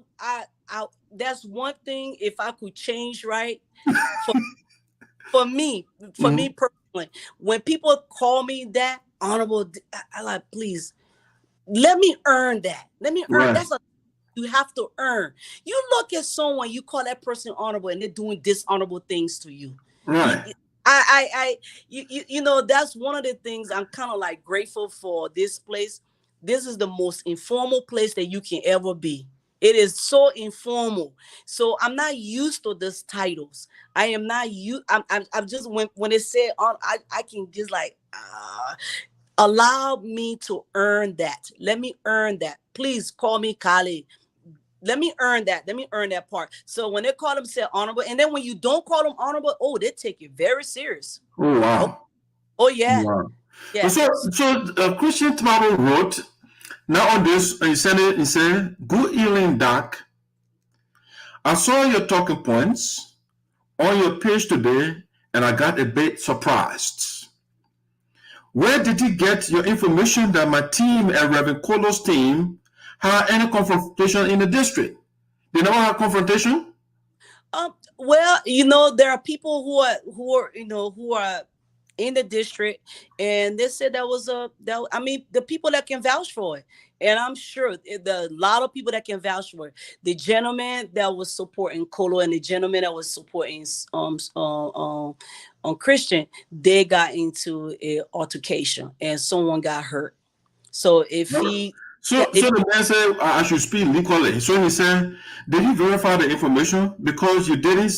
that's one thing, if I could change, right? For me personally, when people call me that honorable, I like, please let me earn that. Let me earn. Right. That's a you have to earn. You look at someone, you call that person honorable, and they're doing dishonorable things to you. Right. You know, that's one of the things I'm kind of like grateful for this place. This is the most informal place that you can ever be. It is so informal. So I'm not used to these titles. I am not used. I'm just when it said on, I can just like allow me to earn that. Let me earn that. Please call me Kali. Let me earn that. Let me earn that part. So when they call them say honorable, and then when you don't call them honorable, oh, they take it very serious. Oh wow. Oh yeah. Wow. Yeah. So Christian Tabo wrote. Now on this, he said, good evening, Doc. I saw your talking points on your page today, and I got a bit surprised. Where did you get your information that my team and Reverend Kolo's team had any confrontation in the district? They never had confrontation? Well, you know, there are people who are in the district, and they said the people that can vouch for it, and I'm sure a lot of people that can vouch for it. The gentleman that was supporting Kolo and the gentleman that was supporting Christian, they got into an altercation and someone got hurt. So if he So the man said I should speak legally. So he said, did you verify the information? Because you didn't.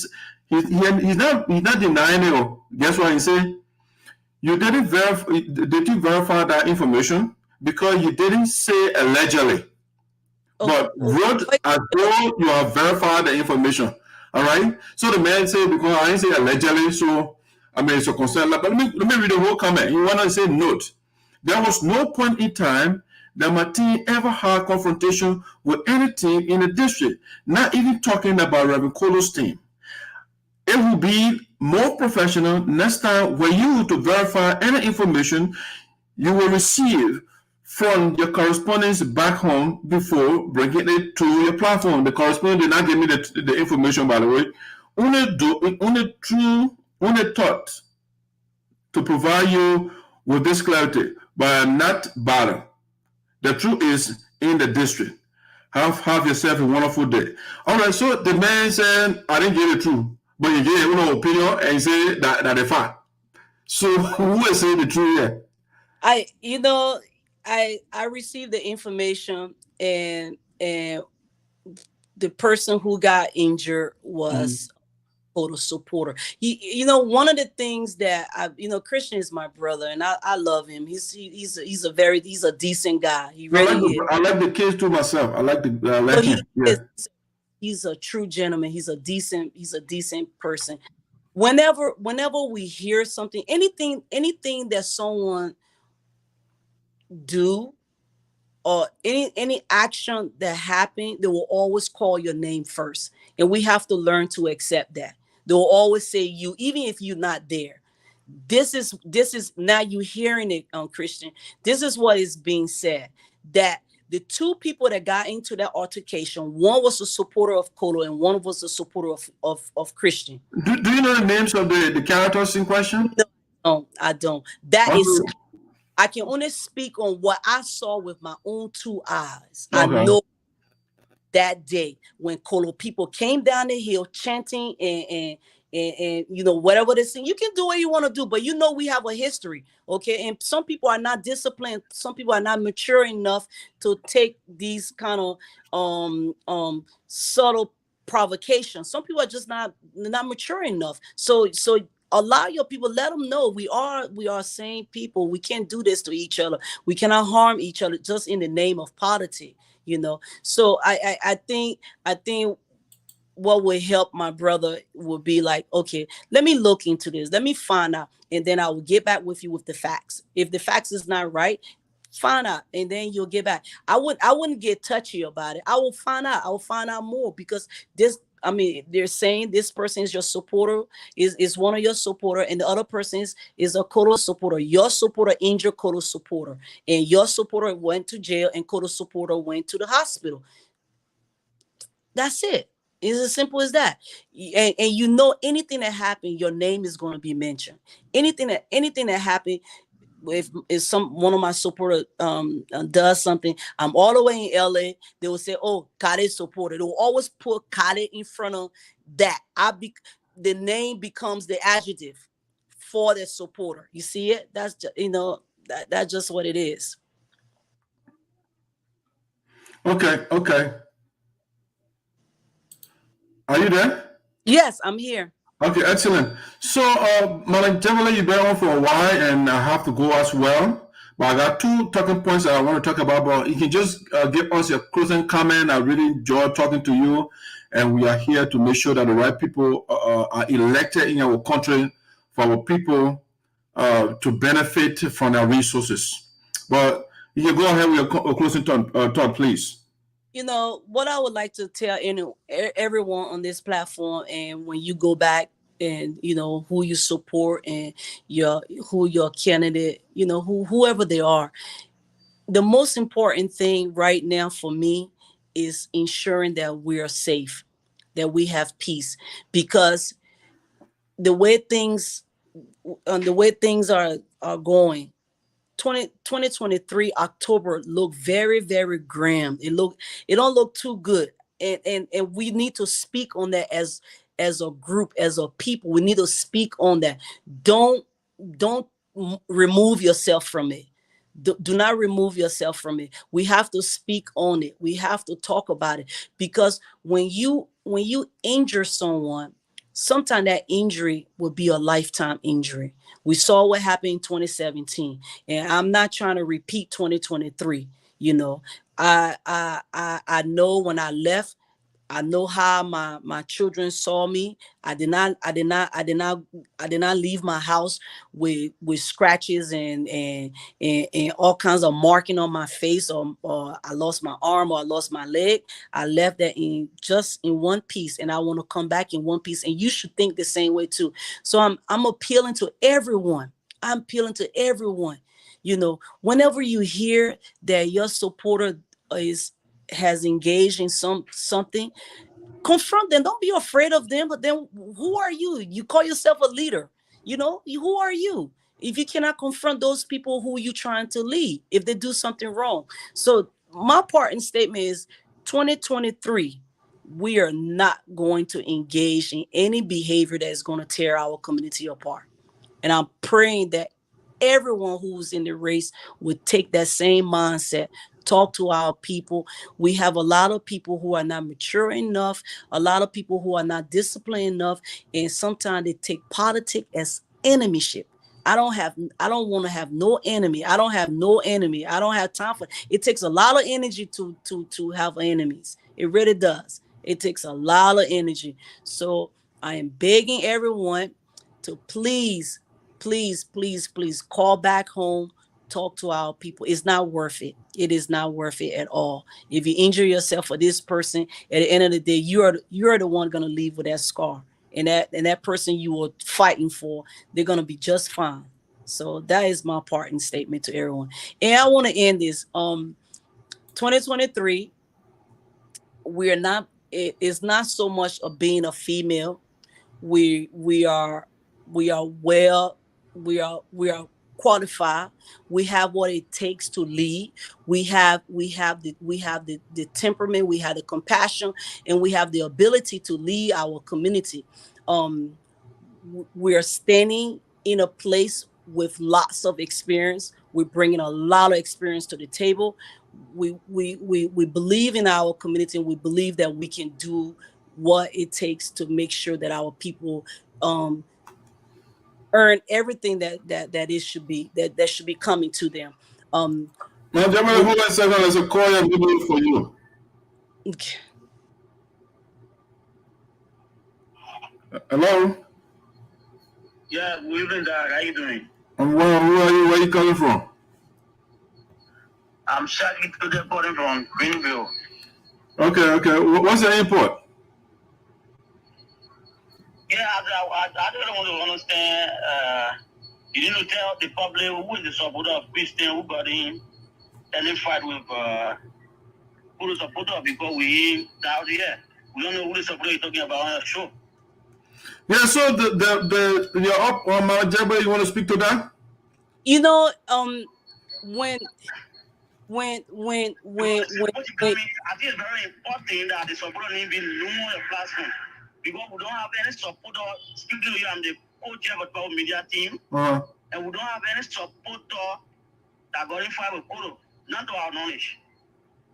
He's not denying it. Guess what he said? You didn't verify. Did you verify that information? Because you didn't say allegedly, but wrote as though you have verified the information. All right. So the man said, because I didn't say allegedly, so I mean it's a concern. But let me read the whole comment. You want to say note. There was no point in time that my team ever had confrontation with any team in the district, not even talking about Reverend Kolo's team. It will be more professional next time when you to verify any information you will receive from your correspondence back home before bringing it to your platform. The correspondent did not give me the information, by the way. Only thought to provide you with this clarity, but I'm not bothered. The truth is in the district. Have yourself a wonderful day. All right, so the man said, I didn't get the truth, but you gave an opinion and he said that they fact. So who is saying the truth here? I received the information, and the person who got injured was Kolo supporter. One of the things that Christian is my brother, and I love him. He's a decent guy. He really is. I like the kids too myself. I like him. Yeah. He's a true gentleman. He's a decent person. Whenever we hear something, anything that someone do, or any action that happened, they will always call your name first, and we have to learn to accept that. They will always say you, even if you're not there. This is now you hearing it, Christian. This is what is being said, that the two people that got into that altercation, one was a supporter of Kolo and one was a supporter of Christian. Do you know the names of the characters in question? No, I don't. Is I can only speak on what I saw with my own two eyes. Okay. I know that day when Kolo people came down the hill chanting and whatever this thing, you can do what you want to do, but we have a history, okay? And some people are not disciplined. Some people are not mature enough to take these kind of subtle provocations. Some people are just not mature enough. So allow your people, let them know we are same people. We can't do this to each other. We cannot harm each other just in the name of politics, So I think what would help my brother would be like, okay, let me look into this. Let me find out. And then I will get back with you with the facts. If the facts is not right, find out. And then you'll get back. I wouldn't get touchy about it. I will find out. I will find out more, because they're saying this person is your supporter, is one of your supporter, and the other person is a Kolo supporter. Your supporter injured Kolo supporter, and your supporter went to jail, and Kolo supporter went to the hospital. That's it. It's as simple as that. And anything that happened, your name is going to be mentioned. Anything that happened, if one of my supporters does something, I'm all the way in LA, they will say, oh, Kale supporter. They will always put Kale in front of that. The name becomes the adjective for the supporter. You see it? That's just, that's just what it is. Okay. Are you there? Yes, I'm here. Okay, excellent. So, Madam Jegbadai, you've been on for a while, and I have to go as well. But I got two talking points that I want to talk about. But you can just give us your closing comment. I really enjoyed talking to you, and we are here to make sure that the right people are elected in our country for our people to benefit from our resources. But you can go ahead with your closing thought, please. What I would like to tell everyone on this platform, and when you go back and who you support and who your candidate, whoever they are, the most important thing right now for me is ensuring that we are safe, that we have peace, because the way things are going, 2023 October look very, very grim. It don't look too good, and we need to speak on that as a group, as a people. We need to speak on that. Don't remove yourself from it. Do not remove yourself from it. We have to speak on it. We have to talk about it, because when you injure someone, sometimes that injury will be a lifetime injury. We saw what happened in 2017, and I'm not trying to repeat 2023. I know when I left, I know how my children saw me. I did not leave my house with scratches and all kinds of marking on my face, or I lost my arm or I lost my leg. I left that in one piece, and I want to come back in one piece. And you should think the same way too. So I'm appealing to everyone. I'm appealing to everyone. You know, whenever you hear that your supporter has engaged in something, confront them. Don't be afraid of them. But then, who are you? You call yourself a leader. You know, who are you if you cannot confront those people who you trying to lead if they do something wrong? So my part in statement is 2023. We are not going to engage in any behavior that is going to tear our community apart. And I'm praying that everyone who's in the race would take that same mindset. Talk to our people. We have a lot of people who are not mature enough, a lot of people who are not disciplined enough, and sometimes they take politics as enemyship. I don't want to have no enemy. I don't have no enemy. I don't have time for it. It takes a lot of energy to have enemies. It really does. It takes a lot of energy. So I am begging everyone to please call back home. Talk to our people. It's not worth it. It is not worth it at all. If you injure yourself for this person, at the end of the day, you're the one gonna leave with that scar. And that person you were fighting for, they're gonna be just fine. So that is my parting statement to everyone. And I want to end this. 2023, it's not so much of being a female. We are qualified. We have what it takes to lead. We have the temperament, we have the compassion, and we have the ability to lead our community. We are standing in a place with lots of experience. We're bringing a lot of experience to the table. We believe in our community, and we believe that we can do what it takes to make sure that our people earn everything that should be coming to them. Now, Jegbadai, hold on a second. There's a call I'm giving for you. Okay. Hello? Yeah, good evening, Dad. How you doing? I'm well. Who are you? Where are you coming from? I'm Shaggy to the reporting from Greenville. Okay. What's your input? Yeah, I don't want to understand. You need to tell the public who is the supporter of Christian, who got in any fight with who the supporter of, because we down here. We don't know who the supporter you're talking about on the show. Yeah, so you're up on Mount Jegbadai. You want to speak to that? You know, when I think it's very important that the supporter need be known on the platform, because we don't have any supporter. Speaking to you, I'm the co-chair of the media team, and we don't have any supporter that got in fight with Kolo, not to our knowledge.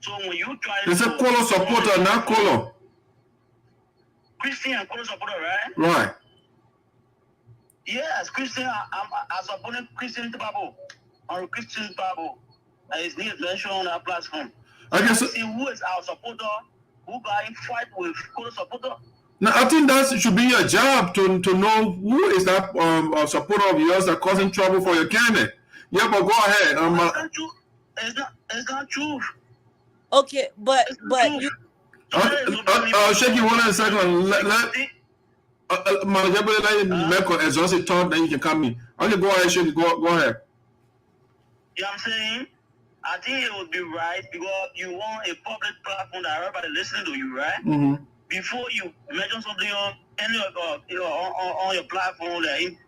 So when you try it's a Kolo supporter, not Kolo. Christian and Kolo supporter, right? Right. Yes, Christian. I'm supporting Christian Babo or Christian Babo. His name is mentioned on our platform. I guess. See who is our supporter, who got in fight with Kolo supporter. Now, I think that should be your job to know who is that supporter of yours that causing trouble for your candidate. Yeah, but go ahead. It's not true. Okay, but you. I'll shake you one second. Let make an exhaustive thought, then you can come in. Okay, go ahead, shake. Go ahead. Yeah, I'm saying, I think it would be right, because you want a public platform that everybody listening to you, right? Mm-hmm. Before you mention something on any of on your platform, like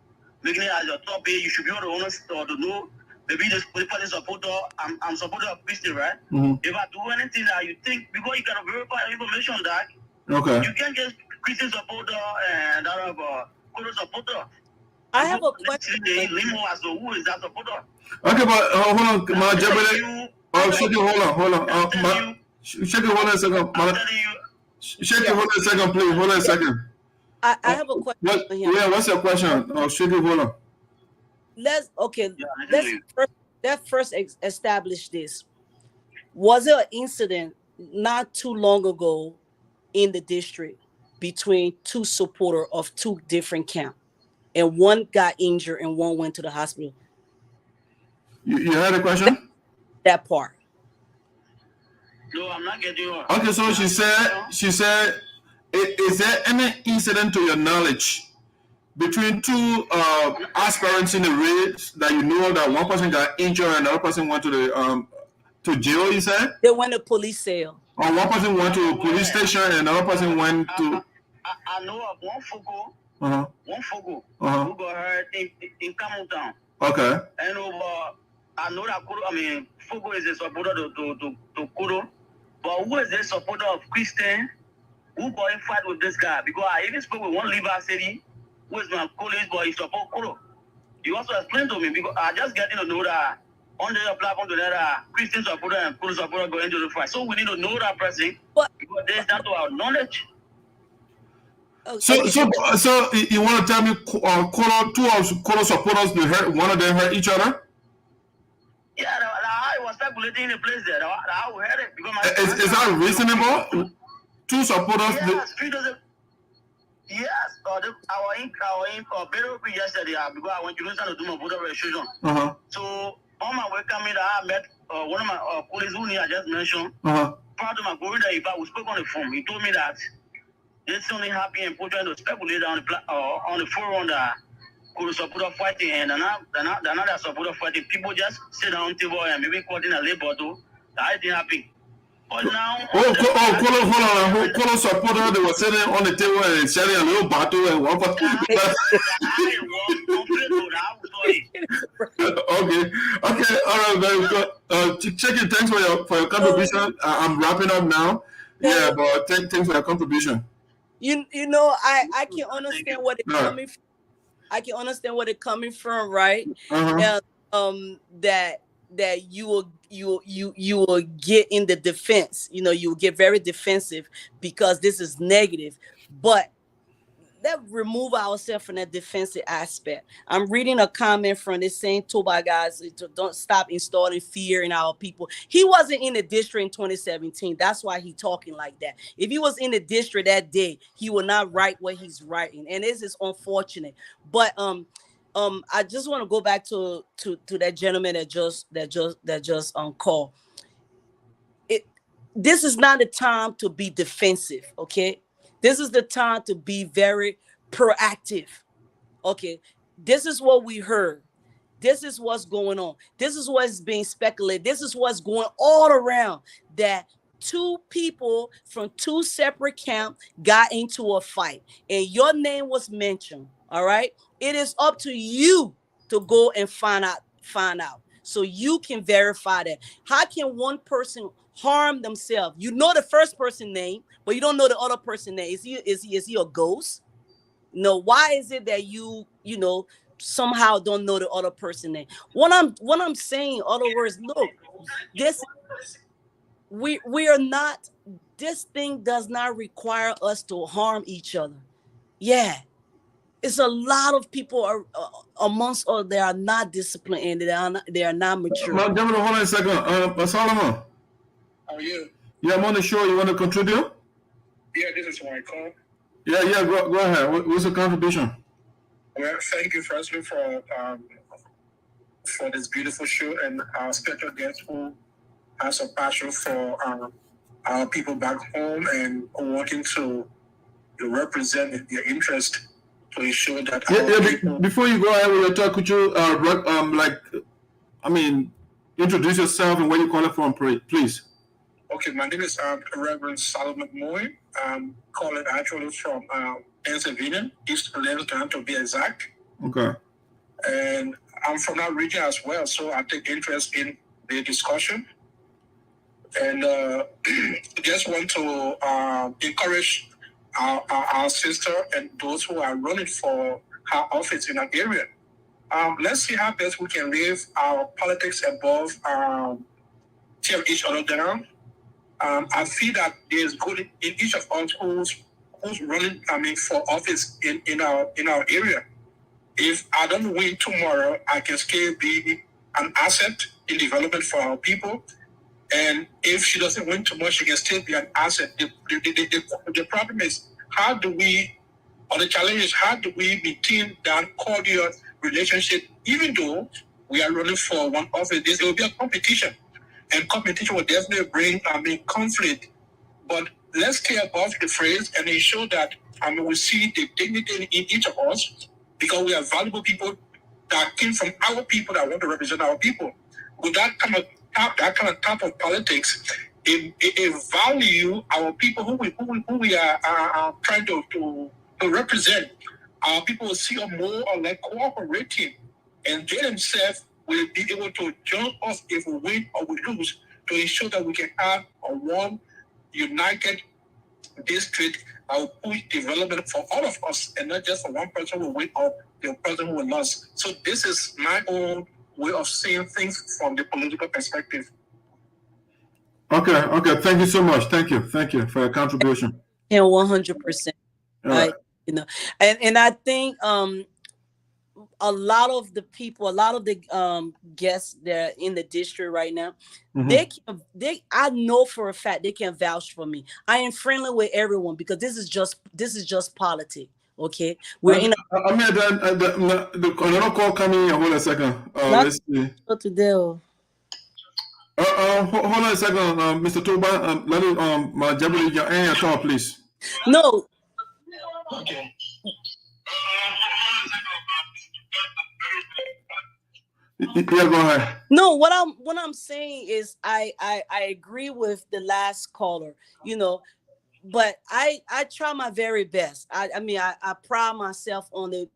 making it as your topic, you should be able to understand or to know. Maybe this political supporter, I'm supporter of Christian, right? Mm-hmm. If I do anything that you think, because you gotta verify information that okay, you can't get Christian supporter and that of Kolo supporter. I have a question. Limo as to who is that supporter. Okay, but hold on, Jegbadai. Shake it, hold on. Shake it, hold on a second. Shake it, hold on a second, please. Hold on a second. I have a question. What's your question? Shake it, hold on. Let's first establish this. Was there an incident not too long ago in the district between two supporters of two different camps, and one got injured and one went to the hospital. You heard the question? That part. No, I'm not getting you. Okay, so she said, is there any incident to your knowledge between two aspirants in the race that you know that one person got injured and the other person went to the to jail, you said? They went to police cell. Or one person went to a police station and another person went to... I know of one Fogo. One Fogo who got hurt in Cameltown. Okay. And I know that Fogo is a supporter to Kolo, but who is a supporter of Christian who got in fight with this guy? Because I even spoke with one Liberia city who is my colleague, but he support Kolo. He also explained to me, because I just getting to know that on the platform that Christian supporter and Kolo supporter go into the fight. So we need to know that person, because there's that to our knowledge. So you want to tell me Kolo, two of Kolo supporters, one of them hurt each other? Yeah, I was speculating in the place there. I heard it because is that reasonable? Two supporters. Yes, our better yesterday because I went to Jerusalem to do my voter registration. So on my way coming, I met one of my colleagues who I just mentioned. Prior to my going there, we spoke on the phone. He told me that this only happened and put trying to speculate on the forum that Kolo supporter fighting and another supporter fighting. People just sit down table and maybe caught in a labor too. That didn't happen. But now, Kolo supporter, they were sitting on the table and sharing a little battle and one person. Okay, all right, very good. Chicken, thanks for your contribution. I'm wrapping up now. Yeah, but thanks for your contribution. You know, I can understand what it's coming from. I can understand where they're coming from, right? That you will get in the defense. You know, you will get very defensive because this is negative. But that remove ourselves from that defensive aspect. I'm reading a comment from this same Toba guys, don't stop installing fear in our people. He wasn't in the district in 2017. That's why he's talking like that. If he was in the district that day, he would not write what he's writing. And this is unfortunate. But I just want to go back to that gentleman that just called. This is not the time to be defensive, okay? This is the time to be very proactive. Okay, this is what we heard. This is what's going on. This is what's being speculated. This is what's going all around, that two people from two separate camps got into a fight and your name was mentioned. All right. It is up to you to go and find out so you can verify that. How can one person harm themselves? You know the first person name, but you don't know the other person name. Is he a ghost? No. Why is it that you somehow don't know the other person name? What I'm saying, in other words, look, we are not. This thing does not require us to harm each other. Yeah, it's a lot of people are amongst us. They are not disciplined and they are not mature. Hold on a second, Solomon. How are you? Yeah, I'm on the show. You want to contribute? Yeah, this is my call. Yeah, go ahead. What's the contribution? Well, thank you firstly for this beautiful show and our special guest who has a passion for our people back home and wanting to represent their interest to ensure that people... Before you go ahead with your talk, could you introduce yourself and where you calling from, please? Okay, my name is Reverend Solomon Noah. I'm calling actually from Pennsylvania, East Lansdowne to be exact. Okay. And I'm from that region as well, so I take interest in the discussion. And just want to encourage our sister and those who are running for her office in that area. Let's see how best we can leave our politics above, tear each other down. I feel that there's good in each of us who's running, for office in our area. If I don't win tomorrow, I can still be an asset in development for our people. And if she doesn't win too much, she can still be an asset. The problem is, how do we, or the challenge is, how do we maintain that cordial relationship, even though we are running for one office? There will be a competition, and competition will definitely bring, conflict. But let's stay above the phrase and ensure that, we see the dignity in each of us, because we are valuable people that came from our people that want to represent our people. With that kind of type of politics, it value our people who we are trying to represent. Our people will see us more or less cooperating, and they themselves will be able to join us if we win or we lose, to ensure that we can have a one united district that will push development for all of us, and not just for one person who win or the person who will lose. So this is my own way of seeing things from the political perspective. Okay. Thank you so much. Thank you for your contribution. Yeah, 100%. Right. And I think a lot of the people, a lot of the guests that are in the district right now, I know for a fact they can vouch for me. I am friendly with everyone because this is just politics. Okay, we're in. I mean, another call coming in. Hold on a second. Let's see. What to do? Hold on a second, Mr. Toba. Let it my Jegbadai your talk, please. No. Okay. Yeah, go ahead. No, what I'm saying is I agree with the last caller, but I try my very best. I mean I pride myself on it.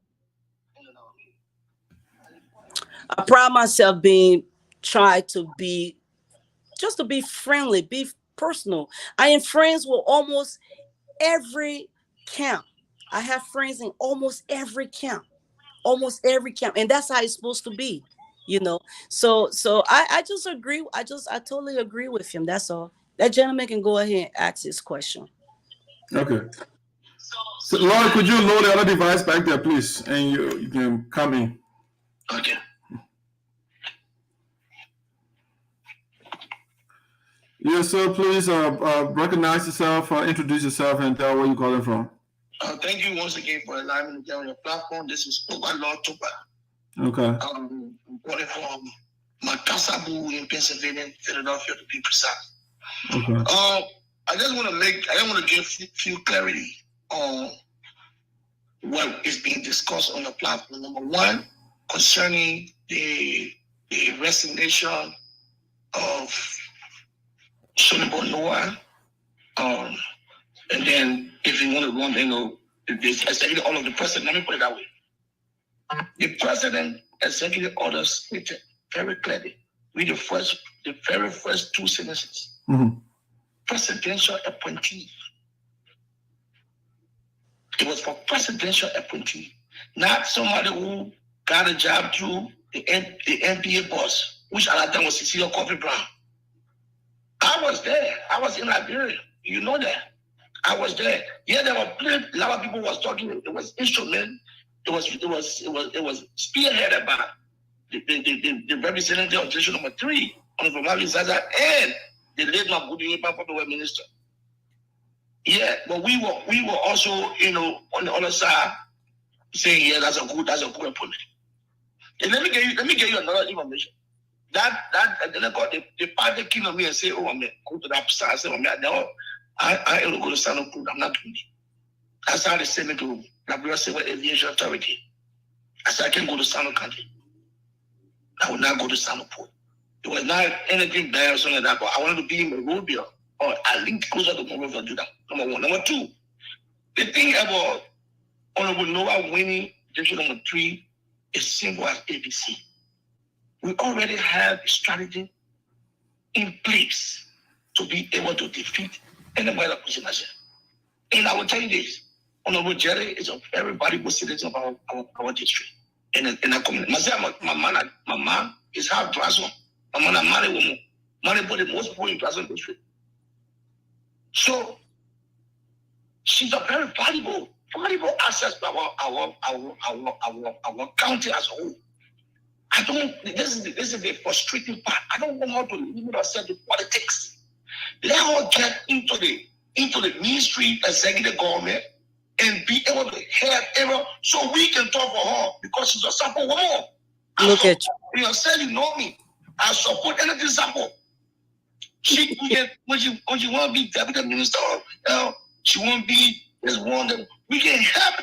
I pride myself to be friendly, be personal. I am friends with almost every camp. I have friends in almost every camp, and that's how it's supposed to be. So I just agree. I totally agree with him. That's all. That gentleman can go ahead and ask his question. Okay. So Laura, could you load the other device back there, please, and you can come in. Okay. Yes, sir. Please recognize yourself, introduce yourself, and tell where you're calling from. Thank you once again for allowing me to get on your platform. This is Lord Tupa. Okay. I'm calling from Makasabu in Pennsylvania, Philadelphia, to be precise. Okay. I want to give few clarity on what is being discussed on the platform. Number one, concerning the resignation of Sonnyboy Noah, and then if you want to run, executive order of the president. Let me put it that way. The president executive order stated very clearly. Read the very first two sentences. Presidential appointee. It was for presidential appointee, not somebody who got a job through the NBA boss, which at that time was Cecilia Coffee Brown. I was there. I was in Liberia. You know that. I was there. Yeah, there were a lot of people was talking. It was instrument. It was spearheaded by the representative of District Number 3 on the Zaza and the late Mabudi Popular Minister. Yeah, but we were also, on the other side saying, yeah, that's a good appointment. And let me give you another information. The party came on me and say, oh, I'm go to that side. I said, I ain't going to stand up. I'm not doing it. That's how they sent me to Liberia Civil Aviation Authority. I said, I can't go to Sano Country. I would not go to Sano Port. It was not anything bad or something like that, but I wanted to be in Monrovia or at least closer to Monrovia to do that. Number one. Number two, the thing about Honorable Noah winning District Number 3 is simple as ABC. We already have a strategy in place to be able to defeat anybody that puts in us. And I will tell you this, Honorable Jerry is a very valuable citizen of our district and our community. My mom is half Juarzon. My mom is married woman. Married for the most people in Juarzon district. So she's a very valuable asset to our county as a whole. I don't. This is the frustrating part. I don't know how to limit ourselves to politics. Let her get into the ministry, executive government, and be able to help everyone, so we can talk for her because she's a Sapo woman. Look at you. You said you know me. I support anything Sapo. She when she want to be deputy minister, she won't be this one that we can help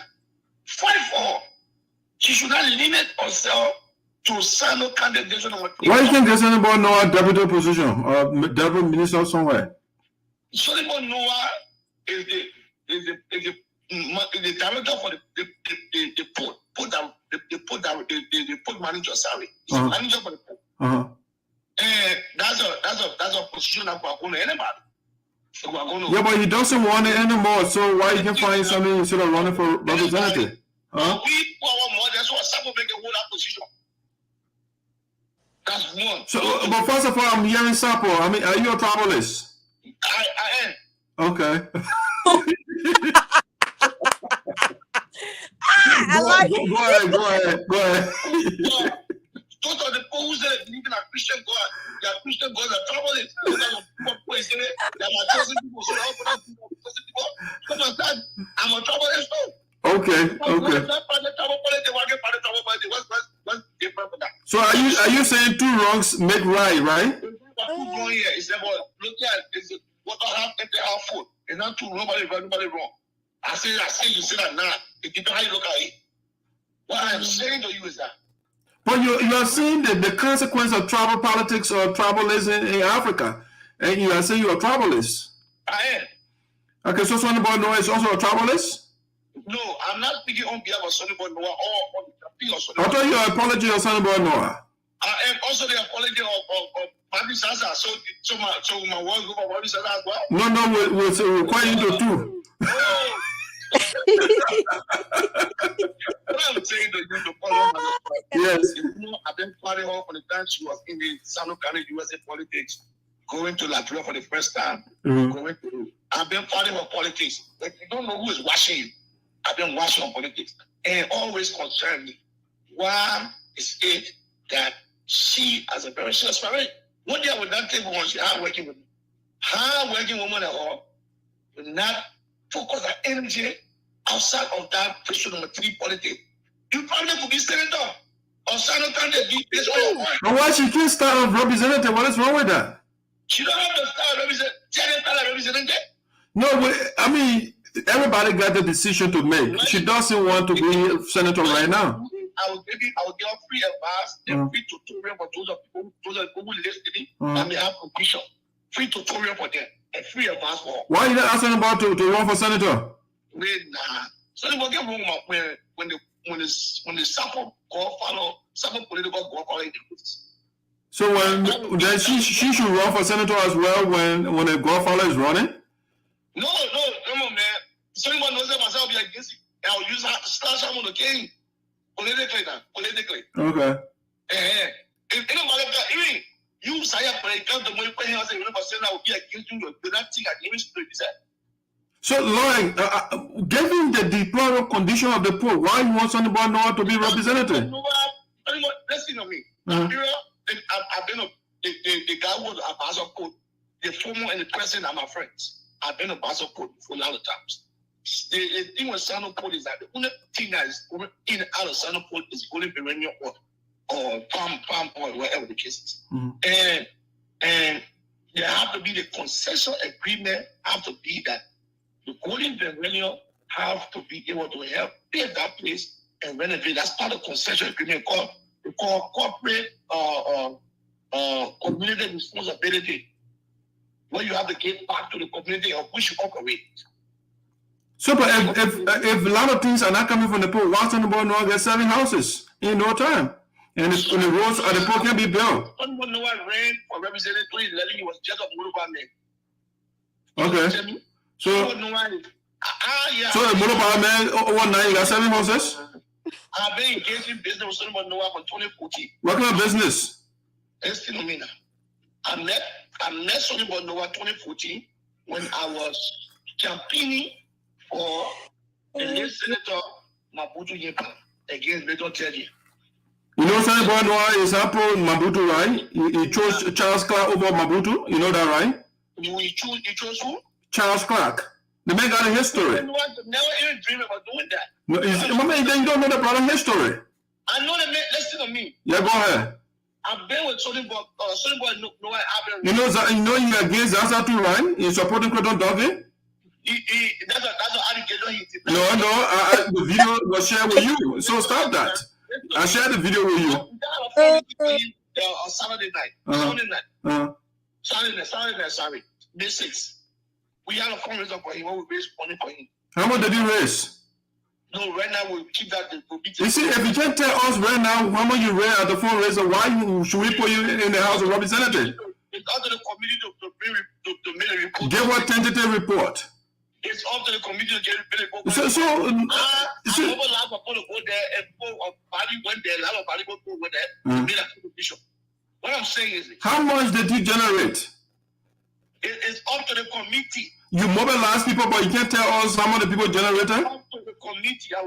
fight for her. She should not limit herself to Sinoe candidate. Why do you think there's anybody know a deputy position or deputy minister somewhere? Sonnyboy Noah is the director for the port manager. Sorry, he's the manager for the port. And that's a position that we're going to anybody. So we're going to. Yeah, but he doesn't want it anymore. So why you can find something instead of running for representative? Huh? We power more. That's why Sapo make a hold that position. That's one. So, but first of all, I'm hearing Sapo. I mean, are you a tribalist? I am. Okay. I like it. Go ahead. Those are the people who say believe in a Christian God. They are Christian gods are tribalist. Those are the people who say they are chosen people. So I'm a tribalist too. Okay. So are you saying two wrongs make right? It's about look at it's what I have in the half foot. It's not too nobody wrong. I say you say that now. It depends how you look at it. What I'm saying to you is that. But you are seeing the consequence of tribal politics or tribalism in Africa, and you are saying you're a tribalist. I am. Okay, so Sonnyboy Noah is also a tribalist? No, I'm not speaking on behalf of Sonnyboy Noah or I thought you were apology of Sonnyboy Noah. I am also the apology of Mami Sasa. So my words go for Mami Sasa as well. No, we're requiring you to do. What I'm saying to you to follow my yes. I've been fighting her from the time she was in the Sinoe County USA politics, going to Liberia for the first time. I've been fighting her politics. Like, you don't know who is watching you. I've been watching her politics. And it always concerned me. Why is it that she, as a very transparent, one day I would not take one, she hard-working woman. Hard-working woman at all, would not focus her energy outside of that question number 3 politics. You probably could be senator or Sinoe County be this way. But why she can't start a representative? What is wrong with that? She don't have to start a representative. No, I mean, everybody got the decision to make. She doesn't want to be a senator right now. I will give her free advice and free tutorial for those people who listening and they have completion. Free tutorial for them and free advice for her. Why are you not asking about to run for senator? Nah. So they will get wrong when the Sapo political go follow it. So then she should run for senator as well when a godfather is running? No, man. Someone knows that myself be against it. I'll use her to slash him on the game. Politically. Okay. If anybody even you say a prayer, come to my point, I say, remember, I will be against you. Do not think against you. So, Lauren, given the deplorable condition of the poor, why you want Sonnyboy Noah to be representative? Listen to me. I've been the guy who was a Basel Code, the former and the present are my friends. I've been a Basel Code for a lot of times. The thing with Sinoe Code is that the only thing that is going in and out of Sinoe Code is golden perennial oil or palm oil, whatever the case is. And there have to be the concession agreement have to be that the golden perennial have to be able to help pay that place and renovate. That's part of the concession agreement called corporate community responsibility, where you have to give back to the community of which you operate. So, but if a lot of things are not coming from the poor, why Sonnyboy Noah get 7 houses in no time? And the roads of the poor can be built. Sonnyboy Noah ran for representative 2011. He was just a Muluba man. Okay. So the Muluba man, one night, you got 7 houses? I've been engaged in business with Sonnyboy Noah from 2014. What kind of business? I met Sonnyboy Noah 2014 when I was campaigning for the late Senator Milton Teahjay against Milton Teahjay. You know, Sonnyboy Noah is Sapo Mabutu, right? He chose Charles Clark over Mabutu. You know that, right? He chose who? Charles Clark. The man got a history. Never even dream about doing that. No, then you don't know the brother history. I know the man. Listen to me. Yeah, go ahead. I've been with Sonnyboy Noah. You know you're against Zaza too, right? You're supporting Cotton Doggy? That's an allegation. No. The video was shared with you. So stop that. I shared the video with you. Saturday night. Sorry. Day 6. We had a fundraiser for him. We raised money for him. How much did you raise? No, right now we'll keep that. You see, if you can't tell us right now how much you raised at the fundraiser, why should we put you in the House of Representatives? It's up to the committee to make a report. Give what tentative report? It's up to the committee to get a report. So, I over last of go there and party went there. A lot of party go there to make a competition. What I'm saying is, how much did you generate? It's up to the committee. You mobilize people, but you can't tell us how many people generated? It's up to the committee. I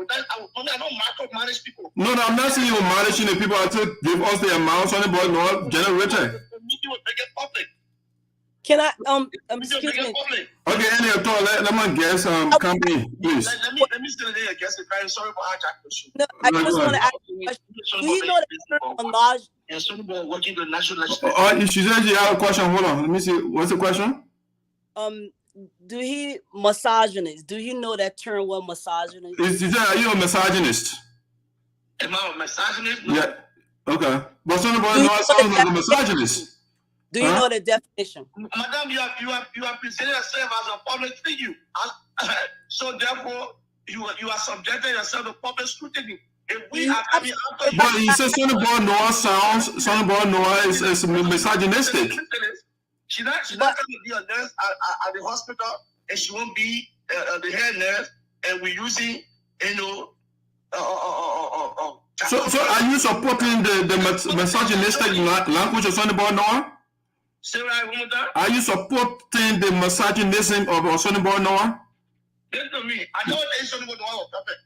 don't manage people. No, I'm not saying you're managing the people until give us the amount Sonnyboy Noah generated. The committee will make it public. Can I excuse me? Okay, let me guess company, please. Let me say the guess the guy. Sorry for hijacking. No, I just want to ask you a question. Do you know that Lodge? And Sonnyboy working the national legislature. She said she had a question. Hold on. Let me see. What's the question? Do he misogynist? Do you know that term? What misogynist? Are you a misogynist? Am I a misogynist? No. Yeah. Okay. But Sonnyboy Noah sounds like a misogynist. Do you know the definition? Madam, you have presented yourself as a public figure. So therefore, you are subjecting yourself to public scrutiny. If we have but he says Sonnyboy Noah is misogynistic. She's not going to be a nurse at the hospital, and she won't be the head nurse, and we're using, So are you supporting the misogynistic language of Sonnyboy Noah? Are you supporting the misogynism of Sonnyboy Noah? Listen to me. I never say Sonnyboy Noah was perfect.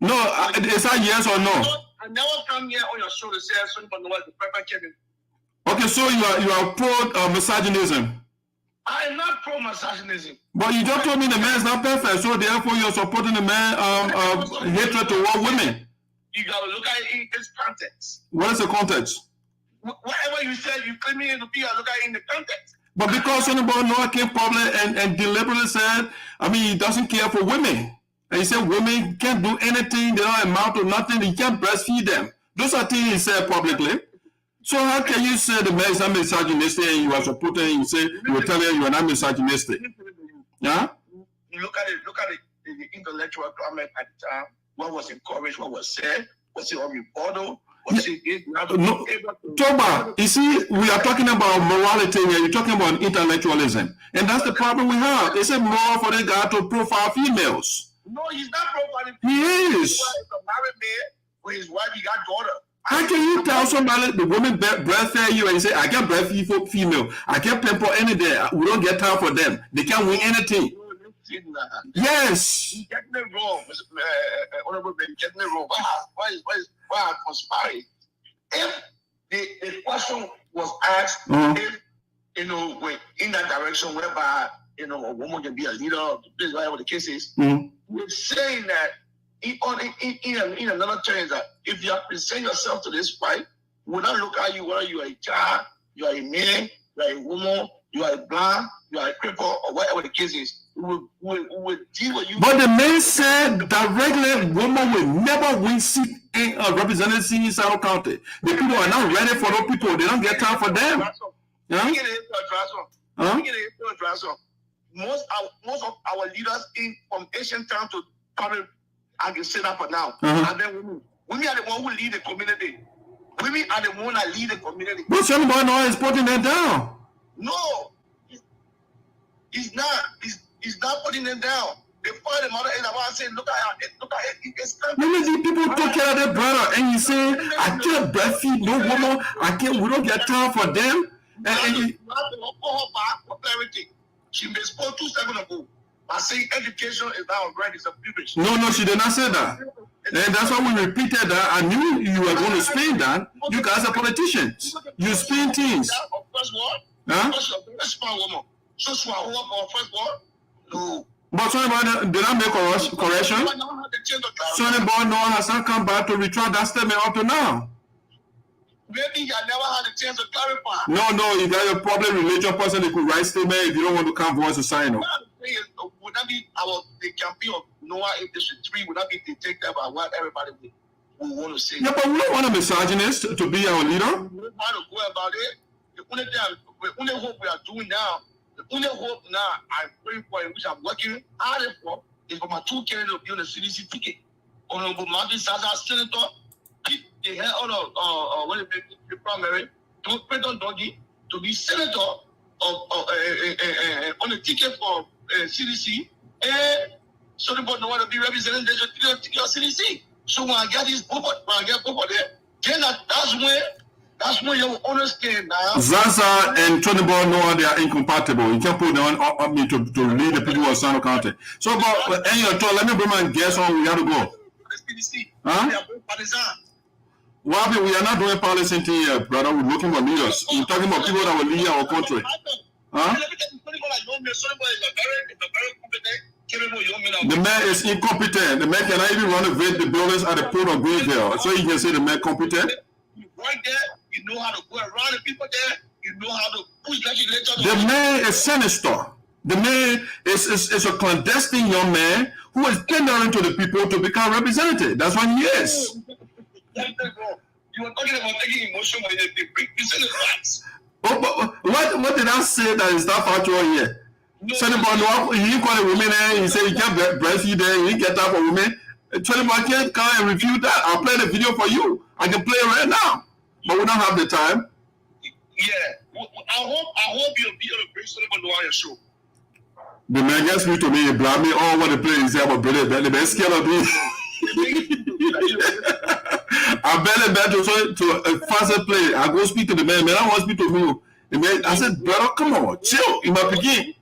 No, is that yes or no? I never come here on your show to say Sonnyboy Noah is the perfect champion. Okay, so you are pro misogynism. I am not pro misogynism. But you just told me the man is not perfect, so therefore you're supporting the man hatred toward women. You gotta look at it in its context. What is the context? Whatever you said, you claim it to be, I look at it in the context. But because Sonnyboy Noah came public and deliberately said, he doesn't care for women. And he said women can't do anything, they don't amount to nothing, he can't breastfeed them. Those are things he said publicly. So how can you say the man is not misogynistic and you are supporting him, you will tell him you are not misogynistic? Yeah? Look at it, the intellectual climate at the time, what was encouraged, what was said, was it on rebuttal? No, Toba, you see, we are talking about morality here, you're talking about intellectualism. And that's the problem we have. It's a moral for the guy to profile females. No, he's not profiling. He is. He's a married man with his wife, he got daughter. How can you tell somebody the woman breastfeed you and you say, I can't breastfeed for female, I can't pamper any day, we don't get time for them, they can't win anything. Yes. You're getting it wrong, Honorable Man, getting it wrong. Why are conspiring? If the question was asked, if, we're in that direction whereby, a woman can be a leader of the place, whatever the case is, we're saying that in another term, that if you have present yourself to this fight, we'll not look at you whether you are a child, you are a man, you are a woman, you are a blind, you are a cripple, or whatever the case is. We will deal with you. But the man said directly, women will never win seat in representatives in Sapo County. The people are not ready for those people. They don't get time for them. Most of our leaders from ancient time to current, I can say that for now. And then women are the one who lead the community. Women are the one that lead the community. But Sonnyboy Noah is putting that down. No, he's not. He's not putting them down. They find the mother and I say, look at it. It's many people take care of their brother and you say, I can't breastfeed no woman, we don't get time for them. And you she misspoke 2 seconds ago. I say education is now right, it's a privilege. No, she did not say that. And that's why we repeated that. I knew you were going to spin that. You guys are politicians. You spin things. Huh? No. But Sonnyboy did not make a correction. Sonnyboy Noah has not come back to retract that statement up to now. Maybe I never had a chance to clarify. No, you got a problem religion person that could write statement if you don't want to come voice to sign up. Would that be the campaign of Noah in District 3? Would that be dictated by what everybody would want to say? Yeah, but we don't want a misogynist to be our leader. We don't know how to go about it. The only hope we are doing now, the only hope now I'm praying for, which I'm working hard for, is for my two candidates to be on the CDC ticket. Honorable Martin Zaza, Senator, the head of the primary, President Doggy, to be senator on the ticket for CDC, and Sonnyboy Noah to be representing the ticket of CDC. So when I get both of them, then that's when you will understand now. Zaza and Sonnyboy Noah, they are incompatible. You can't put them on me to lead the people of Sano County. So, but let me bring my guest on. We have to go. Huh? They are both partisan. Well, we are not doing policy here, brother. We're looking for leaders. We're talking about people that will lead our country. Huh? The man is incompetent. The man cannot even renovate the buildings at the port of Greenville. So you can say the man competent. You work there, you know how to go around the people there, you know how to push legislation. The man is sinister. The man is a clandestine young man who is pandering to the people to become representative. That's what he is. You were talking about taking emotion when they bring this in the facts. What did I say that is not factual here? Sonnyboy Noah, he called a woman and he said he can't breastfeed there, he get that for women. Sonnyboy can't come and refute that. I'll play the video for you. I can play it right now. But we don't have the time. Yeah. I hope you'll be able to bring Sonnyboy Noah on your show. The man gets me to me, he blamed me all what the play is about Billy. The man scared of me. I better to a faster play. I go speak to the man. Man, I want to speak to you. The man, I said, brother, come on, chill. In my beginning,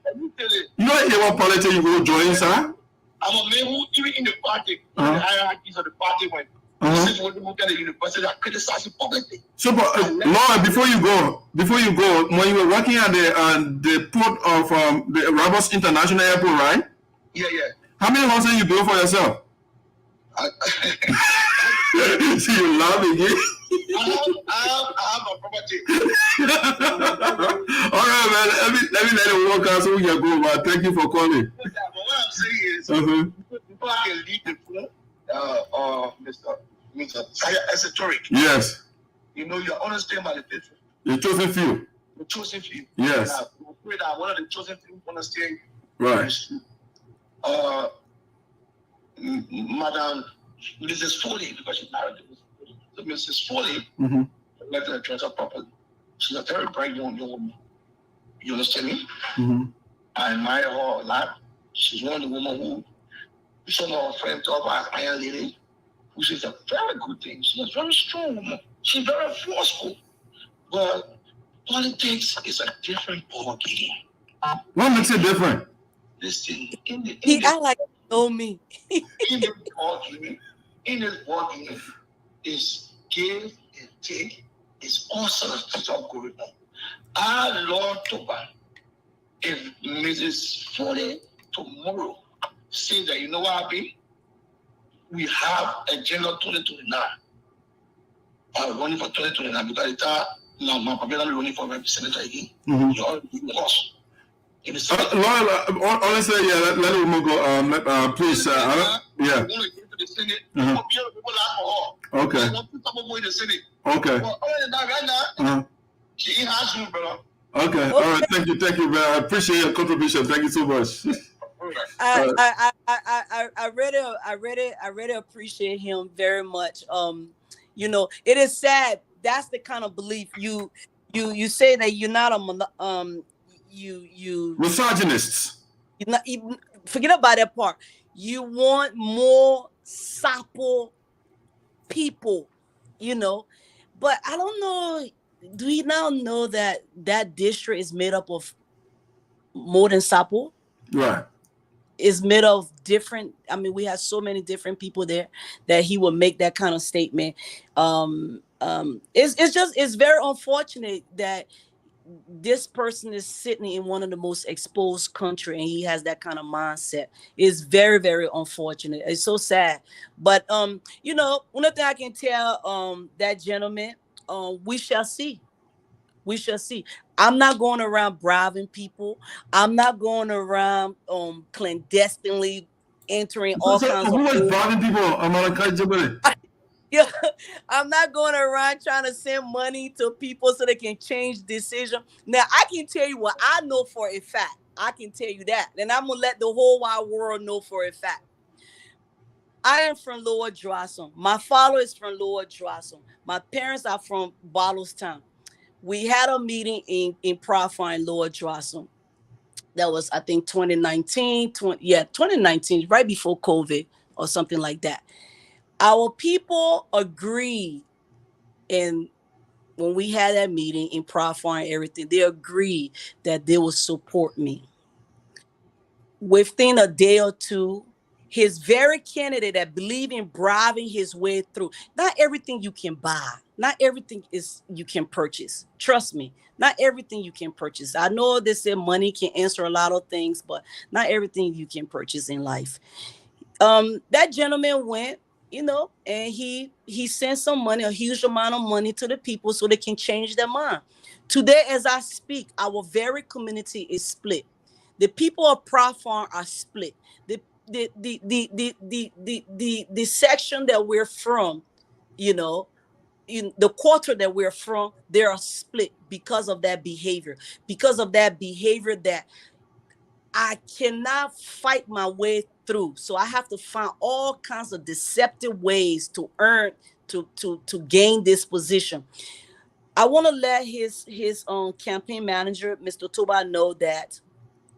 you know what politics you go join, sir? I'm a man who even in the party, the hierarchies of the party when this is what look at the university that criticize publicly. So, Lord, before you go, when you were working at the port of the Rabos International Airport, right? Yeah. How many houses you built for yourself? See, you laughing again. I have a property. All right, man. Let me let it work out so we can go. Man. Thank you for calling. But what I'm saying is, before I can leave the phone, Mr. ESOTERIC. Yes. You know, you're understand by the people. The chosen few. The chosen few. Yes. I pray that one of the chosen few understand. Right. Madam Mrs. Foley, because she's married to Mrs. Foley, let her dress up properly. She's a very bright young woman. You understand me? I admire her a lot. She's one of the women who some of our friends talk about Iron Lady, which is a very good thing. She's a very strong woman. She's very forceful. But politics is a different ballgame. What makes it different? Listen, I like to know me. in this ballgame is give and take. It's all sorts of stuff going on. I love to buy. If Mrs. Foley tomorrow say that, you know what I mean? We have agenda 2029. I'm running for 2029 because it's my brother running for senator again. You're already lost. Honestly, yeah, let the woman go. Please, yeah. Okay. Okay. Okay. All right. Thank you, man. I appreciate your contribution. Thank you so much. I really appreciate him very much. You know, it is sad. That's the kind of belief you say that you're not a you misogynists. You not even forget about that part. You want more Sapo people, you know, but I don't know. Do you now know that that district is made up of more than Sapo? Right. is made of different. I mean, we have so many different people there that he will make that kind of statement. It's very unfortunate that this person is sitting in one of the most exposed country and he has that kind of mindset. It's very, very unfortunate. It's so sad. But you know, one thing I can tell that gentleman, we shall see. We shall see. I'm not going around bribing people. I'm not going around clandestinely entering all kinds of. Who is bribing people? Yeah, I'm not going around trying to send money to people so they can change decision. Now, I can tell you what I know for a fact. I can tell you that. And I'm going to let the whole wide world know for a fact. I am from Lower Juarzon. My father is from Lower Juarzon. My parents are from Bottlestown. We had a meeting in Profile in Lower Juarzon. That was, I think, 2019, 2019, right before COVID or something like that. Our people agreed, and when we had that meeting in Profile and everything, they agreed that they would support me. Within a day or two, his very candidate that believed in bribing his way through. Not everything you can buy. Not everything is you can purchase. Trust me, not everything you can purchase. I know they say money can answer a lot of things, but not everything you can purchase in life. That gentleman went, you know, and he sent some money, a huge amount of money to the people so they can change their mind. Today, as I speak, our very community is split. The people of Profile are split. The section that we're from, you know, in the quarter that we're from, they are split because of that behavior. Because of that behavior that I cannot fight my way through. So I have to find all kinds of deceptive ways to earn, to gain this position. I want to let his campaign manager, Mr. Toba, know that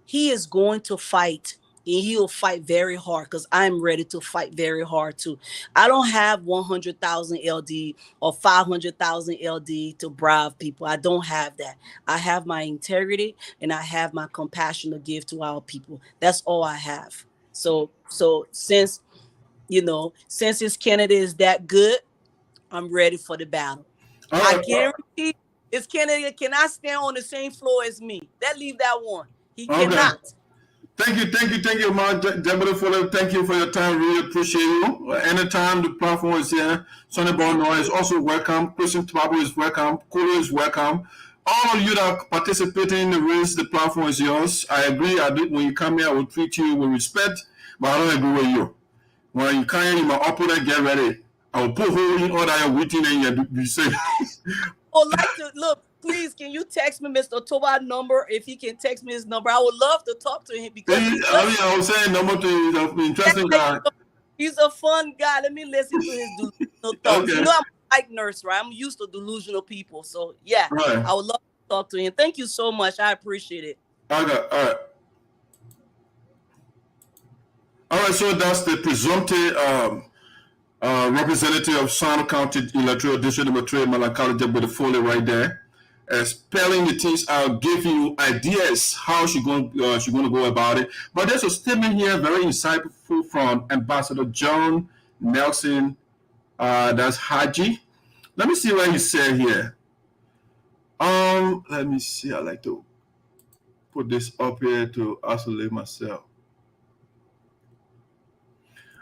he is going to fight. And he will fight very hard because I'm ready to fight very hard too. I don't have 100,000 LD or 500,000 LD to bribe people. I don't have that. I have my integrity and I have my compassion to give to our people. That's all I have. So since, you know, since his candidate is that good, I'm ready for the battle. I guarantee his candidate cannot stand on the same floor as me. Leave that one. He cannot. Thank you, Mark Jegbadai-Fully. Thank you for your time. Really appreciate you. Anytime the platform is here, Sonnyboy Noah is also welcome. Christian Twabu is welcome. Kolo is welcome. All of you that are participating in the race, the platform is yours. I agree. When you come here, I will treat you with respect, but I don't agree with you. When you come here, you my opponent, get ready. I will put hole in all that you're waiting and you'll be safe. Would like to look. Please, can you text me Mr. Toba's number? If he can text me his number, I would love to talk to him because I was saying number to you. He's an interesting guy. He's a fun guy. Let me listen to his delusional thoughts. Okay. You know, I'm a psych nurse, right? I'm used to delusional people. So, yeah, right. I would love to talk to him. Thank you so much. I appreciate it. Okay, all right. All right, so that's the presumptive representative of Sinoe County Electoral District Number 3, Gallah Jegbadai-Fully right there. Spelling the things out, give you ideas how she's going to go about it. But there's a statement here, very insightful from Ambassador John Nelson. That's Haji. Let me see what he said here. Let me see. I like to put this up here to isolate myself.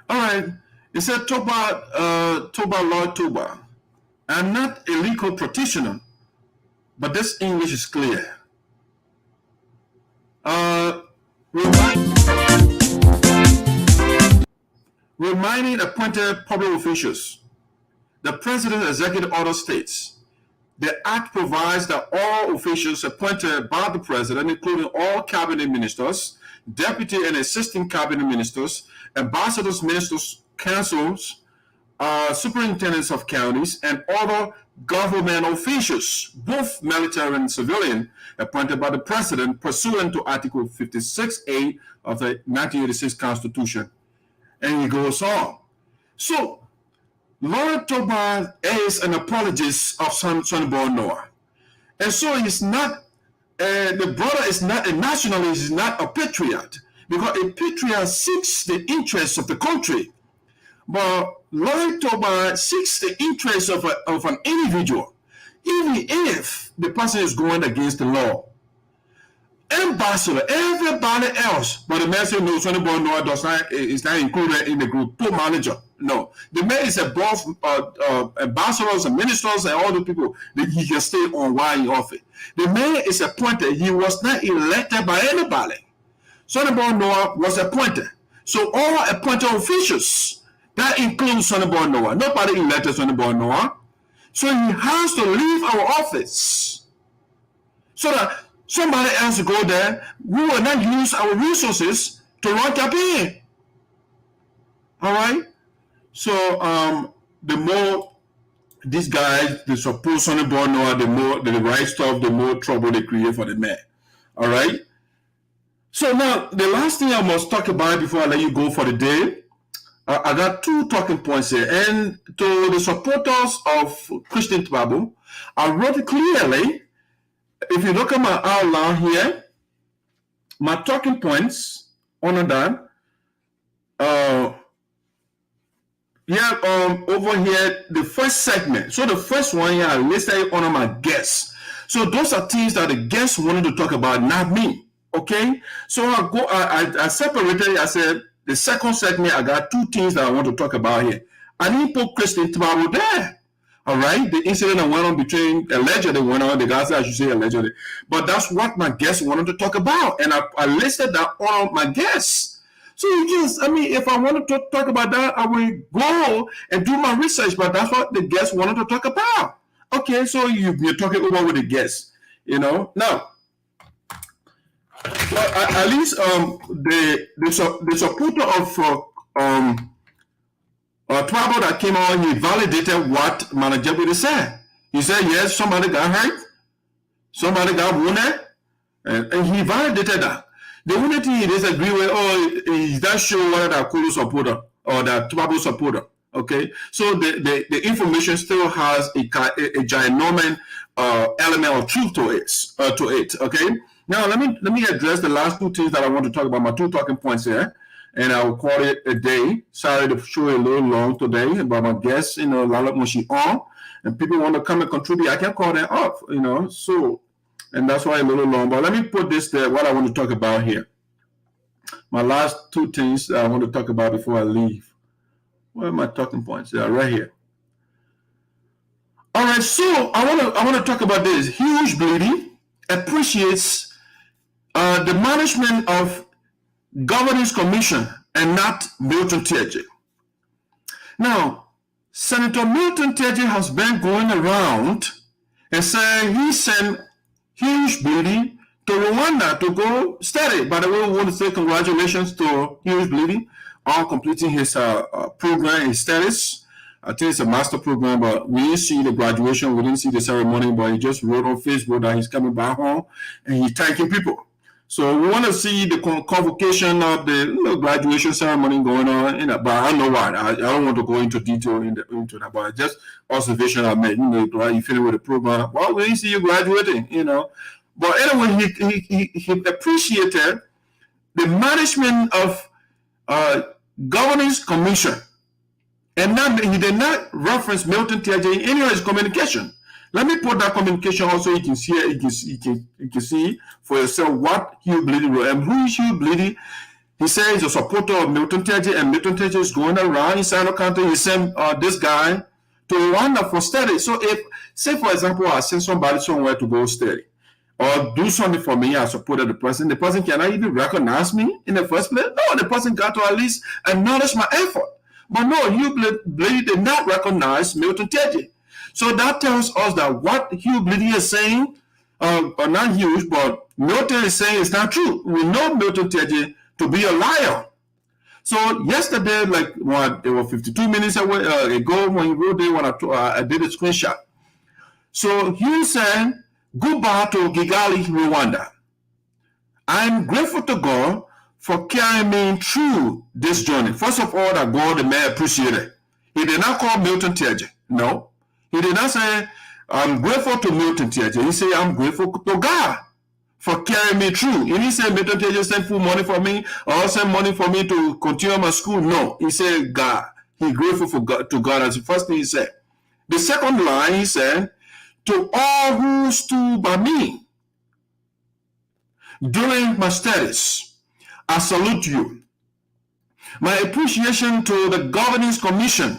All right. It said Toba Lord Toba. I'm not a legal practitioner, but this English is clear. Reminding appointed public officials, the President's executive order states, the Act provides that all officials appointed by the President, including all cabinet ministers, deputy and assistant cabinet ministers, ambassadors, ministers, councils, superintendents of counties, and other government officials, both military and civilian, appointed by the President pursuant to Article 56A of the 1986 Constitution. And he goes on. So, Lord Toba is an apologist of Sonnyboy Noah. And so he's not, the brother is not a nationalist, he's not a patriot. because a patriot seeks the interests of the country. But Lloyd Toba seeks the interests of an individual, even if the person is going against the law. Ambassador, everybody else, but the man said no, Sonnyboy Noah is not included in the group. Poor manager. No. The man is above ambassadors and ministers and all the people that he can stay on while in office. The man is appointed. He was not elected by anybody. Sonnyboy Noah was appointed. So all appointed officials, that includes Sonnyboy Noah. Nobody elected Sonnyboy Noah. So he has to leave our office so that somebody else to go there. We will not use our resources to run campaign. All right. So the more these guys they support Sonnyboy Noah, the more the right stuff, the more trouble they create for the man. All right. So now the last thing I must talk about before I let you go for the day. I got 2 talking points here, and to the supporters of Christian Twabu, I wrote it clearly. If you look at my outline here, my talking points on that, over here, the first segment. So the first one here, I listed on my guests. So those are things that the guests wanted to talk about, not me. Okay. So I separated. I said the second segment, I got 2 things that I want to talk about here. I didn't put Christian Twabu there. All right, the incident that went on between allegedly went on. The guy said I should say allegedly, but that's what my guests wanted to talk about, and I listed that on my guests. So yes, I mean, if I wanted to talk about that, I will go and do my research. But that's what the guests wanted to talk about. Okay, so you're talking over with the guests, you know. Now, well, at least the supporter of Twabu that came on, he validated what Manager Jegbadai said. He said, yes, somebody got hurt, somebody got wounded, and he validated that. The only thing he disagree with, is that show whether that Kolo supporter or that Twabu supporter. Okay, so the information still has a ginormous element of truth to it. Okay, now let me address the last 2 things that I want to talk about. My 2 talking points here. And I will call it a day. Sorry to show a little long today, but my guests, you know, Lala Moshi on, and people want to come and contribute. I can call them off, you know. So, and that's why a little long. But let me put this there. What I want to talk about here. My last 2 things I want to talk about before I leave. Where are my talking points? They are right here. All right. So I want to talk about this. Hugh Bladee appreciates the management of Governance Commission and not Milton Teahjay. Now, Senator Milton Teahjay has been going around and saying he sent Hugh Bladee to Rwanda to go study. By the way, we want to say congratulations to Hugh Bladee on completing his program, his status. I think it's a master program, but we didn't see the graduation, we didn't see the ceremony, but he just wrote on Facebook that he's coming back home and he's thanking people. So we want to see the convocation of the graduation ceremony going on, but I don't know why. I don't want to go into detail into that, but just observation I made. You know, you finish with the program. Well, we didn't see you graduating, you know. But anyway, he appreciated the management of Governance Commission, and he did not reference Milton Teahjay in any of his communication. Let me put that communication also. You can see it. You can see for yourself what Hugh Bladee wrote. And who is Hugh Bladee? He says he's a supporter of Milton Teahjay, and Milton Teahjay is going around in Sinoe County. He sent this guy to Rwanda for study. So if, say for example, I send somebody somewhere to go study or do something for me, I supported the person cannot even recognize me in the first place. No, the person got to at least acknowledge my effort. But no, Hugh Bladee did not recognize Milton Teahjay. So that tells us that what Hugh Bladee is saying, not Hugh, but Milton is saying is not true. We know Milton Teahjay to be a liar. So yesterday, like what, there were 52 minutes ago when he wrote there, when I did a screenshot. So Hugh said, goodbye to Kigali, Rwanda. I'm grateful to God for carrying me through this journey. First of all, that God, the man, appreciated. He did not call Milton Teahjay. No. He did not say, I'm grateful to Milton Teahjay. He said, I'm grateful to God for carrying me through. He didn't say Milton Teahjay sent full money for me or send money for me to continue my school. No, he said God. He grateful for God, to God. That's the first thing he said. The second line, he said, to all who stood by me during my studies, I salute you. My appreciation to the Governance Commission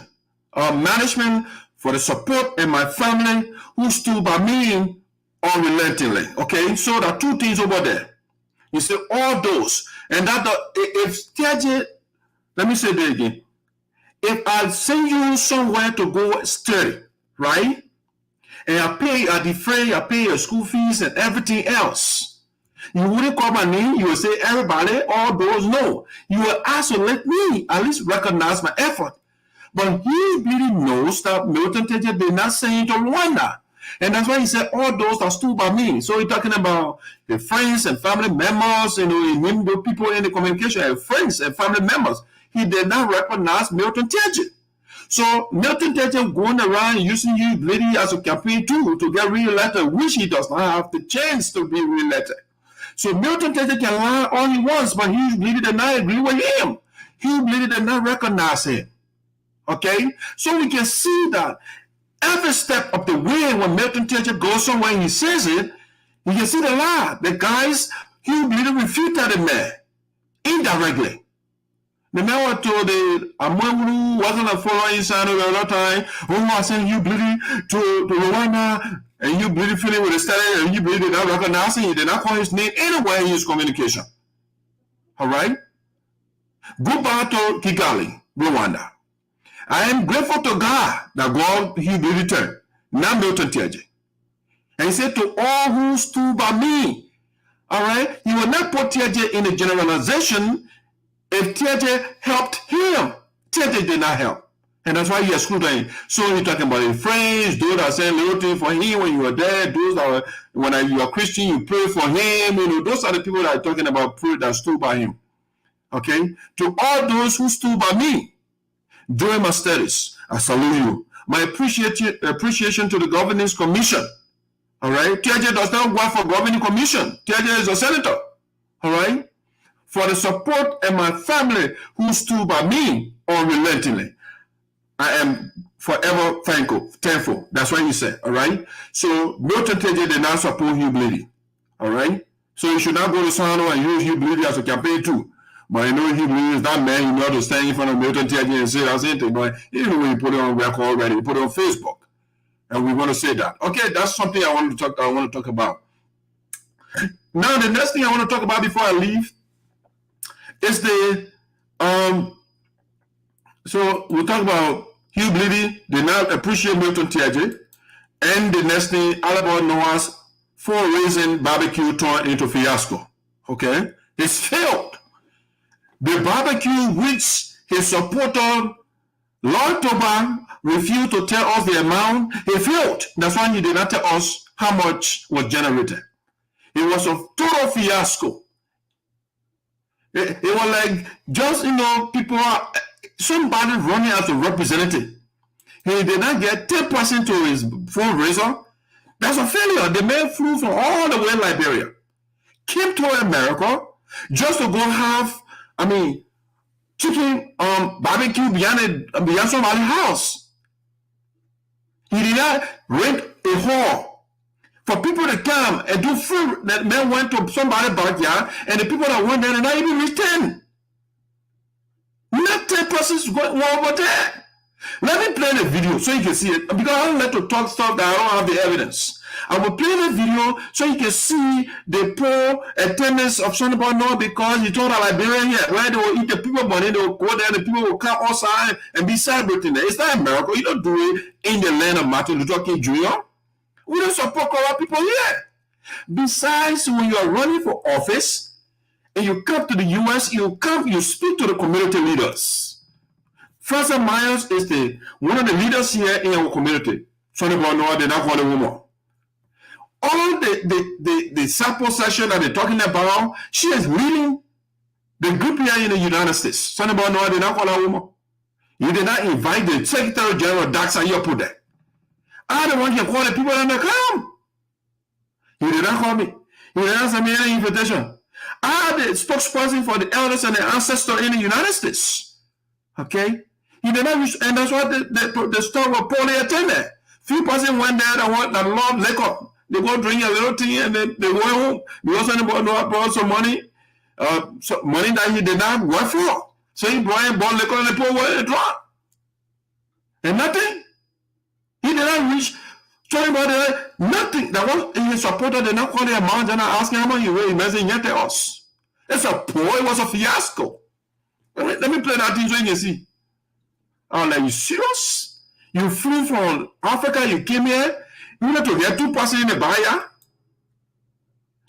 of Management for the support and my family who stood by me unrelentingly. Okay, so there are two things over there. You say all those, and that if Teahjay, let me say that again. If I send you somewhere to go study, right, and I pay your school fees and everything else, you wouldn't call my name. You would say everybody, all those. No, you will also let me at least recognize my effort. But he really knows that Milton Teahjay did not send to Rwanda. And that's why he said all those that stood by me. So he's talking about the friends and family members, he named the people in the communication, friends and family members. He did not recognize Milton Teahjay. So Milton Teahjay going around using Hugh Bladee as a campaign tool to get re-elected, which he does not have the chance to be re-elected. So Milton Teahjay can lie all he wants, but Hugh Bladee did not agree with him. Hugh Bladee did not recognize him. Okay? So we can see that every step of the way when Milton Teahjay goes somewhere and he says it, you can see the lie. The guys, Hugh Bladee refuted the man indirectly. The man told the Amwuru wasn't a following sign of a lot of time. I sent Hugh Bladee to Rwanda, and Hugh Bladee feeling with the study, and Hugh Bladee did not recognize him. He did not call his name anywhere in his communication. All right? Go back to Kigali, Rwanda. I am grateful to God that God, Hugh Bladee returned, not Milton Teahjay. And he said to all who stood by me, all right, he will not put Teahjay in a generalization. If Teahjay helped him, Teahjay did not help. And that's why he excluded him. So he's talking about his friends, those that sent loyalty for him when you were there, those that were, when you are Christian, you pray for him. Those are the people that are talking about prayer that stood by him. Okay? To all those who stood by me during my studies, I salute you. My appreciation to the Governance Commission. All right? Teahjay does not work for Governing Commission. Teahjay is a senator. All right? For the support and my family who stood by me unrelentingly. I am forever thankful. That's what he said. All right? So Milton Teahjay did not support Hugh Bladee. All right? So you should not go to Sinoe and use Hugh Bladee as a campaign tool. But Hugh Bladee is that man, you know, to stand in front of Milton Teahjay and say that's it. But even when you put it on record already, you put it on Facebook. And we want to say that. Okay, that's something I want to talk about. Now the next thing I want to talk about before I leave is the so we'll talk about Hugh Bladee did not appreciate Milton Teahjay, and the next thing, Sonnyboy Noah's fundraising barbecue turned into fiasco. Okay, it's failed. The barbecue, which his supporter Lord Toba refused to tell us the amount, he failed. That's why he did not tell us how much was generated. It was a total fiasco. It was like just, people are, somebody running as a representative. He did not get 10% to his fundraiser. That's a failure. The man flew from all the way to Liberia, came to America just to go have, chicken barbecue beyond somebody's house. He did not rent a hall for people to come and do food. That man went to somebody's backyard, and the people that went there did not even reach 10. Not 10 persons going over there. Let me play the video so you can see it, because I don't like to talk stuff that I don't have the evidence. I will play the video so you can see the poor attendance of Sonnyboy Noah, because he told a Liberian here, where they will eat the people money, they will go there, the people will come outside and be celebrating there. It's not a miracle. You don't do it in the land of Martin Luther King Jr. We don't support corrupt people here. Besides, when you are running for office and you come to the US, you speak to the community leaders. Francis Myers is one of the leaders here in our community. Sonnyboy Noah did not call a woman. All the Sapo session that they're talking about, she is leading the group here in the United States. Sonnyboy Noah did not call a woman. You did not invite the Secretary General Daxa Yopude. I don't want you to call the people that come. You did not call me. He didn't send me any invitation. I'm the spokesperson for the elders and the ancestors in the United States. Okay? He did not reach, and that's why the store was poorly attended. Few persons went there and want the Lord liquor. They go drink a little thing and then they go home. Because anybody brought some money, money that he did not work for. So he brought liquor and the poor were drunk. And nothing. He did not reach. Talking about nothing. That was his supporter did not call the amount and I asked him how much you weigh. He messing yet to us. It's a poor, it was a fiasco. Let me play that thing so you can see. I'm like, you serious? You flew from Africa, you came here, you need to get 2% in the buyer.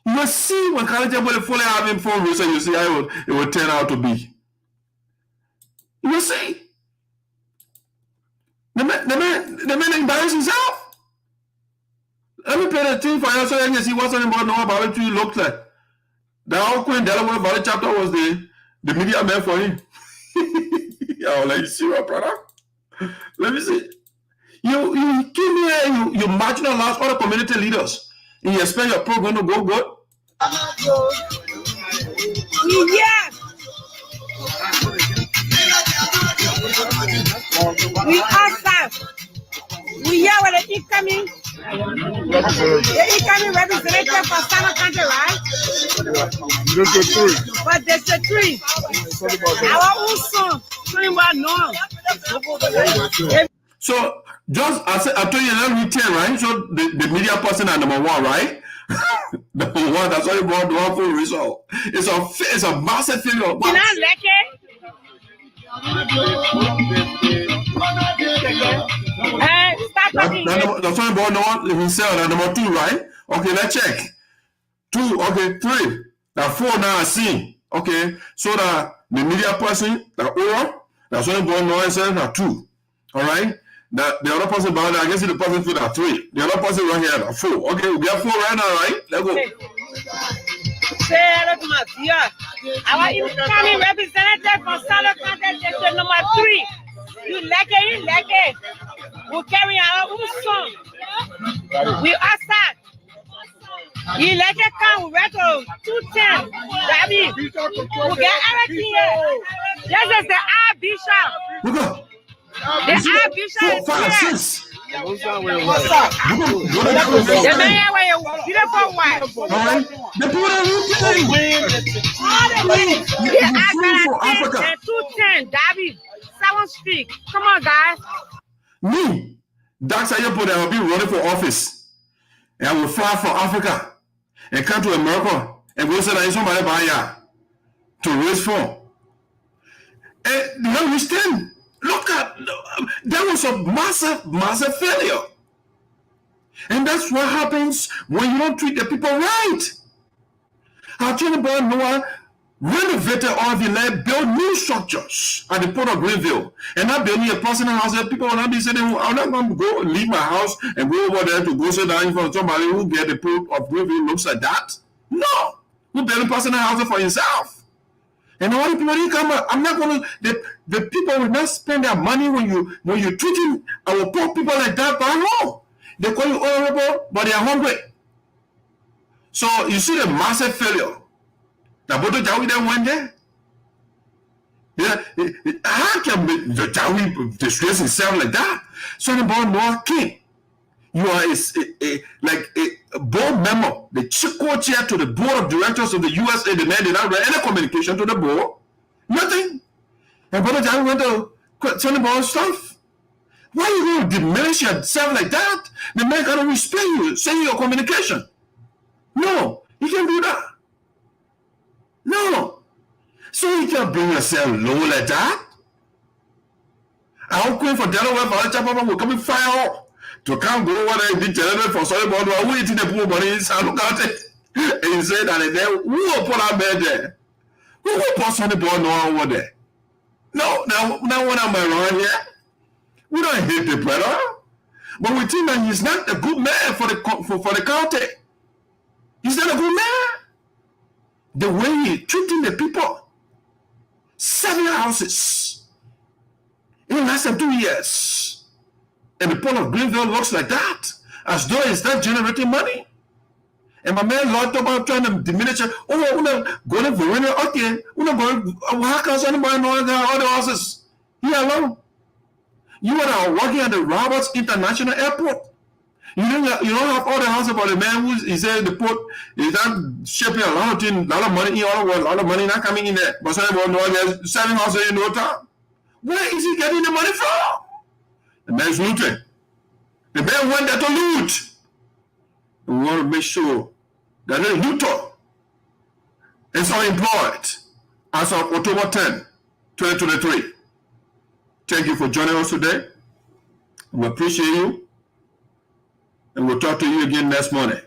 You will see when Gallah Jegbadai-Fully having fundraising, you see how it will turn out to be. You will see. The man embarrassed himself. Let me play the thing for you so you can see what Sonnyboy Noah about you looked like. The whole Queen Delaware Valley chapter was the media man for him. I was like, you see what, brother? Let me see. You came here, you marginalized other community leaders, and you expect your program to go good? Yeah. We outside. We hear where the incoming. The incoming representative for Sano Country, right? But there's a tree. Our own son, Sonnyboy Noah. So, just as I told you, let me tell right? So, the media person are number one, right? Number one, that's why you brought the one full result. It's a massive failure. Can I like it? Stop talking. That's why you brought the one himself, number two, right? Okay, let's check. 2, okay, 3. Now 4 now I see. Okay, so the media person, the oral, that's why you brought no answer, now 2. All right? The other person behind that, I guess the person feel that 3. The other person right here, 4. Okay, we have 4 right now, right? Let's go. Say hello to my dear. Our incoming representative from Southern County District number 3. You like it. We carry our own song. We outside. You like it, come, we read to 210. That means we get everything here. This is the Bishop. Look up. The Bishop 4, 5, is here. 6. The man here where you beautiful wife. All right. The people that All the way. Yeah, 210, David. 7 Street. Come on, guys. Me, that's how you put it. I will be running for office. And I will fly from Africa and come to America and go say that somebody buy ya to raise funds. And you understand? Look at that was a massive failure. And that's what happens when you don't treat the people right. Our Sonnyboy Noah renovated all the land, build new structures at the port of Greenville. And not building a personal house. People will not be saying, I'm not going to go and leave my house and go over there to go sit down in front of somebody who get the port of Greenville looks like that. No. You build a personal house for yourself. And all the people who come out, I'm not going to, the people will not spend their money when you're treating our poor people like that by law. They call you honorable, but they are hungry. So you see the massive failure. Now, but the Jawi then went there. Yeah, how can the Jawi disgrace himself like that? Sonnyboy Noah King, you are a board member, the co-chair to the board of directors of the USA. The man did not write any communication to the board. Nothing. And Brother Jawi went to Sonnyboy stuff. Why are you going to diminish yourself like that? The man cannot respect you, send you your communication. No, you can't do that. No. So you can't bring yourself low like that. Our Queen for Delaware Valley Chapter will come and fire up to come go over there and be terrible for Sonnyboy Noah. Who eating the poor money in Sano County? And he said that there, who will put our bed there? Who will put Sonnyboy Noah over there? No, now when I'm around here, we don't hate the brother, but we think that he's not a good man for the county. He's not a good man. The way he's treating the people. 7 houses in less than 2 years. And the port of Greenville looks like that, as though it's not generating money. And my man locked up trying to diminish it. Oh, we're going to Verona, okay. We're going to how can somebody know that other houses? He alone. You are working at the Roberts International Airport. You don't have all the house about the man who he said the port is not shipping a lot of things, a lot of money in all the world, a lot of money not coming in there. But Sonnyboy Noah, there's 7 houses in no time. Where is he getting the money from? The man's looting. The man went there to loot. And we want to make sure that the looter is unemployed as of October 10, 2023. Thank you for joining us today. We appreciate you. And we'll talk to you again next morning.